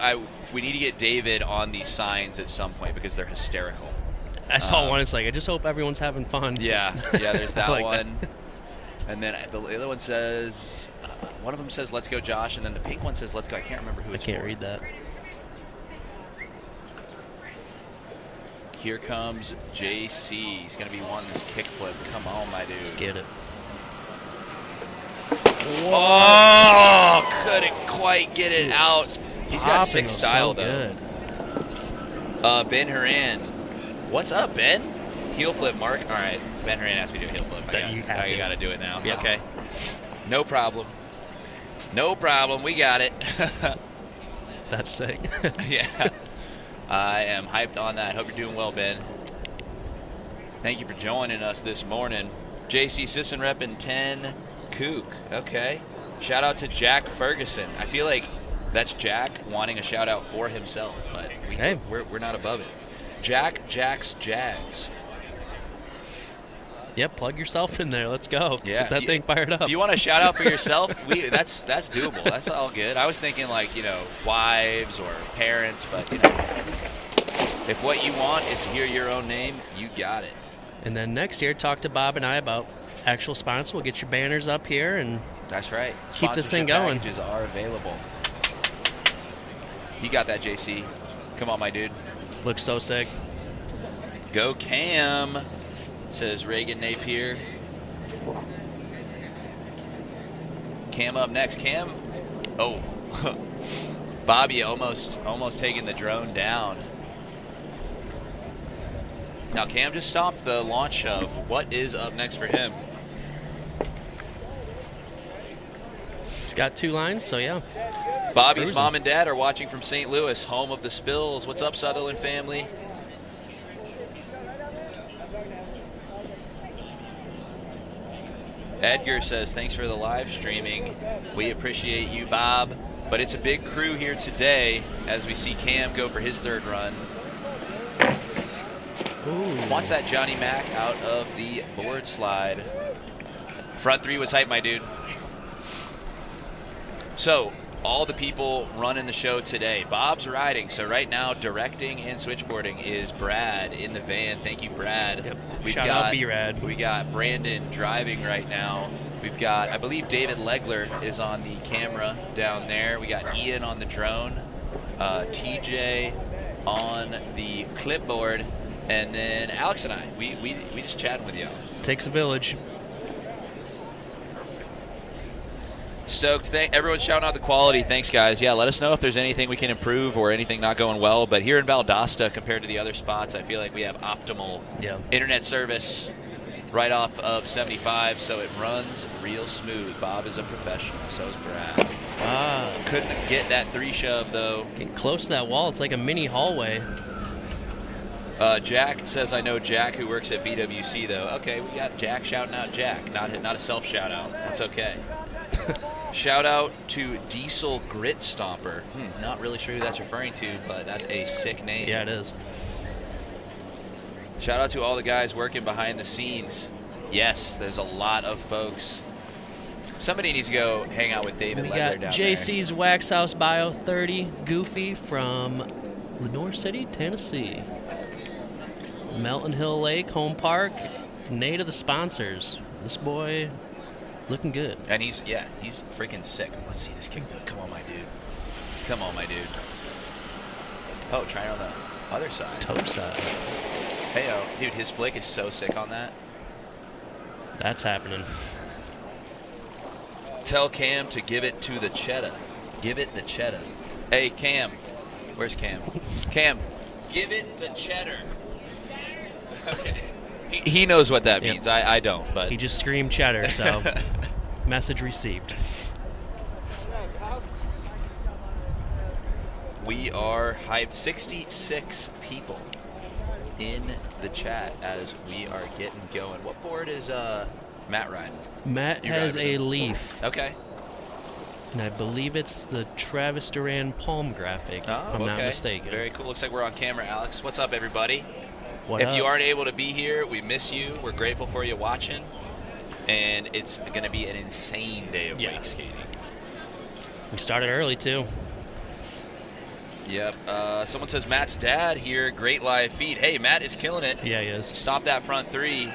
We need to get David on these signs at some point because they're hysterical. I saw one. It's like, I just hope everyone's having fun. Yeah, there's that like one. And then the other one says, one of them says, "Let's go, Josh," and then the pink one says, "Let's go." I can't remember who it's for. I can't read that. Here comes JC. He's going to be wanting this kickflip. Come on, my dude. Let's get it. Oh, couldn't quite get it out. He's got sick style, so though. Good. Ben Horan. What's up, Ben? Heel flip, Mark. All right. Ben Horan asked me to do a heel flip. I got to do it now. Yep. Okay. No problem. No problem. We got it. That's sick. Yeah. I am hyped on that. Hope you're doing well, Ben. Thank you for joining us this morning. JC Sisson repping 10 Kook. Okay. Shout out to Jack Ferguson. I feel like that's Jack wanting a shout out for himself, but we're not above it. Jack's Jags. Yep, plug yourself in there. Let's go. Yeah, get that thing fired up. If you want a shout out for yourself, that's doable. That's all good. I was thinking wives or parents, but if what you want is to hear your own name, you got it. And then next year, talk to Bob and I about actual sponsors. We'll get your banners up here and that's right. Keep this thing going. Packages are available. You got that, JC. Come on, my dude. Looks so sick. Go Cam, says Reagan Napier. Cam up next. Cam. Oh, Bobby almost taking the drone down. Now Cam just stopped the launch shove. What is up next for him? He's got 2 lines, so yeah. Bobby's Cruising. mom and dad are watching from St. Louis, home of the Spills. What's up, Sutherland family? Edgar says, thanks for the live streaming. We appreciate you, Bob. But it's a big crew here today as we see Cam go for his 3rd run. Ooh. Wants that Johnny Mac out of the board slide. Front 3 was hype, my dude. So, all the people running the show today. Bob's riding, so right now directing and switchboarding is Brad in the van. Thank you, Brad. Yep. Shout out B-Rad. We got Brandon driving right now. We've got, I believe David Legler is on the camera down there. We got Ian on the drone, TJ on the clipboard, and then Alex and I. We just chatting with you. Takes a village. Stoked. Everyone's shouting out the quality. Thanks, guys. Yeah, let us know if there's anything we can improve or anything not going well. But here in Valdosta, compared to the other spots, I feel like we have optimal internet service right off of 75, so it runs real smooth. Bob is a professional. So is Brad. Couldn't get that 3-shove, though. Getting close to that wall. It's like a mini hallway. Jack says, I know Jack who works at VWC, though. Okay, we got Jack shouting out Jack. Not a self-shout-out. That's okay. Shout out to Diesel Grit Stomper. Not really sure who that's referring to, but that's a sick name. Yeah, it is. Shout out to all the guys working behind the scenes. Yes, there's a lot of folks. Somebody needs to go hang out with David Legler down there. We got JC's Wax House Bio 30, Goofy from Lenore City, Tennessee. Melton Hill Lake, Home Park, Nate of the sponsors. This boy looking good. And he's freaking sick. Let's see this kickflip. Come on, my dude. Come on, my dude. Oh, try it on the other side. Toe side. Hey, dude, his flick is so sick on that. That's happening. Tell Cam to give it to the cheddar. Give it the cheddar. Hey, Cam. Where's Cam? Cam, give it the cheddar. Okay. He knows what that means. I don't, but he just screamed cheddar, so message received. We are hyped. 66 people in the chat as we are getting going. What board is Matt riding? Matt has a Leaf. Okay. And I believe it's the Travis Duran Palm graphic, if I'm not mistaken. Very cool. Looks like we're on camera, Alex. What's up, everybody? If you aren't able to be here, we miss you. We're grateful for you watching. And it's going to be an insane day of wake skating. We started early, too. Yep. Someone says Matt's dad here. Great live feed. Hey, Matt is killing it. Yeah, he is. Stop that front 3.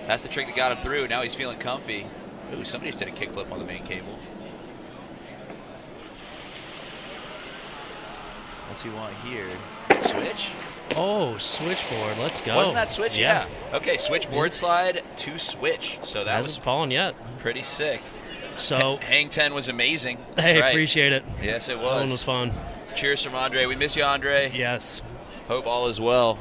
That's the trick that got him through. Now he's feeling comfy. Ooh, somebody just did a kickflip on the main cable. What's he want here? Switch? Oh, switchboard. Let's go. Wasn't that switch? Yeah. Okay, switchboard slide to switch. So that hasn't fallen yet. Pretty sick. So Hang 10 was amazing. Hey, right. Appreciate it. Yes, it was. That one was fun. Cheers from Andre. We miss you, Andre. Yes. Hope all is well.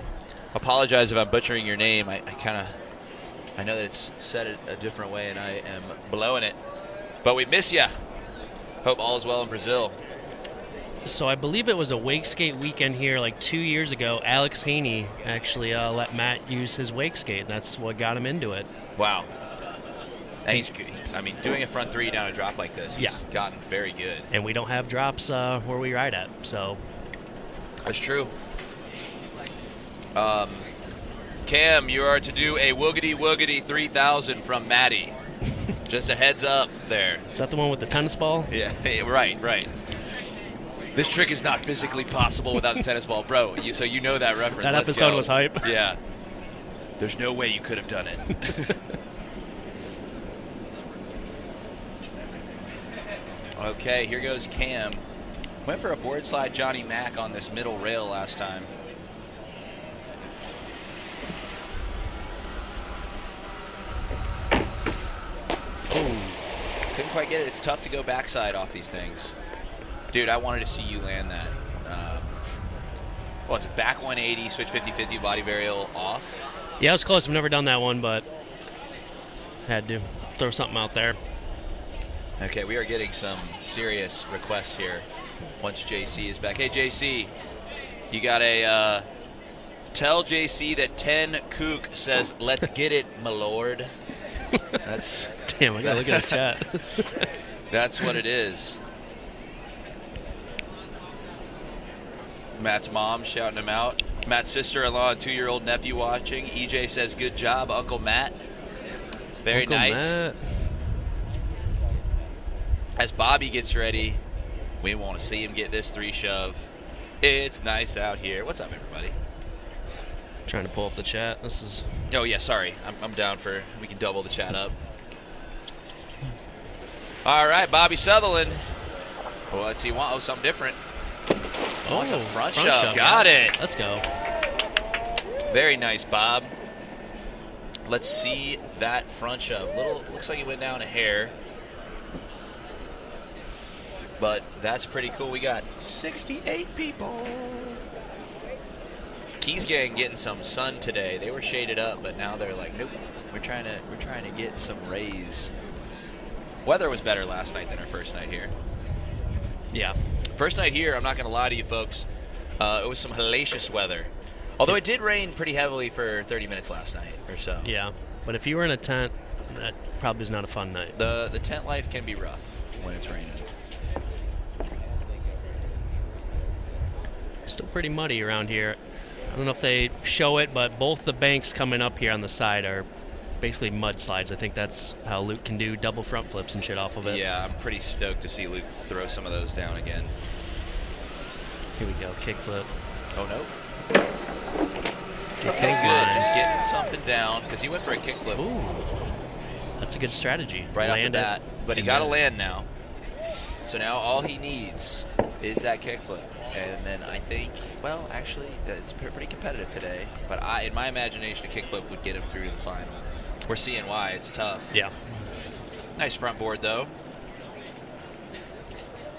Apologize if I'm butchering your name. I know that it's said a different way, and I am blowing it. But we miss you. Hope all is well in Brazil. So I believe it was a wake skate weekend here like 2 years ago. Alex Haney actually let Matt use his wake skate. That's what got him into it. Wow. And he's good. I mean, doing a front 3 down a drop like this, he's gotten very good. And we don't have drops where we ride at, so. That's true. Cam, you are to do a woogity woogity 3000 from Maddie. Just a heads up there. Is that the one with the tennis ball? Yeah, right. This trick is not physically possible without the tennis ball. Bro, so you know that reference. That episode was hype. Yeah. There's no way you could have done it. Okay, here goes Cam. Went for a board slide Johnny Mac on this middle rail last time. Oh, couldn't quite get it. It's tough to go backside off these things. Dude, I wanted to see you land that. What was it? Back 180, switch 50-50, body varial off? Yeah, it was close. I've never done that one, but had to throw something out there. Okay, we are getting some serious requests here once JC is back. Hey, JC, you got a tell JC that 10 Kook says, let's get it, my lord. That's damn, I got to look at his chat. That's what it is. Matt's mom shouting him out. Matt's sister-in-law and 2-year-old nephew watching. EJ says, good job, Uncle Matt. Very Uncle nice. Matt. As Bobby gets ready We want to see him get this 3 shove. It's nice out here. What's up, everybody? Trying to pull up the chat. This is. Oh, yeah, sorry. I'm down for, we can double the chat up. All right, Bobby Sutherland. What's he want? Oh, something different. Oh, it's a front shove. Got it. Let's go. Very nice, Bob. Let's see that front shove. Looks like he went down a hair. But that's pretty cool. We got 68 people. Keys Gang getting some sun today. They were shaded up, but now they're like, nope. We're trying to get some rays. Weather was better last night than our first night here. Yeah. First night here, I'm not going to lie to you folks, it was some hellacious weather. Although it did rain pretty heavily for 30 minutes last night or so. Yeah, but if you were in a tent, that probably is not a fun night. The tent life can be rough when it's raining. Still pretty muddy around here. I don't know if they show it, but both the banks coming up here on the side are basically mudslides. I think that's how Luke can do double front flips and shit off of it. Yeah, I'm pretty stoked to see Luke throw some of those down again. Here we go, kickflip. Oh, no. Okay, good. Just getting something down, because he went for a kickflip. Ooh, that's a good strategy. Right off the bat. But he got to then land now. So now all he needs is that kickflip. And then I think, well, actually, it's pretty competitive today. But in my imagination, a kickflip would get him through to the final. We're seeing why. It's tough. Yeah. Nice front board, though.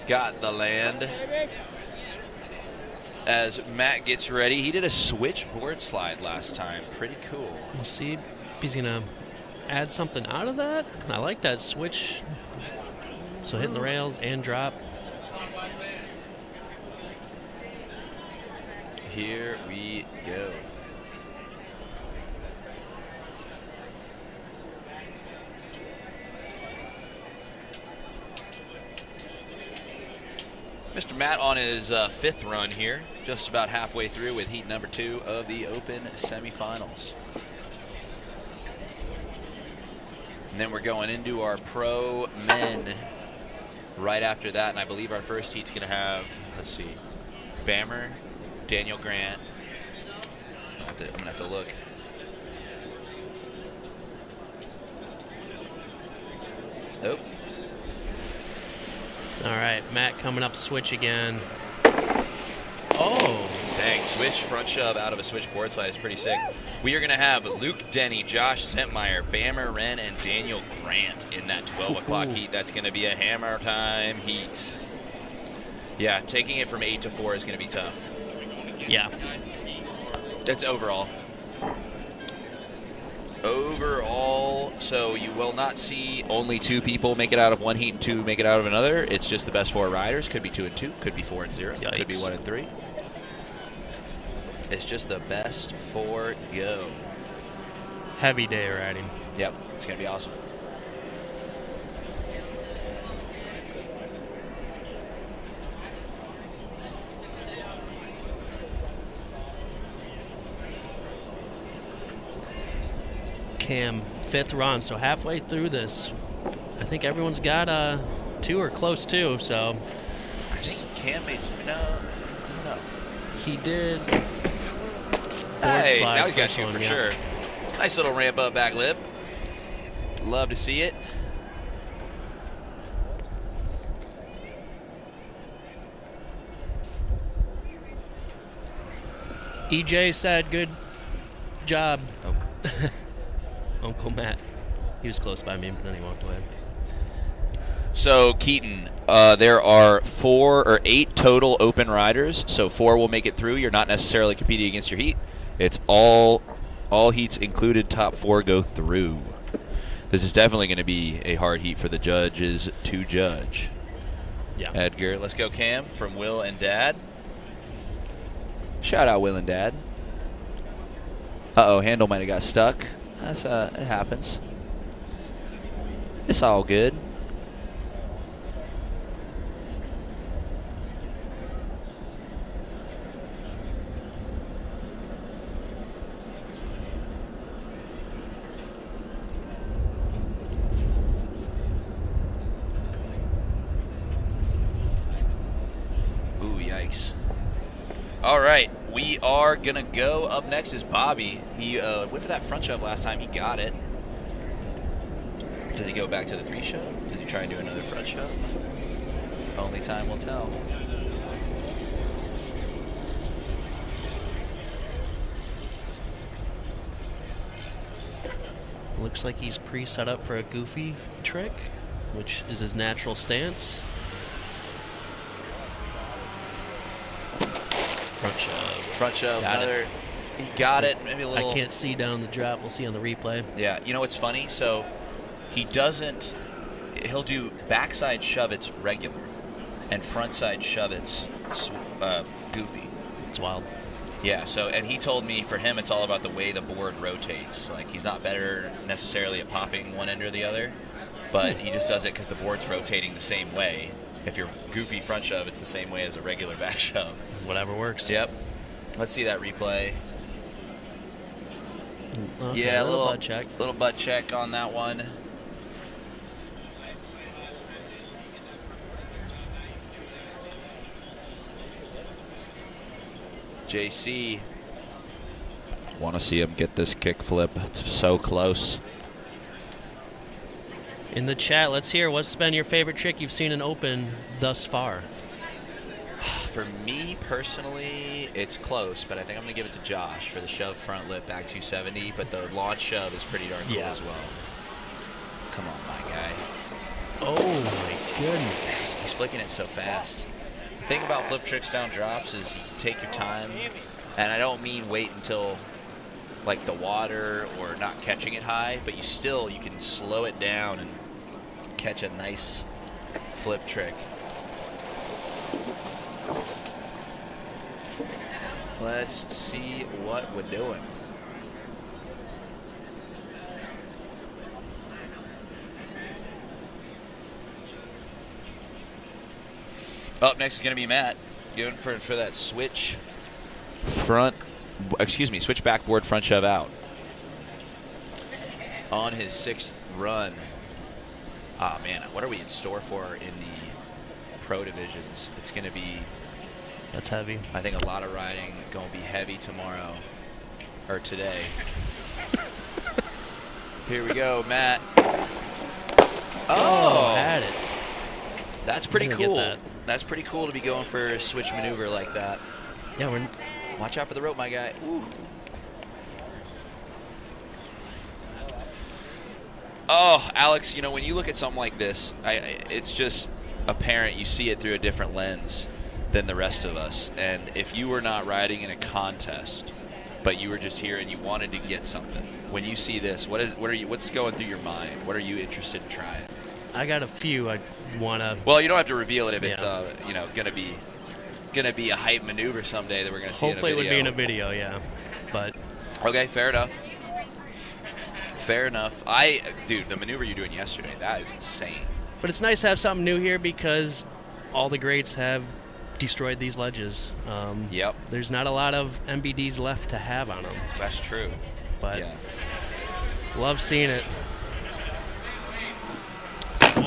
Got the land. As Matt gets ready, he did a switch board slide last time. Pretty cool. We'll see if he's going to add something out of that. I like that switch. So hitting the rails and drop. Here we go. Mr. Matt on his 5th run here, just about halfway through with heat number 2 of the Open semifinals. And then we're going into our pro men right after that, and I believe our first heat's going to have, let's see, Bammer, Daniel Grant. I'm going to have to look. Oh. All right, Matt coming up switch again. Oh. Dang, switch front shove out of a switch board slide is pretty sick. We are going to have Luke Denny, Josh Zentmeyer, Bammer Wren, and Daniel Grant in that 12 o'clock heat. That's going to be a hammer time heat. Yeah, taking it from 8 to 4 is going to be tough. Yeah. That's overall. Overall, so you will not see only 2 people make it out of one heat and 2 make it out of another. It's just the best 4 riders. Could be 2 and 2, could be 4 and 0, Yikes. could be 1 and 3. It's just the best 4 go. Heavy day riding. Yep, it's going to be awesome. Cam, 5th run, so halfway through this. I think everyone's got 2 or close to, so. I think Cam made, no. He did. Nice, now he's got 2 one, for yeah. sure. Nice little ramp up back lip. Love to see it. EJ said, good job. Oh. Uncle Matt. He was close by me, but then he walked away. So, Keaton, there are 4 or 8 total open riders, so 4 will make it through. You're not necessarily competing against your heat. It's all heats included, top 4 go through. This is definitely going to be a hard heat for the judges to judge. Yeah. Edgar, let's go, Cam, from Will and Dad. Shout out Will and Dad. Uh-oh, handle might have got stuck. That's it happens. It's all good. Nice. All right, we are going to go. Up next is Bobby. He went for that front shove last time. He got it. Does he go back to the 3 shove? Does he try and do another front shove? Only time will tell. Looks like he's pre-set up for a goofy trick, which is his natural stance. Front shove. Front shove, Got another. He got it. Maybe a little. I can't see down the drop. We'll see on the replay. Yeah, you know what's funny? So he doesn't. He'll do backside shove it's regular, and frontside shove it's goofy. It's wild. Yeah. So, and he told me for him it's all about the way the board rotates. Like he's not better necessarily at popping one end or the other, but he just does it because the board's rotating the same way. If you're goofy front shove, it's the same way as a regular back shove. Whatever works. Yep. Let's see that replay. Okay, Yeah, a little butt check. Little butt check on that one. JC. Want to see him get this kick flip. It's so close. In the chat, let's hear what's been your favorite trick you've seen in Open thus far. For me personally, it's close, but I think I'm going to give it to Josh for the shove front lip back 270, but the launch shove is pretty darn cool as well. Come on, my guy. Oh, my goodness. He's flicking it so fast. The thing about flip tricks down drops is you can take your time, and I don't mean wait until like the water or not catching it high, but you can slow it down and catch a nice flip trick. Let's see what we're doing. Up next is going to be Matt, going for that switch switch backboard front shove out. On his 6th run. Ah, man, what are we in store for in the pro divisions? It's going to be... That's heavy. I think a lot of riding going to be heavy tomorrow, or today. Here we go, Matt. Oh, had it. That's pretty cool. That. That's pretty cool to be going for a switch maneuver like that. Yeah, watch out for the rope, my guy. Ooh. Oh, Alex, you know, when you look at something like this, it's just apparent you see it through a different lens than the rest of us. And if you were not riding in a contest, but you were just here and you wanted to get something, when you see this, what's going through your mind? What are you interested in trying? I got a few I want to... Well, you don't have to reveal it if it's gonna be a hype maneuver someday that we're gonna see in a video. Hopefully it would be in a video, yeah. But okay, fair enough. Fair enough. Dude, the maneuver you're doing yesterday, that is insane. But it's nice to have something new here because all the greats have destroyed these ledges. Yep. There's not a lot of MBDs left to have on them. That's true. But yeah. Love seeing it.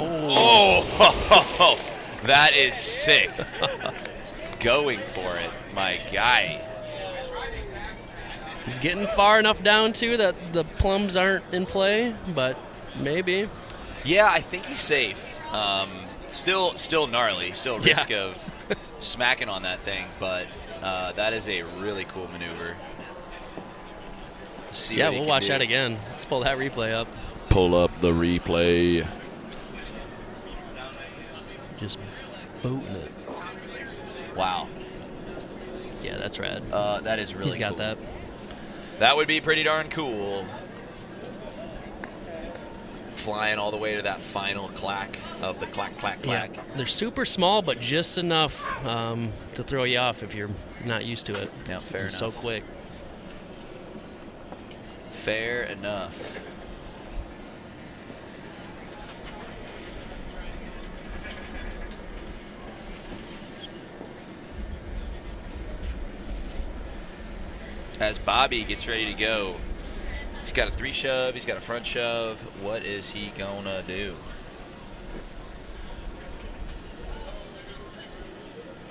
Oh, that is sick. Going for it, my guy. He's getting far enough down, too, that the plums aren't in play, but maybe. Yeah, I think he's safe. Still gnarly. Still risk of smacking on that thing, but that is a really cool maneuver. Yeah, we'll watch that again. Let's pull that replay up. Pull up the replay. Just booting it. Wow. Yeah, that's rad. That is really cool. He's got that. That would be pretty darn cool. Flying all the way to that final clack of the clack, clack, clack. Yeah. They're super small, but just enough to throw you off if you're not used to it. Yeah, fair enough. So quick. Fair enough. As Bobby gets ready to go, he's got a 3 shove, he's got a front shove. What is he gonna do?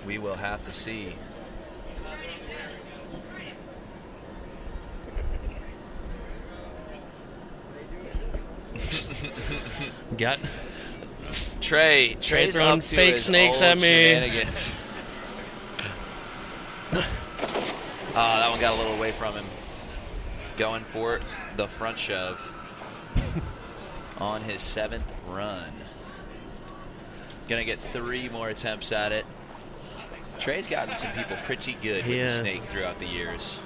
We will have to see. Got Trey throwing up to fake his snakes old at me. shenanigans. That one got a little away from him. Going for the front shove on his 7th run. Gonna get 3 more attempts at it. Trey's gotten some people pretty good with the snake throughout the years.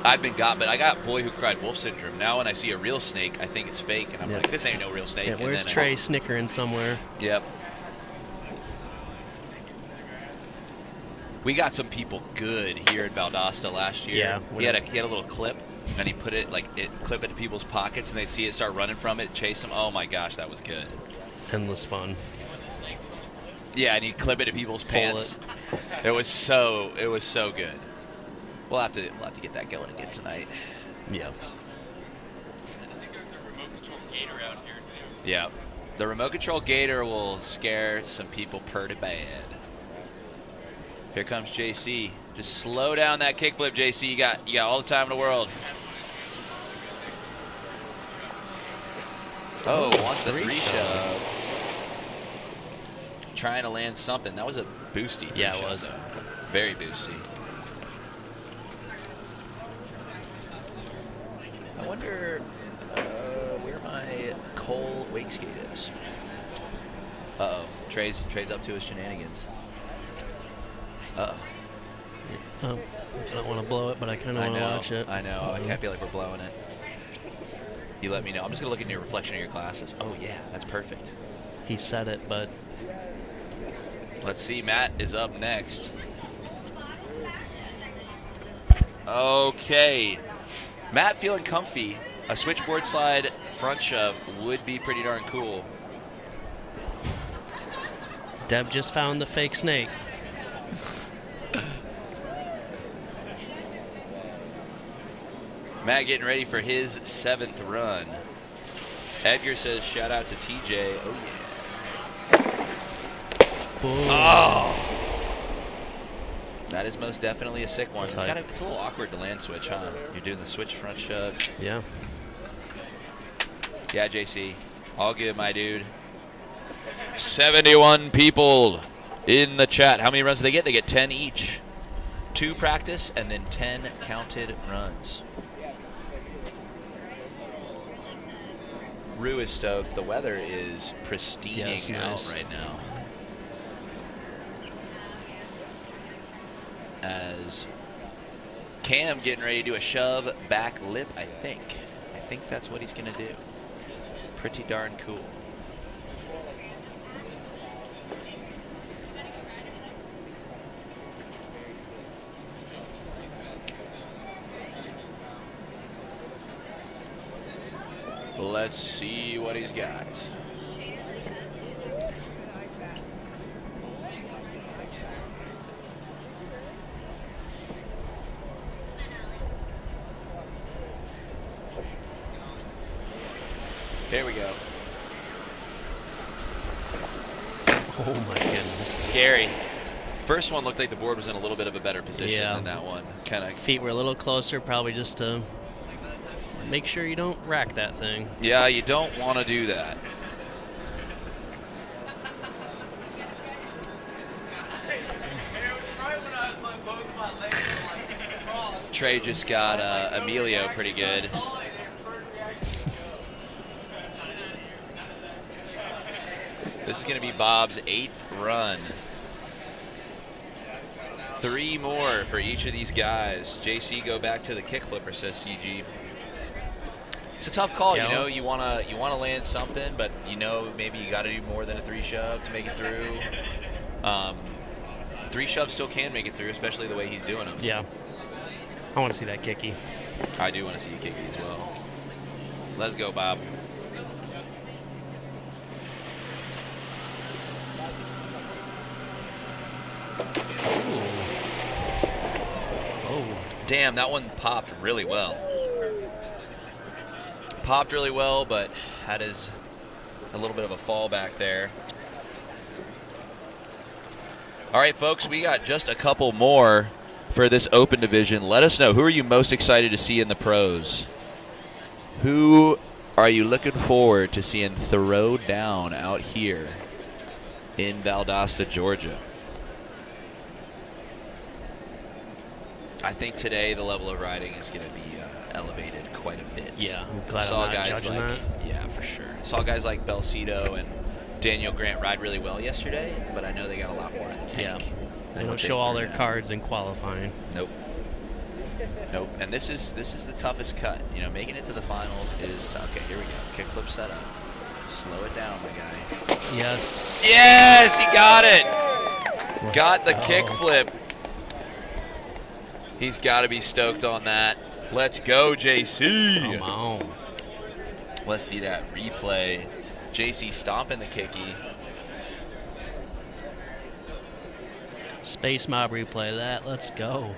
I've been got, but I got boy who cried wolf syndrome. Now when I see a real snake, I think it's fake, and I'm like, this ain't no real snake. Yeah, where's Trey snickering somewhere? Yep. We got some people good here in Valdosta last year. Yeah. He had a little clip, and he put it clip into people's pockets, and they'd see it start running from it, chase them. Oh my gosh, that was good. Endless fun. Yeah, and he'd clip it to people's pants. It was so good. We'll have to get that going again tonight. Yeah. And I think there's a remote control gator out here too. Yeah. The remote control gator will scare some people pretty bad. Here comes JC. Just slow down that kickflip, JC. You got all the time in the world. Oh, wants the 3 shove. Trying to land something. That was a boosty. Yeah, it was. Very boosty. I wonder where my Cole wake skate is. Uh-oh. Trey's up to his shenanigans. Uh-oh. I don't want to blow it, but I kind of want to watch it. I know. I feel like we're blowing it. You let me know. I'm just going to look in your reflection of your glasses. Oh, yeah. That's perfect. He said it, but... Let's see. Matt is up next. Okay. Matt feeling comfy. A switchboard slide front shove would be pretty darn cool. Deb just found the fake snake. Matt getting ready for his 7th run. Edgar says, shout out to TJ. Oh, yeah. Boom. Oh! That is most definitely a sick one. It's Tight. a little awkward to land switch, huh? You're doing the switch front shove. Yeah. Yeah, JC. All good, my dude. 71 people in the chat. How many runs do they get? They get 10 each. 2 practice and then 10 counted runs. Rue is stoked. The weather is pristining out right now. As Cam getting ready to do a shove back lip, I think. I think that's what he's going to do. Pretty darn cool. Let's see what he's got. Here we go. Oh my goodness. Scary. First one looked like the board was in a little bit of a better position than that one. Kind of. Feet were a little closer, probably just to make sure you don't rack that thing. Yeah, you don't want to do that. Trey just got Emilio pretty good. This is going to be Bob's 8th run. 3 more for each of these guys. JC go back to the kick flipper, says CG. It's a tough call, you know. You wanna land something, but you know maybe you got to do more than a 3 shove to make it through. 3 shoves still can make it through, especially the way he's doing them. Yeah. I want to see that kicky. I do want to see you kicky as well. Let's go, Bob. Oh. Damn, that one popped really well. Popped really well, but had his a little bit of a fallback there. All right, folks, we got just a couple more for this open division. Let us know, who are you most excited to see in the pros? Who are you looking forward to seeing throw down out here in Valdosta, Georgia? I think today the level of riding is going to be elevated quite a bit. Yeah, I'm glad I'm not judging that. Yeah, for sure. Saw guys like Belcito and Daniel Grant ride really well yesterday, but I know they got a lot more in the tank. Yeah, they don't show all their cards in qualifying. Nope. Nope. And this is the toughest cut. You know, making it to the finals is tough. Okay, here we go. Kickflip setup. Slow it down, my guy. Yes. Yes, he got it. Got the kickflip. He's got to be stoked on that. Let's go, JC. Come on. Let's see that replay. JC stomping the kicky. Space Mob replay that. Let's go.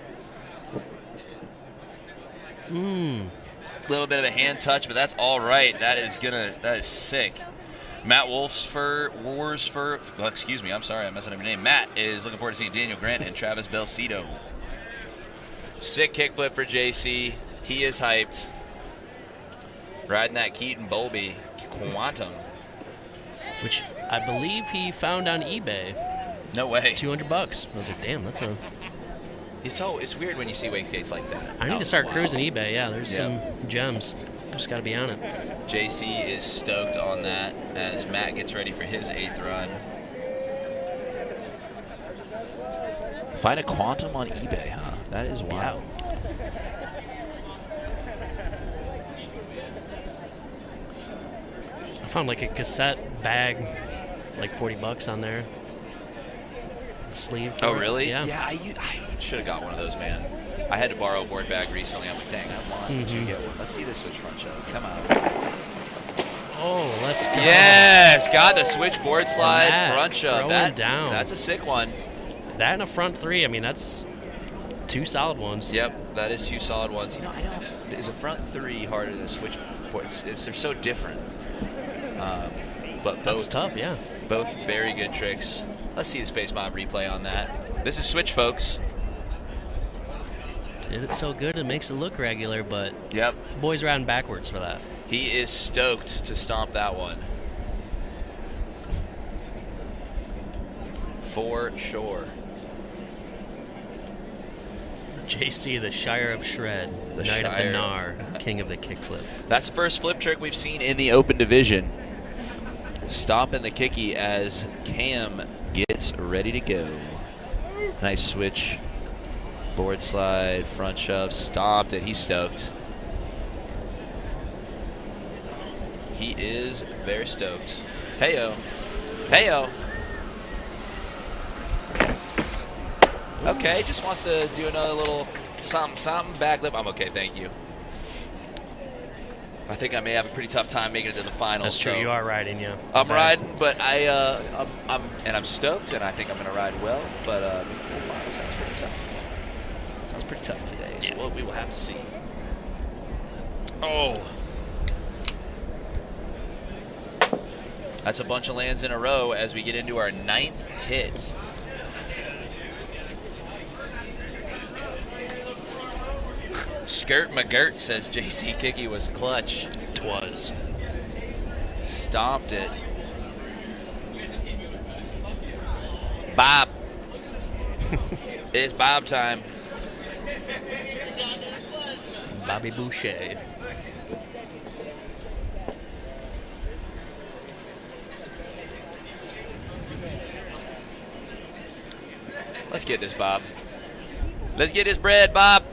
Little bit of a hand touch, but that's all right. That is sick. Matt excuse me, I'm sorry, I'm messing up your name. Matt is looking forward to seeing Daniel Grant and Travis Belcito. Sick kickflip for JC. He is hyped. Riding that Keaton Bowlby Quantum. Which I believe he found on eBay. No way. $200. I was like, damn, that's a... It's weird when you see wake skates like that. I need to start cruising eBay. Yeah, there's some gems. Just got to be on it. JC is stoked on that as Matt gets ready for his 8th run. Find a Quantum on eBay, huh? That is wild. I found like a cassette bag, like $40 on there. Sleeve. Oh, really? Yeah. Yeah, I should have got one of those, man. I had to borrow a board bag recently. I'm like, dang, I want to get one. Let's see this switch front shove. Come on. Oh, let's go. Yes, got the switchboard slide front shove. Down. That's a sick one. That and a front 3. I mean, that's 2 solid ones. Yep, that is 2 solid ones. You know, I don't. Is a front 3 harder than a switchboard? They're so different. But both. That's tough, yeah. Both very good tricks. Let's see the Space Mob replay on that. This is switch, folks. Did it so good it makes it look regular, but yep, boys riding backwards for that. He is stoked to stomp that one. For sure. JC, the Shire of Shred, the Knight of the Gnar, king of the kickflip. That's the first flip trick we've seen in the open division. Stomping the kicky as Cam gets ready to go. Nice switch. Board slide, front shove, stomped it. He's stoked. He is very stoked. Heyo. Heyo. Okay, just wants to do another little something backlip. I'm okay, thank you. I think I may have a pretty tough time making it to the finals. That's true. You are riding, yeah. I'm riding, but I'm stoked, and I think I'm going to ride well. But making it to the finals sounds pretty tough. Sounds pretty tough today. So we will have to see. Oh, that's a bunch of lands in a row as we get into our 9th hit. Skirt McGirt says JC Kicky was clutch. Twas. Stomped it. Bob. It's Bob time. Bobby Boucher. Let's get this, Bob. Let's get this bread, Bob.